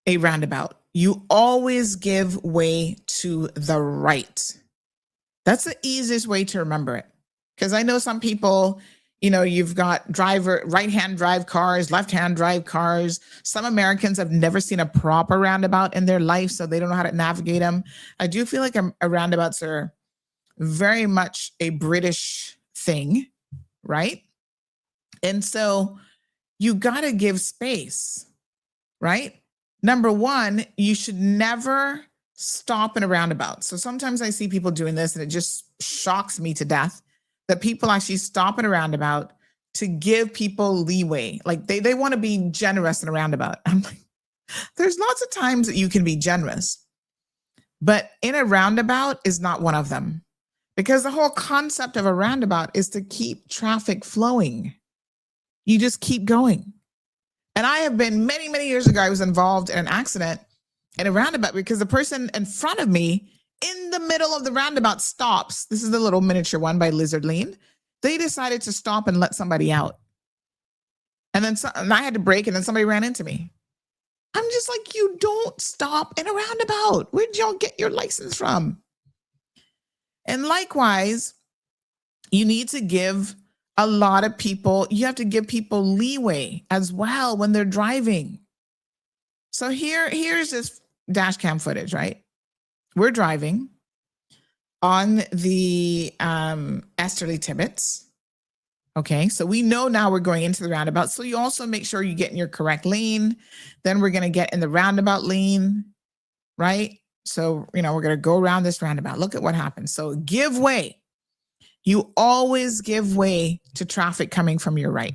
a roundabout, you always give way to the right. That's the easiest way to remember it. Because I know some people, you know, you've got right-hand drive cars, left-hand drive cars. Some Americans have never seen a proper roundabout in their life, so they don't know how to navigate them. I do feel like a roundabouts are very much a British thing, right? And so you got to give space, right? Number one, you should never stop in a roundabout. So sometimes I see people doing this and it just shocks me to death that people actually stop in a roundabout to give people leeway. Like they want to be generous in a roundabout. I'm like, there's lots of times that you can be generous, but in a roundabout is not one of them, because the whole concept of a roundabout is to keep traffic flowing. You just keep going. And I have been many, many years ago, I was involved in an accident in a roundabout because the person in front of me in the middle of the roundabout stops. This is the little miniature one by Lizard Lean. They decided to stop and let somebody out. And then and I had to brake, and then somebody ran into me. I'm just like, you don't stop in a roundabout. Where'd y'all get your license from? And likewise, you need to give a lot of people, you have to give people leeway as well when they're driving. So here's this dash cam footage, right? We're driving on the Esterly Tibbetts. Okay, so we know now we're going into the roundabout. So you also make sure you get in your correct lane. Then we're going to get in the roundabout lane, right? So, you know, we're going to go around this roundabout. Look at what happens. So give way. You always give way to traffic coming from your right.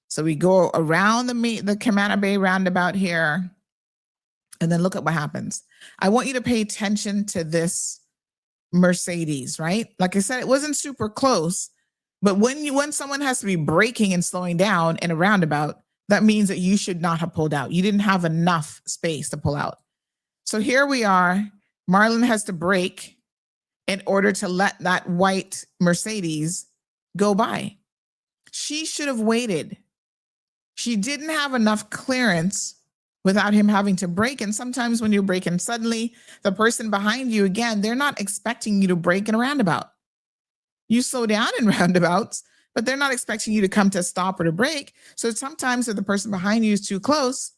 So we go around the Kimana Bay roundabout here. And then look at what happens. I want you to pay attention to this Mercedes, right? Like I said, it wasn't super close, but when someone has to be braking and slowing down in a roundabout, that means that you should not have pulled out. You didn't have enough space to pull out. So here we are. Marlon has to brake in order to let that white Mercedes go by. She should have waited. She didn't have enough clearance without him having to brake. And sometimes when you're braking suddenly, the person behind you, again, they're not expecting you to brake in a roundabout. You slow down in roundabouts, but they're not expecting you to come to a stop or to brake. So sometimes if the person behind you is too close,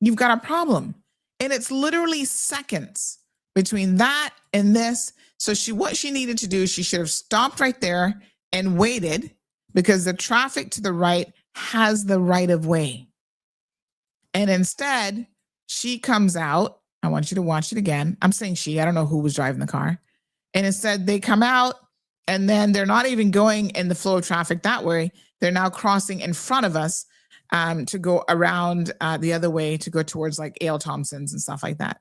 you've got a problem. And it's literally seconds between that and this. So what she needed to do, she should have stopped right there and waited, because the traffic to the right has the right of way. And instead, she comes out. I want you to watch it again. I'm saying she, I don't know who was driving the car. And instead they come out, and then they're not even going in the flow of traffic that way. They're now crossing in front of us to go around the other way to go towards like A.L. Thompson's and stuff like that.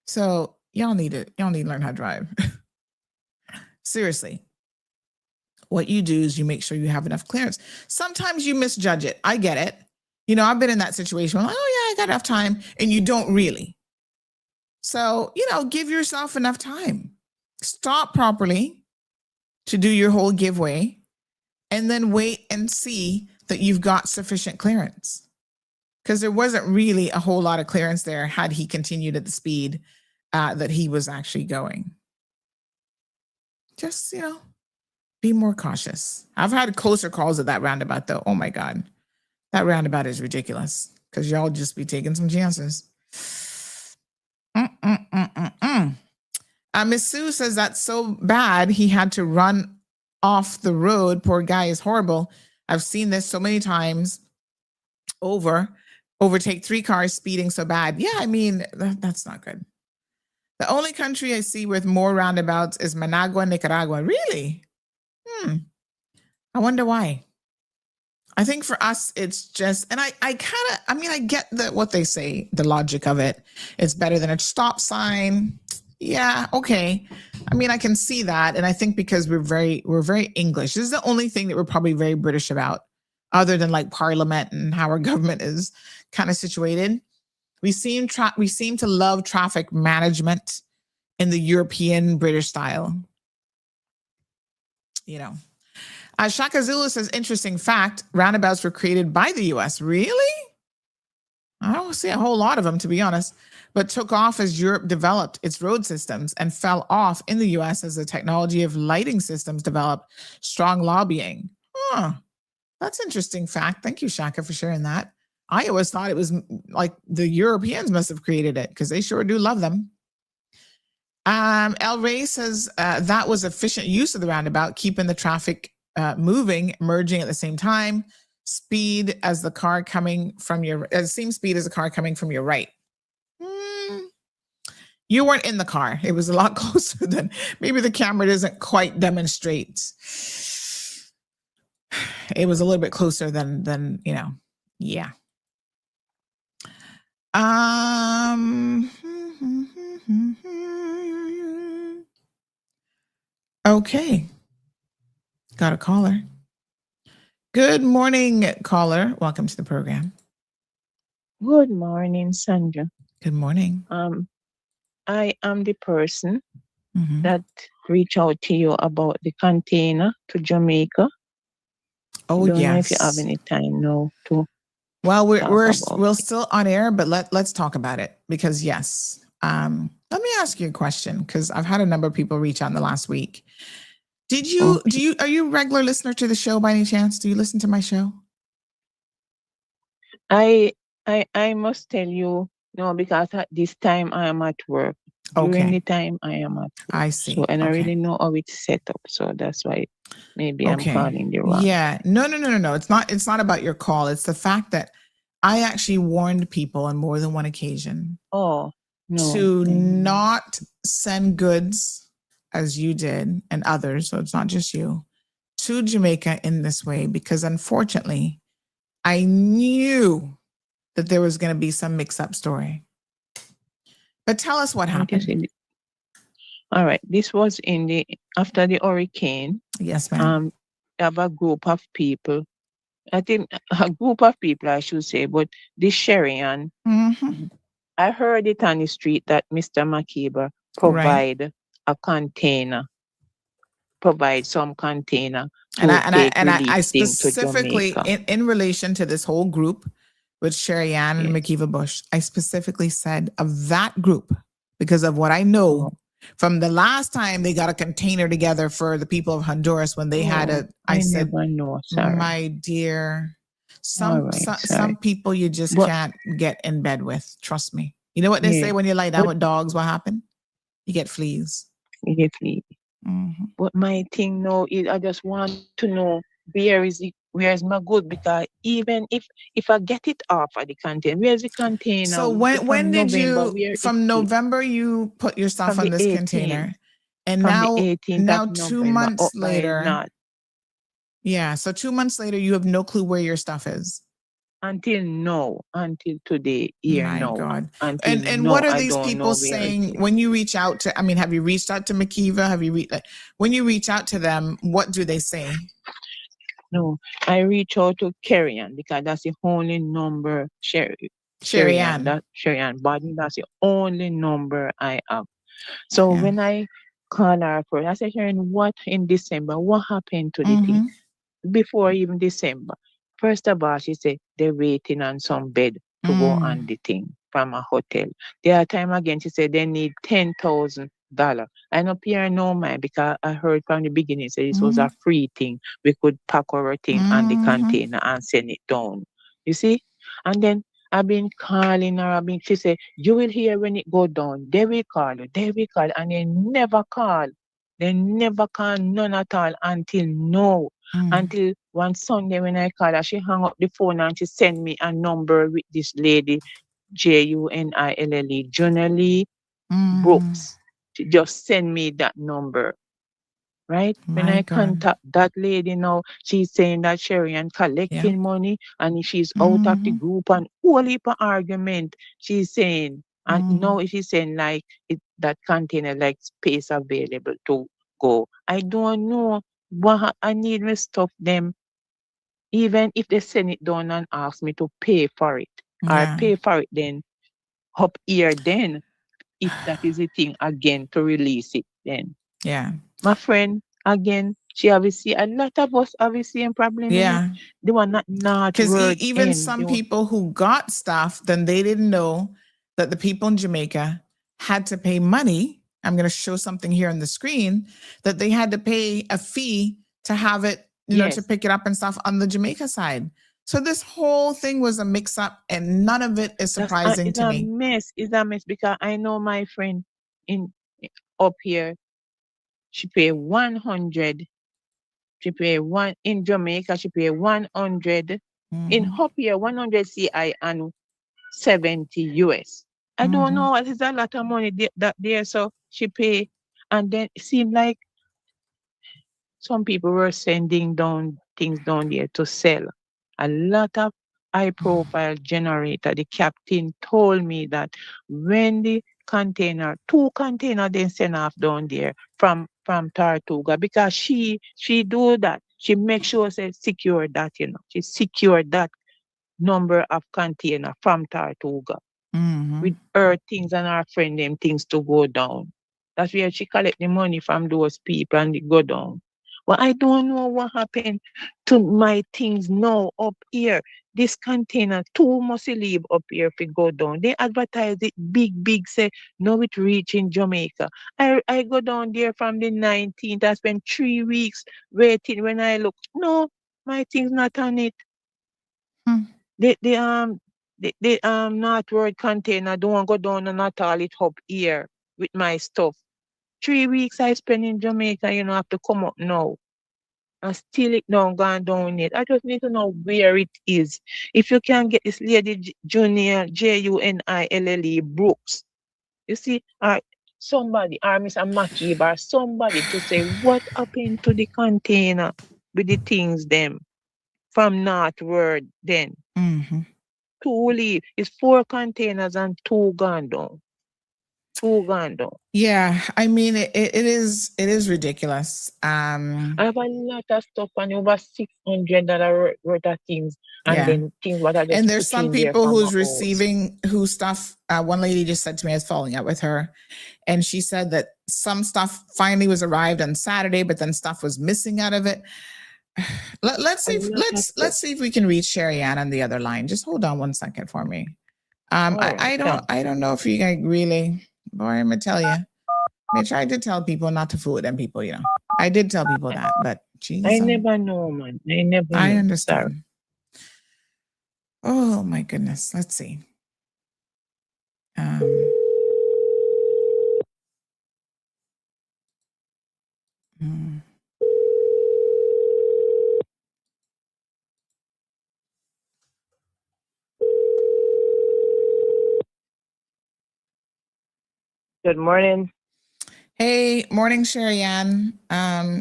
So y'all need to learn how to drive. Seriously. What you do is you make sure you have enough clearance. Sometimes you misjudge it. I get it. You know, I've been in that situation. I'm like, oh yeah, I got enough time. And you don't really. So, you know, give yourself enough time. Stop properly to do your whole giveaway, and then wait and see that you've got sufficient clearance. Because there wasn't really a whole lot of clearance there had he continued at the speed that he was actually going. Just, you know, be more cautious. I've had closer calls at that roundabout though. Oh my God. That roundabout is ridiculous. because y'all just be taking some chances. Miss Sue says that's so bad. He had to run off the road. Poor guy is horrible. I've seen this so many times overtake 3 cars speeding so bad. Yeah, I mean, that's not good. The only country I see with more roundabouts is Managua, Nicaragua. Really? I wonder why. I think for us, it's just, and I get what they say, the logic of it. It's better than a stop sign. Yeah, okay. I mean, I can see that. And I think because we're very English. This is the only thing that we're probably very British about, other than like Parliament and how our government is kind of situated. We seem to love traffic management in the European British style. You know. Shaka Zulu says, interesting fact, roundabouts were created by the US. Really? I don't see a whole lot of them, to be honest, but took off as Europe developed its road systems and fell off in the US as the technology of lighting systems developed. Strong lobbying. Huh. That's an interesting fact. Thank you, Shaka, for sharing that. I always thought it was like the Europeans must have created it because they sure do love them. El Rey says that was efficient use of the roundabout, keeping the traffic moving, merging at the same time, speed as the car coming from your, same speed as the car coming from your right. You weren't in the car. It was a lot closer than, maybe the camera doesn't quite demonstrate. It was a little bit closer than you know, yeah. Okay. Got a caller. Good morning, caller. Welcome to the program. Good morning, Sandra. Good morning. I am the person that reached out to you about the container to Jamaica. Oh, Don't know yes. if you have any time now to. Well, we're still on air, but let's talk about it because yes. Let me ask you a question because I've had a number of people reach out in the last week. Are you a regular listener to the show by any chance? Do you listen to my show? I must tell you, no, because at this time I am at work. During the time I am at work. I see. So, and I really know how it's set up. So that's why maybe I'm calling the wrong. Yeah. No. It's not about your call. It's the fact that I actually warned people on more than one occasion. Oh, no. To not send goods as you did and others, so it's not just you, to Jamaica in this way, because unfortunately, I knew that there was going to be some mix-up story. But tell us what happened. All right. This was after the hurricane. Yes, ma'am. Have a group of people. I think a group of people, I should say, but this Sherian, I heard it on the street that Mr. McKeever provide some container. And I specifically, in relation to this whole group with Sherry Ann and McKeever Bush, I specifically said of that group because of what I know from the last time they got a container together for the people of Honduras when they had I said, my dear, some people you just can't get in bed with. Trust me. You know what they say when you lie down with dogs? What happened? You get fleas. You get fleas. But my thing now is I just want to know where is my good, because even if I get it off of the container, where's the container? So when did you, from November, you put your stuff on this container, and now 2 months later, so 2 months later, you have no clue where your stuff is. Until today, My God. And what are these people saying when you reach out to, have you reached out to McKeever? When you reach out to them, what do they say? No, I reach out to Kerry-Ann because that's the only number, Sherry-Ann. Body, that's the only number I have. So when I call her first, I said, Sharon, what in December? What happened to the thing? Before even December. First of all, she said they're waiting on some bed to go on the thing from a hotel. The other time again, she said they need $10,000. I know Pierre know mine because I heard from the beginning say this was a free thing. We could pack our thing on the container and send it down. You see? And then I've been calling her. She said, you will hear when it go down. They will call you. They will call. And they never call. They never call none at all until now. Until one Sunday when I called her, she hung up the phone and she sent me a number with this lady, Junille, Junille Brooks. She just sent me that number. Right? When I contact that lady now, she's saying that Sherry and collecting money and she's out of the group and whole heap of argument. She's saying, and now she's saying like that container like space available to go. I don't know what I need my stuff them. Even if they send it down and ask me to pay for it, or pay for it then up here then, if that is the thing again to release it then. Yeah. My friend, again, she obviously, a lot of us obviously in problem. Yeah. They were not Because word even end. some people who got stuff, then they didn't know that the people in Jamaica had to pay money. I'm going to show something here on the screen that they had to pay a fee to have it, you know, to pick it up and stuff on the Jamaica side. So this whole thing was a mix up and none of it is surprising to me. It's a mess because I know my friend up here, she pay 100. She pay one in Jamaica, she pay 100. In up here, 100 CI and 70 US. I don't know, it is a lot of money that there. So she pay, and then it seemed like some people were sending down things down there to sell. A lot of high profile generator. The captain told me that when the container, 2 containers they send off down there from Tortuga, because she do that. She make sure say secure that, you know. She secured that number of container from Tortuga with her things and her friend them things to go down. That's where she collect the money from those people and it go down. Well, I don't know what happened to my things now up here. This container, 2 must leave up here if it go down. They advertise it big, say, no, it reach in Jamaica. I go down there from the 19th. I spent 3 weeks waiting. When I look, no, my thing's not on it. The northward container don't go down and not all it up here with my stuff. 3 weeks I spent in Jamaica, you know, have to come up now. And still it not gone down yet. I just need to know where it is. If you can get this lady Junior Junille Brooks, you see, or somebody, or Mr. Makib, or somebody to say what happened to the container with the things them from northward then. 2 leave. It's 4 containers and 2 gone down. 2 gone down. Yeah, I mean it is ridiculous. I have a lot of stuff and over $600 worth of things, and then things what I just and there's some people who's receiving whose stuff. One lady just said to me, I was following up with her, and she said that some stuff finally was arrived on Saturday, but then stuff was missing out of it. Let's see if we can reach Sherry Ann on the other line. Just hold on one second for me. I don't know if you guys really, boy, I'm gonna tell you. I tried to tell people not to fool with them people, you know. I did tell people that, but Jesus. I never know, man. I understand. Oh my goodness. Let's see. Good morning. Hey, morning, Sherry Ann.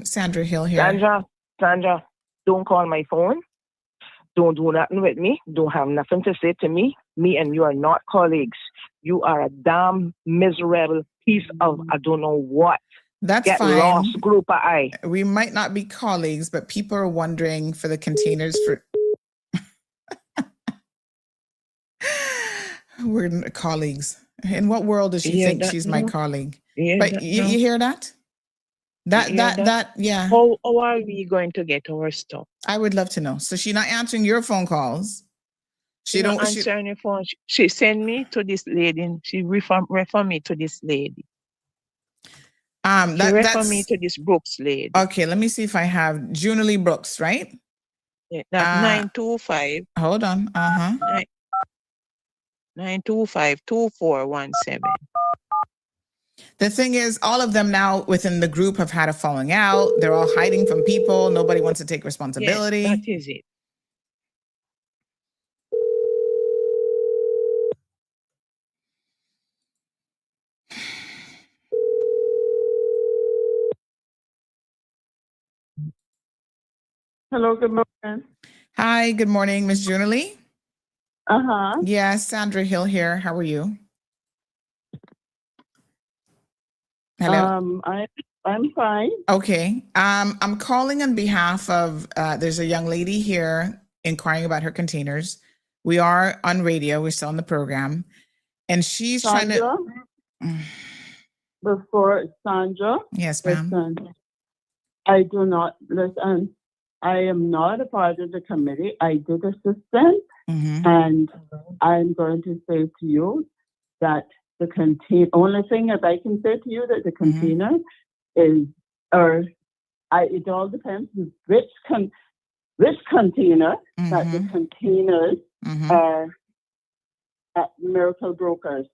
Sandra Hill here. Sandra, don't call my phone. Don't do nothing with me. Don't have nothing to say to me. Me and you are not colleagues. You are a damn miserable piece of I don't know what. That's Get fine. lost, group of I. We might not be colleagues, but people are wondering for the containers for. We're colleagues. In what world does she think she's my colleague? But you hear that? That yeah. How are we going to get our stuff? I would love to know. So she's not answering your phone calls. She don't answer your phone. She send me to this lady. She refer me to this lady. Refer me to this Brooks lady. Okay, let me see if I have Junille Brooks, right? Yeah, that's 925. Hold on. 925-2417. The thing is, all of them now within the group have had a falling out. They're all hiding from people. Nobody wants to take responsibility. Yes, that is it. Hello, good morning. Hi, good morning, Miss Junalee. Uh-huh. Yes, Sandra Hill here. How are you? Hello. I'm fine. Okay. I'm calling on behalf of there's a young lady here inquiring about her containers. We are on radio, we're still on the program. And she's Sandra, trying to before Sandra, Yes, ma'am. listen, I do not listen. I am not a part of the committee. I did assistant, and I'm going to say to you that the only thing that I can say to you that the container is, it all depends on which container that the containers are at Miracle Brokers.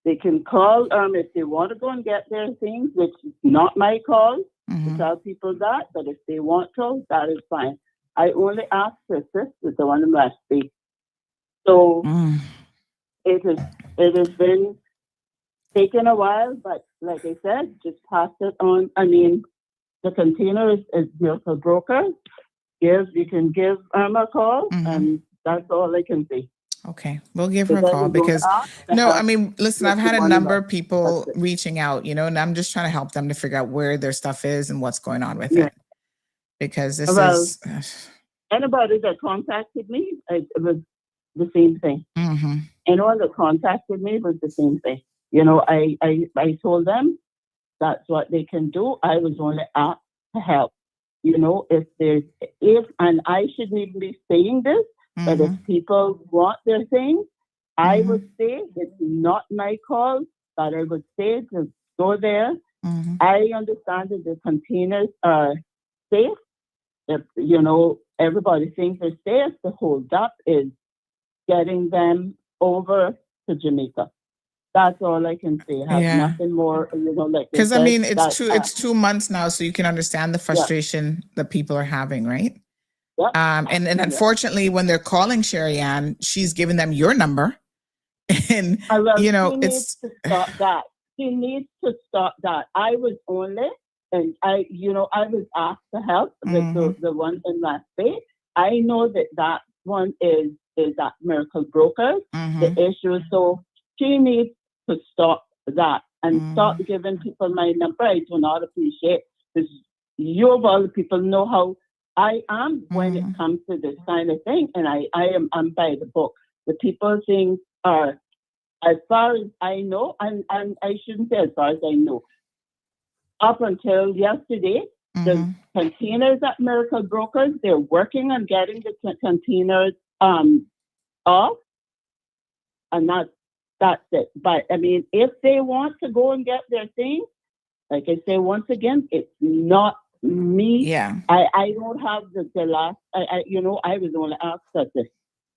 They can call if they want to go and get their things, which is not my call to tell people that, but if they want to, that is fine. I only ask to assist with the one in West Bay. So it has been taken a while, but like I said, just pass it on. I mean, the container is Miracle Broker. You can give Irma a call, and that's all I can say. Okay, we'll give her a call because I mean, listen, I've had a number of people reaching out, and I'm just trying to help them to figure out where their stuff is and what's going on with it. Because this is anybody that contacted me, it was the same thing. Anyone that contacted me was the same thing. I told them that's what they can do. I was only asked to help. And I shouldn't even be saying this, but if people want their things, I would say it's not my call, but I would say to go there. I understand that the containers are safe. If, everybody thinks they're safe, the hold up is getting them over to Jamaica. That's all I can say. I have nothing more, because I mean, it's 2 months now, so you can understand the frustration that people are having, right? And unfortunately, when they're calling Sherry Ann, she's giving them your number, and she needs to stop that. She needs to stop that. I was only, and I was asked to help with the one in Las Bay. I know that one is at Miracle Brokers. The issue, so she needs to stop that and stop giving people my number. I do not appreciate this. You of all the people know how I am when it comes to this kind of thing, and I'm by the book. The people things are, as far as I know, and I shouldn't say as far as I know. Up until yesterday, the containers at Miracle Brokers, they're working on getting the containers off, and that's it. But I mean, if they want to go and get their things, like I say once again, it's not me. I don't have the last. I was only asked at this.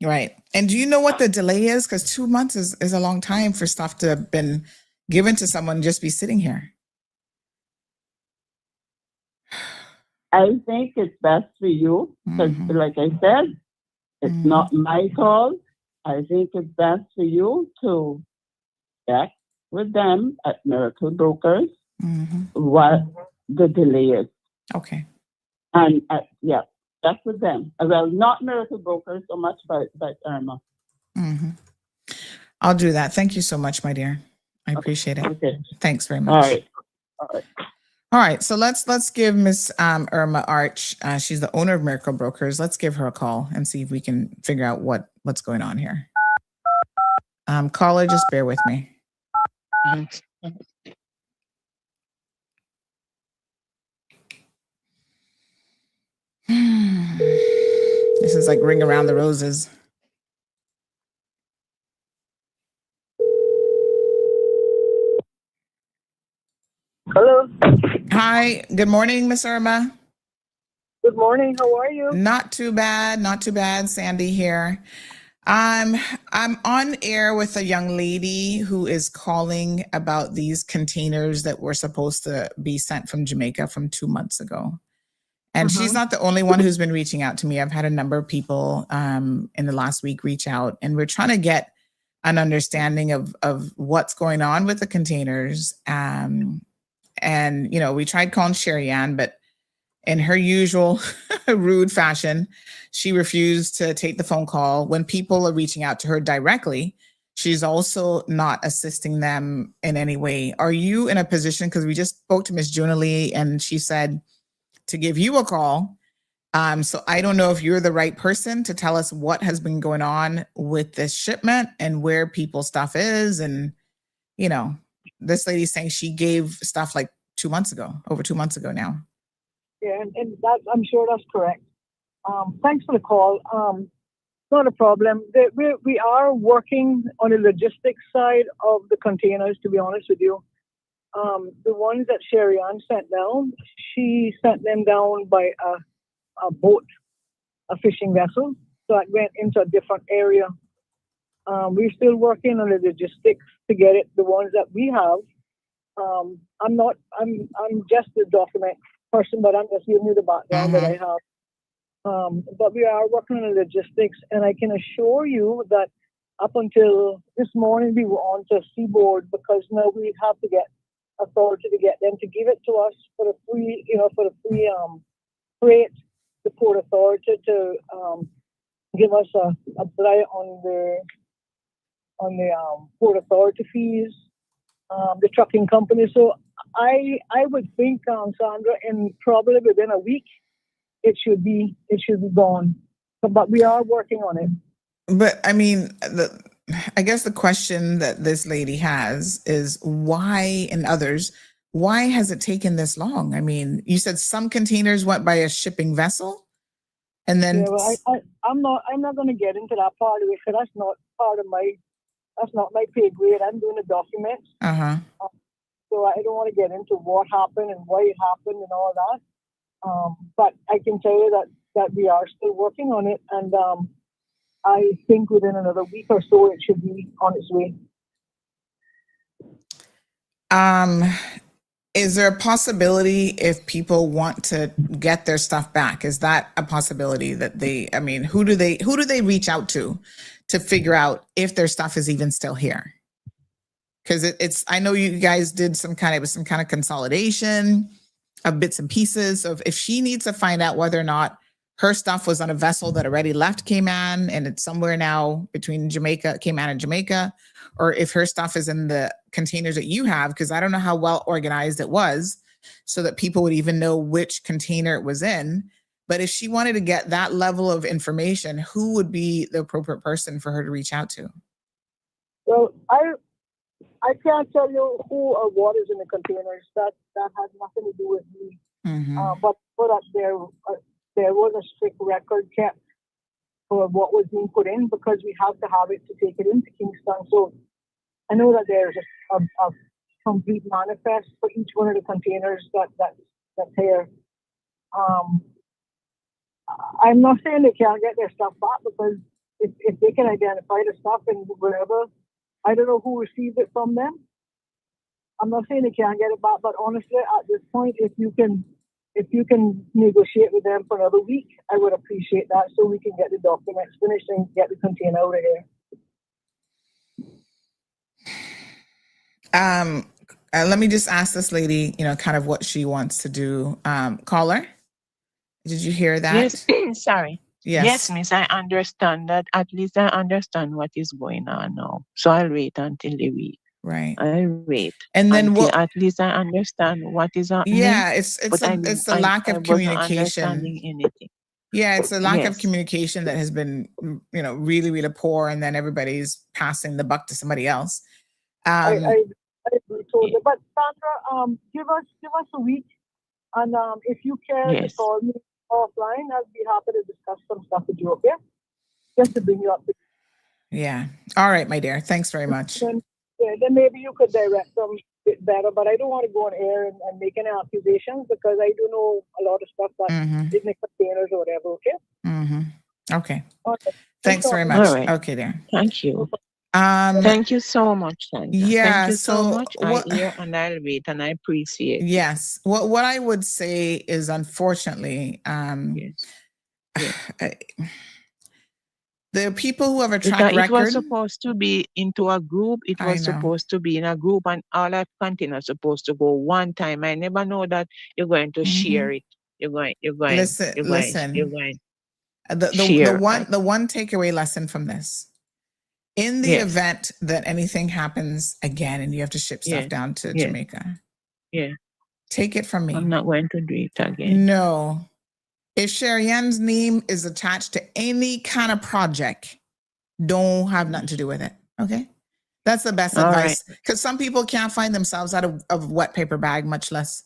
Right. And do you know what the delay is? Because 2 months is a long time for stuff to have been given to someone just be sitting here. I think it's best for you because, like I said, it's not my call. I think it's best for you to check with them at Miracle Brokers what the delay is. Okay. And check with them. Well, not Miracle Brokers so much, but Irma. I'll do that. Thank you so much, my dear. I appreciate it. Okay. Thanks very much. All right. So let's give Miss Irma Arch. She's the owner of Miracle Brokers. Let's give her a call and see if we can figure out what's going on here. Caller, just bear with me. This is like Ring Around the Roses. Hello. Hi. Good morning, Miss Irma. Good morning. How are you? Not too bad. Not too bad. Sandy here. I'm on air with a young lady who is calling about these containers that were supposed to be sent from Jamaica from 2 months ago. And she's not the only one who's been reaching out to me. I've had a number of people in the last week reach out, and we're trying to get an understanding of what's going on with the containers. And, you know, we tried calling Sherry Ann, but in her usual rude fashion, she refused to take the phone call. When people are reaching out to her directly, she's also not assisting them in any way. Are you in a position, because we just spoke to Miss Junalee and she said to give you a call. So I don't know if you're the right person to tell us what has been going on with this shipment and where people's stuff is. And, you know, this lady's saying she gave stuff like 2 months ago, over 2 months ago now. Yeah, and that, I'm sure that's correct. Thanks for the call. Not a problem. We are working on the logistics side of the containers, to be honest with you. The ones that Sherry Ann sent down, she sent them down by a boat, a fishing vessel. So it went into a different area. We're still working on the logistics to get it, the ones that we have. I'm just the document person, but I'm just giving you the background that I have. But we are working on the logistics, and I can assure you that up until this morning, we were on to Seaboard because now we have to get authority to get them to give it to us for the free, freight, the Port Authority to give us a dry on the Port Authority fees, the trucking company. So I would think, Sandra, in probably within a week, it should be gone. But we are working on it. But I mean, I guess the question that this lady has is why, and others, why has it taken this long? I mean, you said some containers went by a shipping vessel, and then I'm not going to get into that part of it because that's not my pay grade. I'm doing the documents. So I don't want to get into what happened and why it happened and all that. But I can tell you that we are still working on it, and I think within another week or so it should be on its way. Is there a possibility if people want to get their stuff back? Is that a possibility that who do they reach out to figure out if their stuff is even still here? Because I know you guys did some kind of consolidation of bits and pieces. So if she needs to find out whether or not her stuff was on a vessel that already left Cayman and it's somewhere now between Cayman and Jamaica, or if her stuff is in the containers that you have, because I don't know how well organized it was so that people would even know which container it was in. But if she wanted to get that level of information, who would be the appropriate person for her to reach out to? Well, I can't tell you who or what is in the containers. That has nothing to do with me. But there was a strict record kept for what was being put in because we have to have it to take it into Kingston. So I know that there's a complete manifest for each one of the containers that's here. I'm not saying they can't get their stuff back because if they can identify the stuff and wherever, I don't know who received it from them. I'm not saying they can't get it back, but honestly, at this point, if you can negotiate with them for another week, I would appreciate that so we can get the documents finished and get the container out of here. Let me just ask this lady, kind of what she wants to do. Caller, did you hear that? Yes, sorry. Yes. Yes, miss, I understand that. At least I understand what is going on now. So I'll wait until the week. Right. I'll wait. And then at least I understand what is happening. Yeah, it's the lack of communication. Anything. Yeah, it's a lack of communication that has been, really, really poor, and then everybody's passing the buck to somebody else. I agree totally. But Sandra, give us a week, and if you care to call me offline, I'll be happy to discuss some stuff with you. Okay? Just to bring you up to. Yeah. All right, my dear. Thanks very much. Then maybe you could direct them a bit better, but I don't want to go on air and make any accusations because I do know a lot of stuff that is in the containers or whatever, okay? Okay. Thanks very All much. right. Okay, there. Thank you. Um, Thank you so much, Sandra. yeah. Thank you so So much. I what? hear and I'll wait, and I appreciate it. Yes. What I would say is, unfortunately, Yes. Yes. the people who have a track Because it was record. supposed to be into a group. It I was know. supposed to be in a group, and all that content was supposed to go one time. I never know that you're going to share it. You're going Listen. The share. one takeaway lesson from this: in the Yes. event that anything happens again and you have to ship stuff Yes. down to Yes. Jamaica, Yeah. take it from me. I'm not going to do it again. No. If Sherry-Ann's name is attached to any kind of project, don't have nothing to do with it. Okay? That's the best All advice. Because some people can't find themselves out of a wet paper bag, much less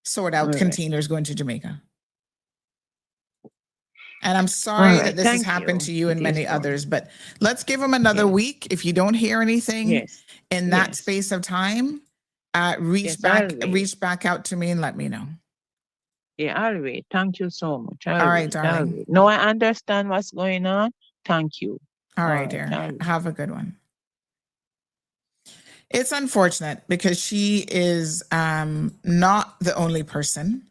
sort out All right. containers going to Jamaica. And I'm sorry that this has happened to you and many others, but let's give them another week. If you don't hear anything in that space of time, reach back out to me and let me know. Yeah, I'll wait. Thank you so much. All right, darling. Wait. No, I understand what's going on. Thank you. All right, dear. Have a good one. It's unfortunate because she is not the only person.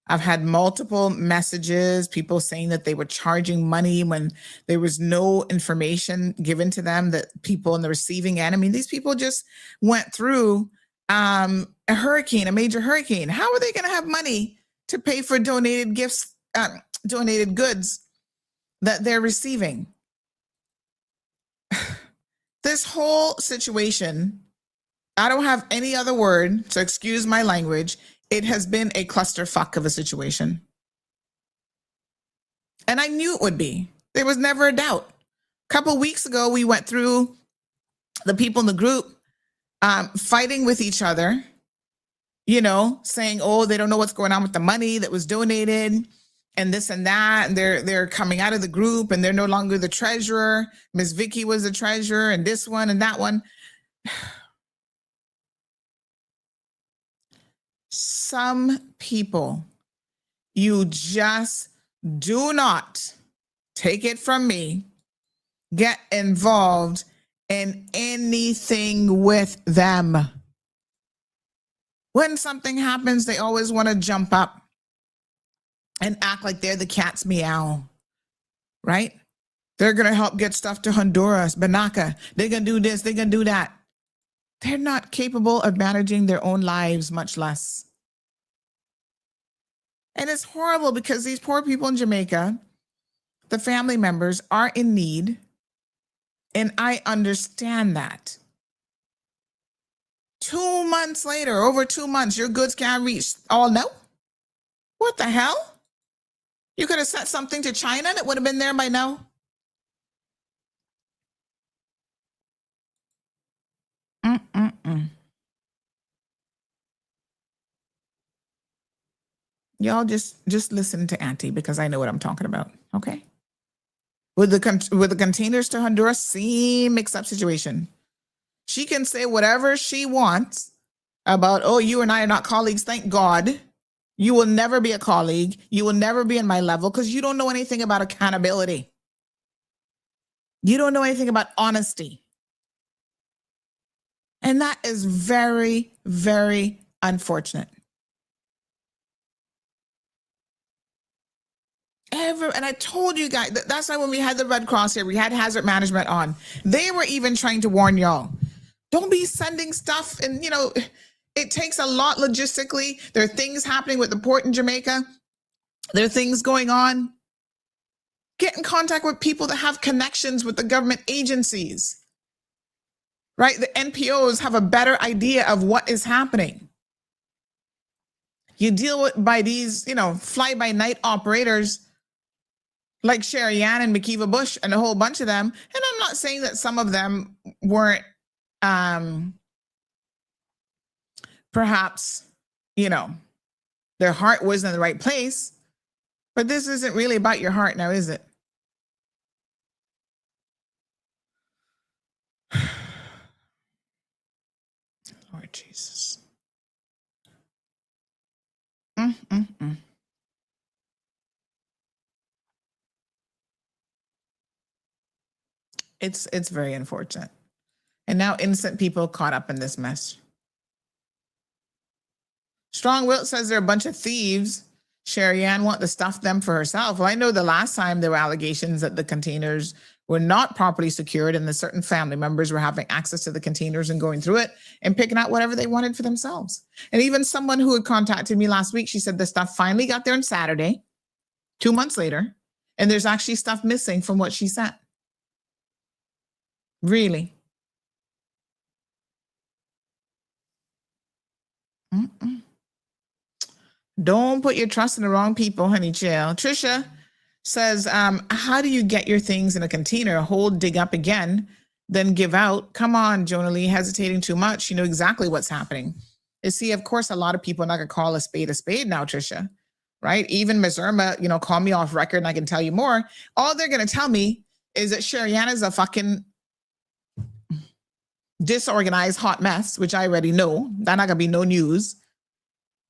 I've had multiple messages, people saying that they were charging money when there was no information given to them, that people in the receiving end. I mean, these people just went through a hurricane, a major hurricane. How are they going to have money to pay for donated gifts, donated goods that they're receiving? This whole situation, I don't have any other word, so excuse my language. It has been a clusterfuck of a situation. And I knew it would be. There was never a doubt. A couple weeks ago, we went through the people in the group fighting with each other, you know, saying, oh, they don't know what's going on with the money that was donated and this and that. And they're coming out of the group and they're no longer the treasurer. Miss Vicky was the treasurer and this one and that one. Some people, you just do not, take it from me, get involved in anything with them. When something happens, they always want to jump up and act like they're the cat's meow, right? They're going to help get stuff to Honduras, Banaka. They're going to do this, they're going to do that. They're not capable of managing their own lives, much less. And it's horrible because these poor people in Jamaica, the family members, are in need. And I understand that. 2 months later, over 2 months, your goods can't reach. Oh, no? What the hell? You could have sent something to China and it would have been there by now. Y'all just listen to Auntie because I know what I'm talking about. Okay. With the containers to Honduras, same mix-up situation. She can say whatever she wants about, oh, you and I are not colleagues. Thank God. You will never be a colleague. You will never be in my level because you don't know anything about accountability. You don't know anything about honesty. And that is very, very unfortunate. And I told you guys, that's why when we had the Red Cross here, we had hazard management on. They were even trying to warn y'all. Don't be sending stuff. And, you know, it takes a lot logistically. There are things happening with the port in Jamaica. There are things going on. Get in contact with people that have connections with the government agencies, right? The NPOs have a better idea of what is happening. You deal with by these, you know, fly-by-night operators like Sherry-Ann and McKeeva Bush and a whole bunch of them. And I'm not saying that some of them weren't perhaps, you know, their heart wasn't in the right place, but this isn't really about your heart now, is it? Lord Jesus. It's very unfortunate. And now innocent people caught up in this mess. Strong Wilt says they're a bunch of thieves. Sherry Ann want to stuff them for herself. Well, I know the last time there were allegations that the containers were not properly secured and that certain family members were having access to the containers and going through it and picking out whatever they wanted for themselves. And even someone who had contacted me last week, she said the stuff finally got there on Saturday, 2 months later, and there's actually stuff missing from what she sent. Really? Mm-mm. Don't put your trust in the wrong people, honey chill. Trisha says, how do you get your things in a container, hold, dig up again, then give out? Come on, Jonah Lee, hesitating too much. You know exactly what's happening. You see, of course, a lot of people are not going to call a spade now, Trisha, right? Even Ms. Irma, call me off record and I can tell you more. All they're going to tell me is that Sherry-Ann is a fucking disorganized hot mess, which I already know. That's not going to be no news.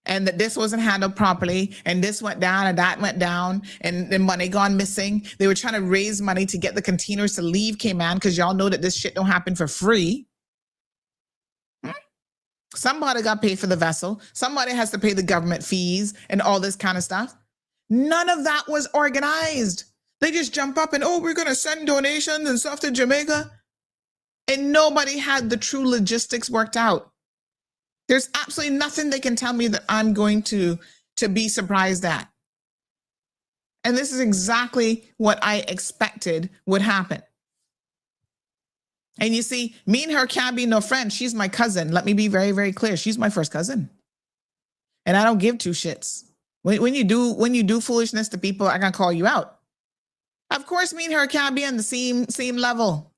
And that this wasn't handled properly, and this went down, and that went down, and the money gone missing. They were trying to raise money to get the containers to leave Cayman, because y'all know that this shit don't happen for free. Somebody got paid for the vessel. Somebody has to pay the government fees and all this kind of stuff. None of that was organized. They just jump up and, we're going to send donations and stuff to Jamaica. And nobody had the true logistics worked out. There's absolutely nothing they can tell me that I'm going to be surprised at. And this is exactly what I expected would happen. And you see, me and her can't be no friends. She's my cousin. Let me be very, very clear. She's my first cousin. And I don't give two shits. When you do foolishness to people, I'm gonna call you out. Of course, me and her can't be on the same level.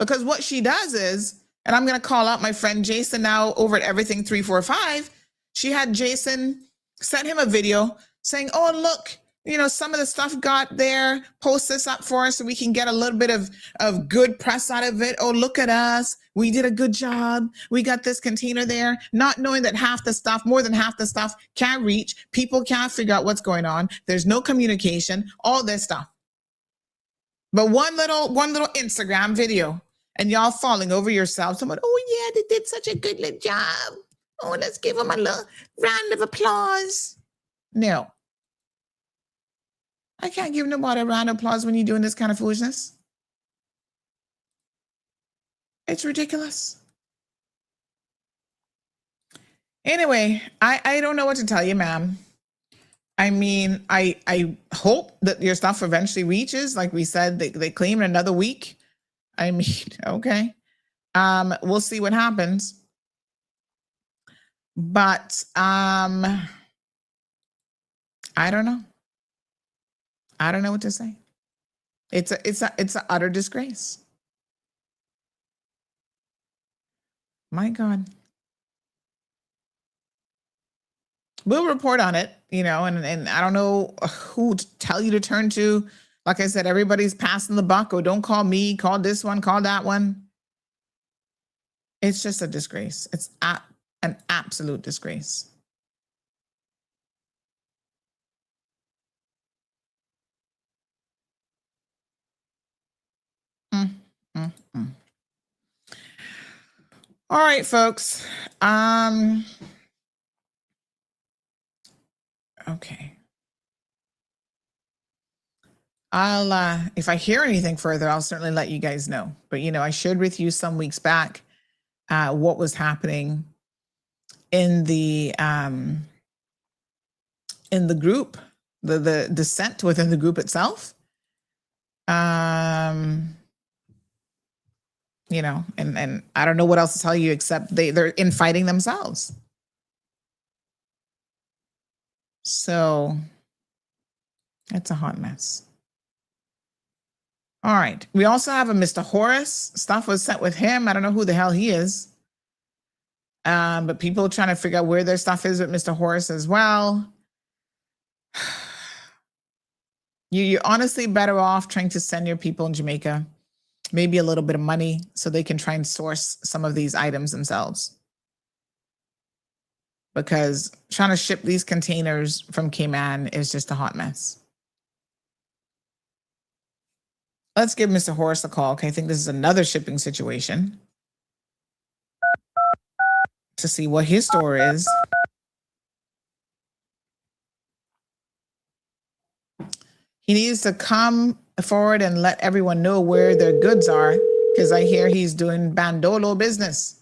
Because what she does is, and I'm going to call out my friend Jason now over at Everything 345. She had Jason send him a video saying, look, some of the stuff got there. Post this up for us so we can get a little bit of good press out of it. Oh, look at us. We did a good job. We got this container there, not knowing that more than half the stuff can't reach. People can't figure out what's going on. There's no communication, all this stuff. But one little Instagram video. And y'all falling over yourselves. Someone, they did such a good little job. Let's give them a little round of applause. No. I can't give nobody a round of applause when you're doing this kind of foolishness. It's ridiculous. Anyway, I don't know what to tell you, ma'am. I mean, I hope that your stuff eventually reaches. Like we said, they claim in another week. I mean, okay. We'll see what happens. But I don't know. I don't know what to say. It's an utter disgrace. My God. We'll report on it, and I don't know who to tell you to turn to. Like I said, everybody's passing the buck. Oh, don't call me. Call this one. Call that one. It's just a disgrace. It's an absolute disgrace. All right, folks. Okay. I'll, if I hear anything further, I'll certainly let you guys know. But, I shared with you some weeks back what was happening in the group, the dissent within the group itself. And I don't know what else to tell you except they're infighting themselves. So it's a hot mess. All right. We also have a Mr. Horace. Stuff was sent with him. I don't know who the hell he is. But people are trying to figure out where their stuff is with Mr. Horace as well. You're honestly better off trying to send your people in Jamaica maybe a little bit of money so they can try and source some of these items themselves. Because trying to ship these containers from Cayman is just a hot mess. Let's give Mr. Horace a call. Okay, I think this is another shipping situation to see what his story is. He needs to come forward and let everyone know where their goods are, because I hear he's doing bandolo business.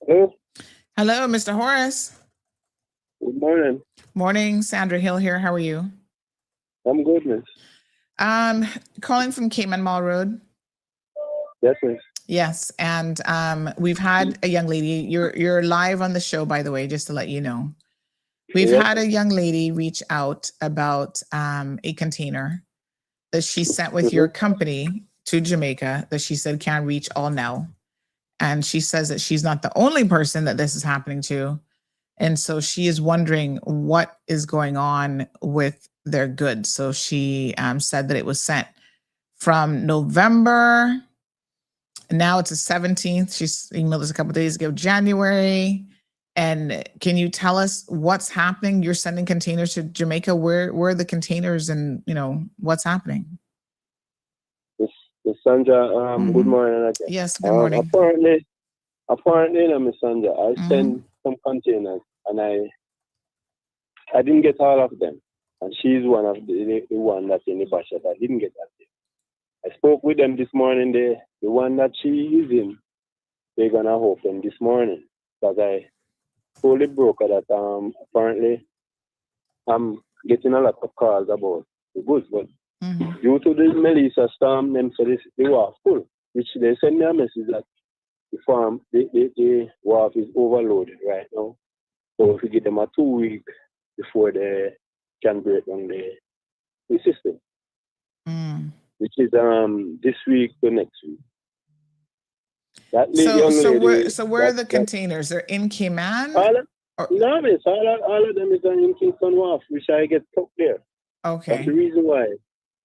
Hello. Hello, Mr. Horace. Good morning. Morning, Sandra Hill here. How are you? I'm good, miss. Calling from Cayman Mall Road. Yes, miss. Yes, and we've had a young lady. You're live on the show, by the way, just to let you know. We've Yes. had a young lady reach out about a container that she sent with your company to Jamaica that she said can't reach all now. And she says that she's not the only person that this is happening to. And so she is wondering what is going on with their goods. So she said that it was sent from November. Now it's the 17th. She's emailed us a couple of days ago, January. And can you tell us what's happening? You're sending containers to Jamaica. Where are the containers, and what's happening? Miss Sandra, good morning again. Yes, good morning. Apparently, Miss Sandra, I sent some containers and I didn't get all of them. And she's one of the one that's in the basket. I didn't get that. I spoke with them this morning. The one that she is in, they're gonna open this morning. Because I told the broker that apparently I'm getting a lot of calls about the goods, but due to the Melissa storm, them said they were full, which they sent me a message that the farm, the wharf is overloaded right now. So if we give them a 2 week before they can break down the system, which is this week to next week. That So where are the containers? They're in Cayman? No, miss. All of them is in Kingston Wharf, which I get stuck there. Okay. That's the reason why.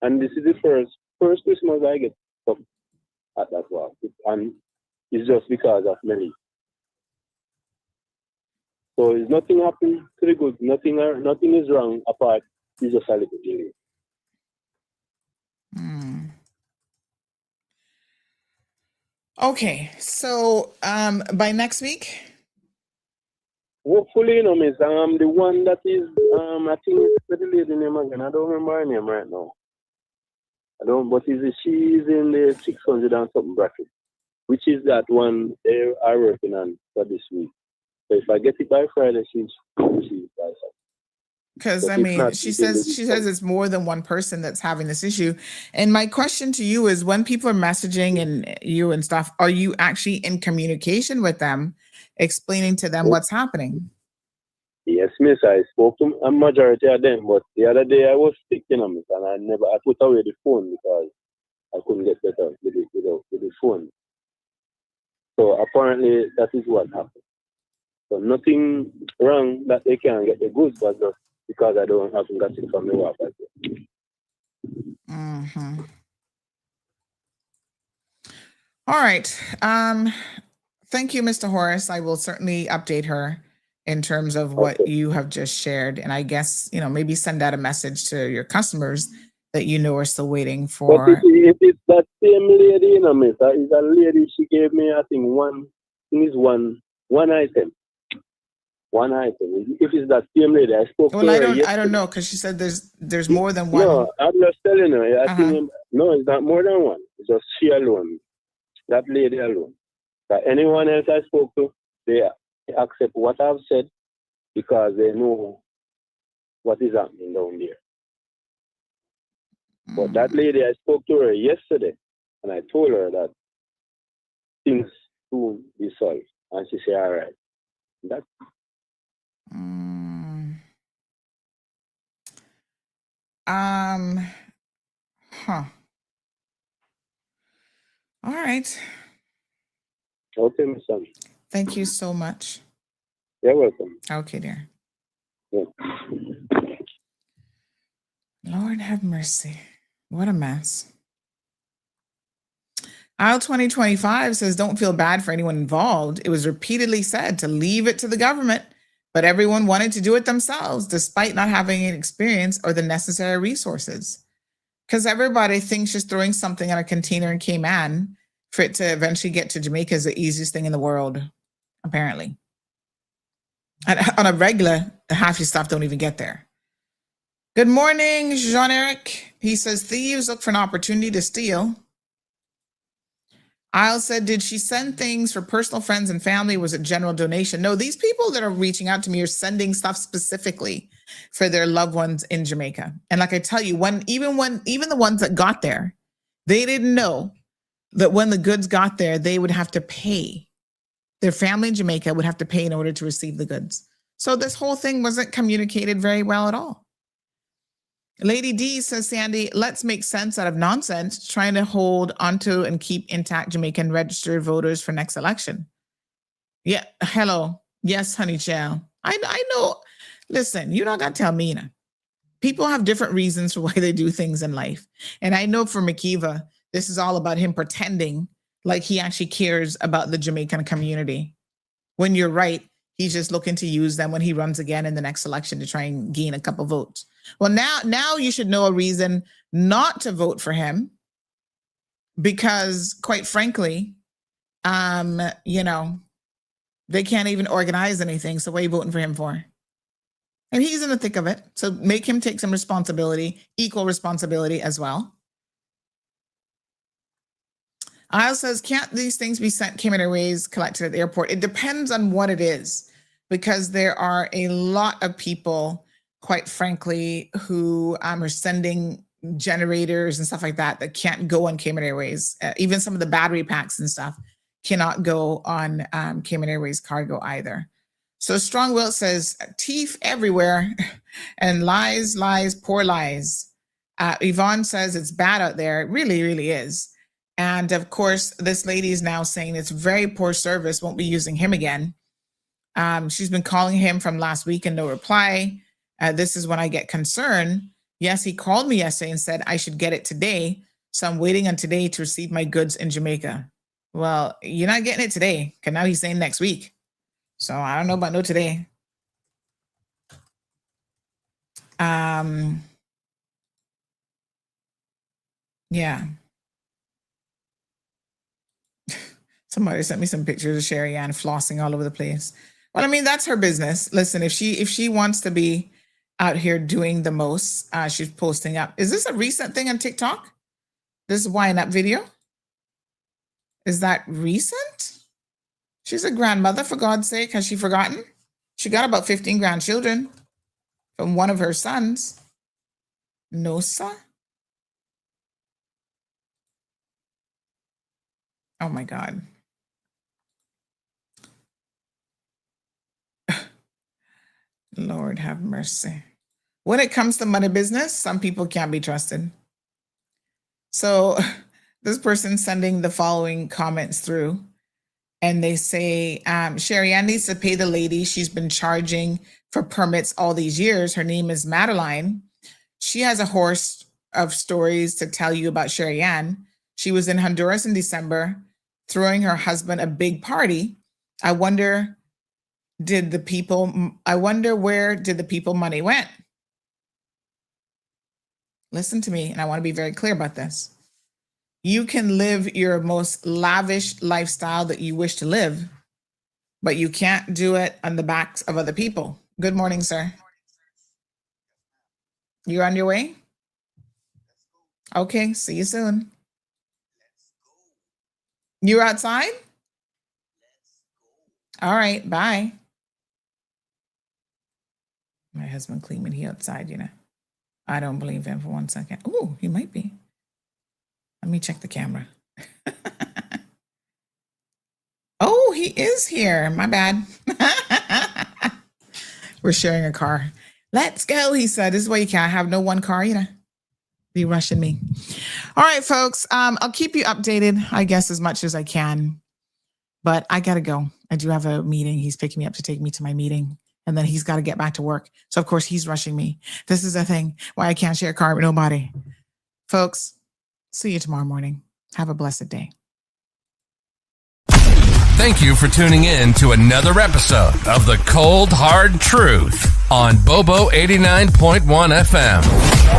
And this is the first Christmas I get stuck at that wharf. And it's just because of Melly. So it's nothing happened to the goods. Nothing is wrong apart. It's just a little delay. Okay. So by next week? Hopefully, miss. The one that is, I think it's the lady name again. I don't remember her name right now. But she's in the 600 and something bracket, which is that one they are working on for this week. So if I get it by Friday, she's by Saturday. Because I mean, she says it's more than one person that's having this issue. And my question to you is, when people are messaging and you and stuff, are you actually in communication with them, explaining to them what's happening? Yes, miss. I spoke to a majority of them, but the other day I was sick, miss, and I put away the phone because I couldn't get better with the phone. So apparently that is what happened. So nothing wrong that they can't get the goods, but just because I haven't got it from the work. All right. Thank you, Mr. Horace. I will certainly update her in terms of what you have just shared. And I guess, maybe send out a message to your customers that are still waiting for. But if it's that same lady, miss, that is a lady, she gave me, I think, one item. One item. If it's that same lady, I spoke to her yesterday. I don't know, because she said there's more than one. No, I'm just telling her. I think no, it's not more than one. It's just she alone. That lady alone. That anyone else I spoke to, they accept what I've said because they know what is happening down there. But that lady, I spoke to her yesterday, and I told her that things soon be solved, and she said, "All right." That's All right. okay, Miss Sandra. Thank you so much. You're welcome. Okay, dear. Yeah. Lord have mercy. What a mess. Aisle 2025 says, don't feel bad for anyone involved. It was repeatedly said to leave it to the government, but everyone wanted to do it themselves despite not having any experience or the necessary resources. Because everybody thinks just throwing something in a container in Cayman for it to eventually get to Jamaica is the easiest thing in the world, apparently. And on a regular, half your stuff don't even get there. Good morning, Jean-Eric. He says, thieves look for an opportunity to steal. Isle said, did she send things for personal friends and family? Was it general donation? No, these people that are reaching out to me are sending stuff specifically for their loved ones in Jamaica. And like I tell you, even the ones that got there, they didn't know that when the goods got there, they would have to pay. Their family in Jamaica would have to pay in order to receive the goods. So this whole thing wasn't communicated very well at all. Lady D says, Sandy, let's make sense out of nonsense, trying to hold onto and keep intact Jamaican registered voters for next election. Yeah, hello. Yes, honey child. I know. Listen, you don't got to tell me. People have different reasons for why they do things in life. And I know for McKeeva, this is all about him pretending like he actually cares about the Jamaican community. When you're right, he's just looking to use them when he runs again in the next election to try and gain a couple votes. Well, now you should know a reason not to vote for him, because quite frankly, they can't even organize anything. So what are you voting for him for? And he's in the thick of it. So make him take some responsibility, equal responsibility as well. Isle says, can't these things be sent Cayman Airways collected at the airport? It depends on what it is, because there are a lot of people, quite frankly, who are sending generators and stuff like that that can't go on Cayman Airways. Even some of the battery packs and stuff cannot go on Cayman Airways cargo either. So Strong Will says, teeth everywhere and lies, poor lies. Yvonne says it's bad out there. It really, really is. And of course, this lady is now saying it's very poor service, won't be using him again. She's been calling him from last week and no reply. This is when I get concerned. Yes, he called me yesterday and said I should get it today. So I'm waiting on today to receive my goods in Jamaica. Well, you're not getting it today, because now he's saying next week. So I don't know about no today. Yeah. Somebody sent me some pictures of Sherry Ann flossing all over the place. Well, I mean, that's her business. Listen, if she wants to be out here doing the most, she's posting up. Is this a recent thing on TikTok? This wind up video? Is that recent? She's a grandmother, for God's sake. Has she forgotten? She got about 15 grandchildren from one of her sons. No, sir. Oh my God. Lord have mercy. When it comes to money business, some people can't be trusted. So this person sending the following comments through, and they say, Sherry Ann needs to pay the lady she's been charging for permits all these years. Her name is Madeline. She has a horse of stories to tell you about Sherry Ann. She was in Honduras in December, throwing her husband a big party. I wonder where did the people money went? Listen to me, and I want to be very clear about this. You can live your most lavish lifestyle that you wish to live, but you can't do it on the backs of other people. Good morning, sir. You're on your way? Okay, see you soon. You're outside? All right, bye. My husband claiming he outside, I don't believe him for 1 second. Oh, he might be. Let me check the camera. Oh, he is here. My bad. We're sharing a car. Let's go, he said. This is why you can't have no one car, Be rushing me. All right, folks. I'll keep you updated, I guess, as much as I can. But I got to go. I do have a meeting. He's picking me up to take me to my meeting. And then he's got to get back to work. So, of course, he's rushing me. This is the thing why I can't share a car with nobody. Folks, see you tomorrow morning. Have a blessed day. Thank you for tuning in to another episode of The Cold Hard Truth on Bobo 89.1 FM.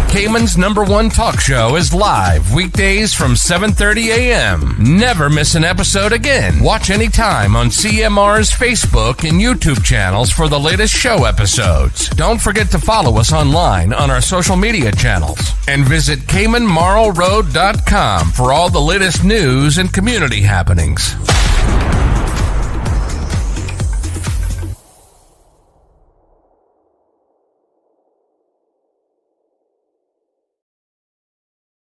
Cayman's #1 talk show is live weekdays from 7:30 a.m. Never miss an episode again. Watch anytime on CMR's Facebook and YouTube channels for the latest show episodes. Don't forget to follow us online on our social media channels. And visit CaymanMarlRoad.com for all the latest news and community happenings.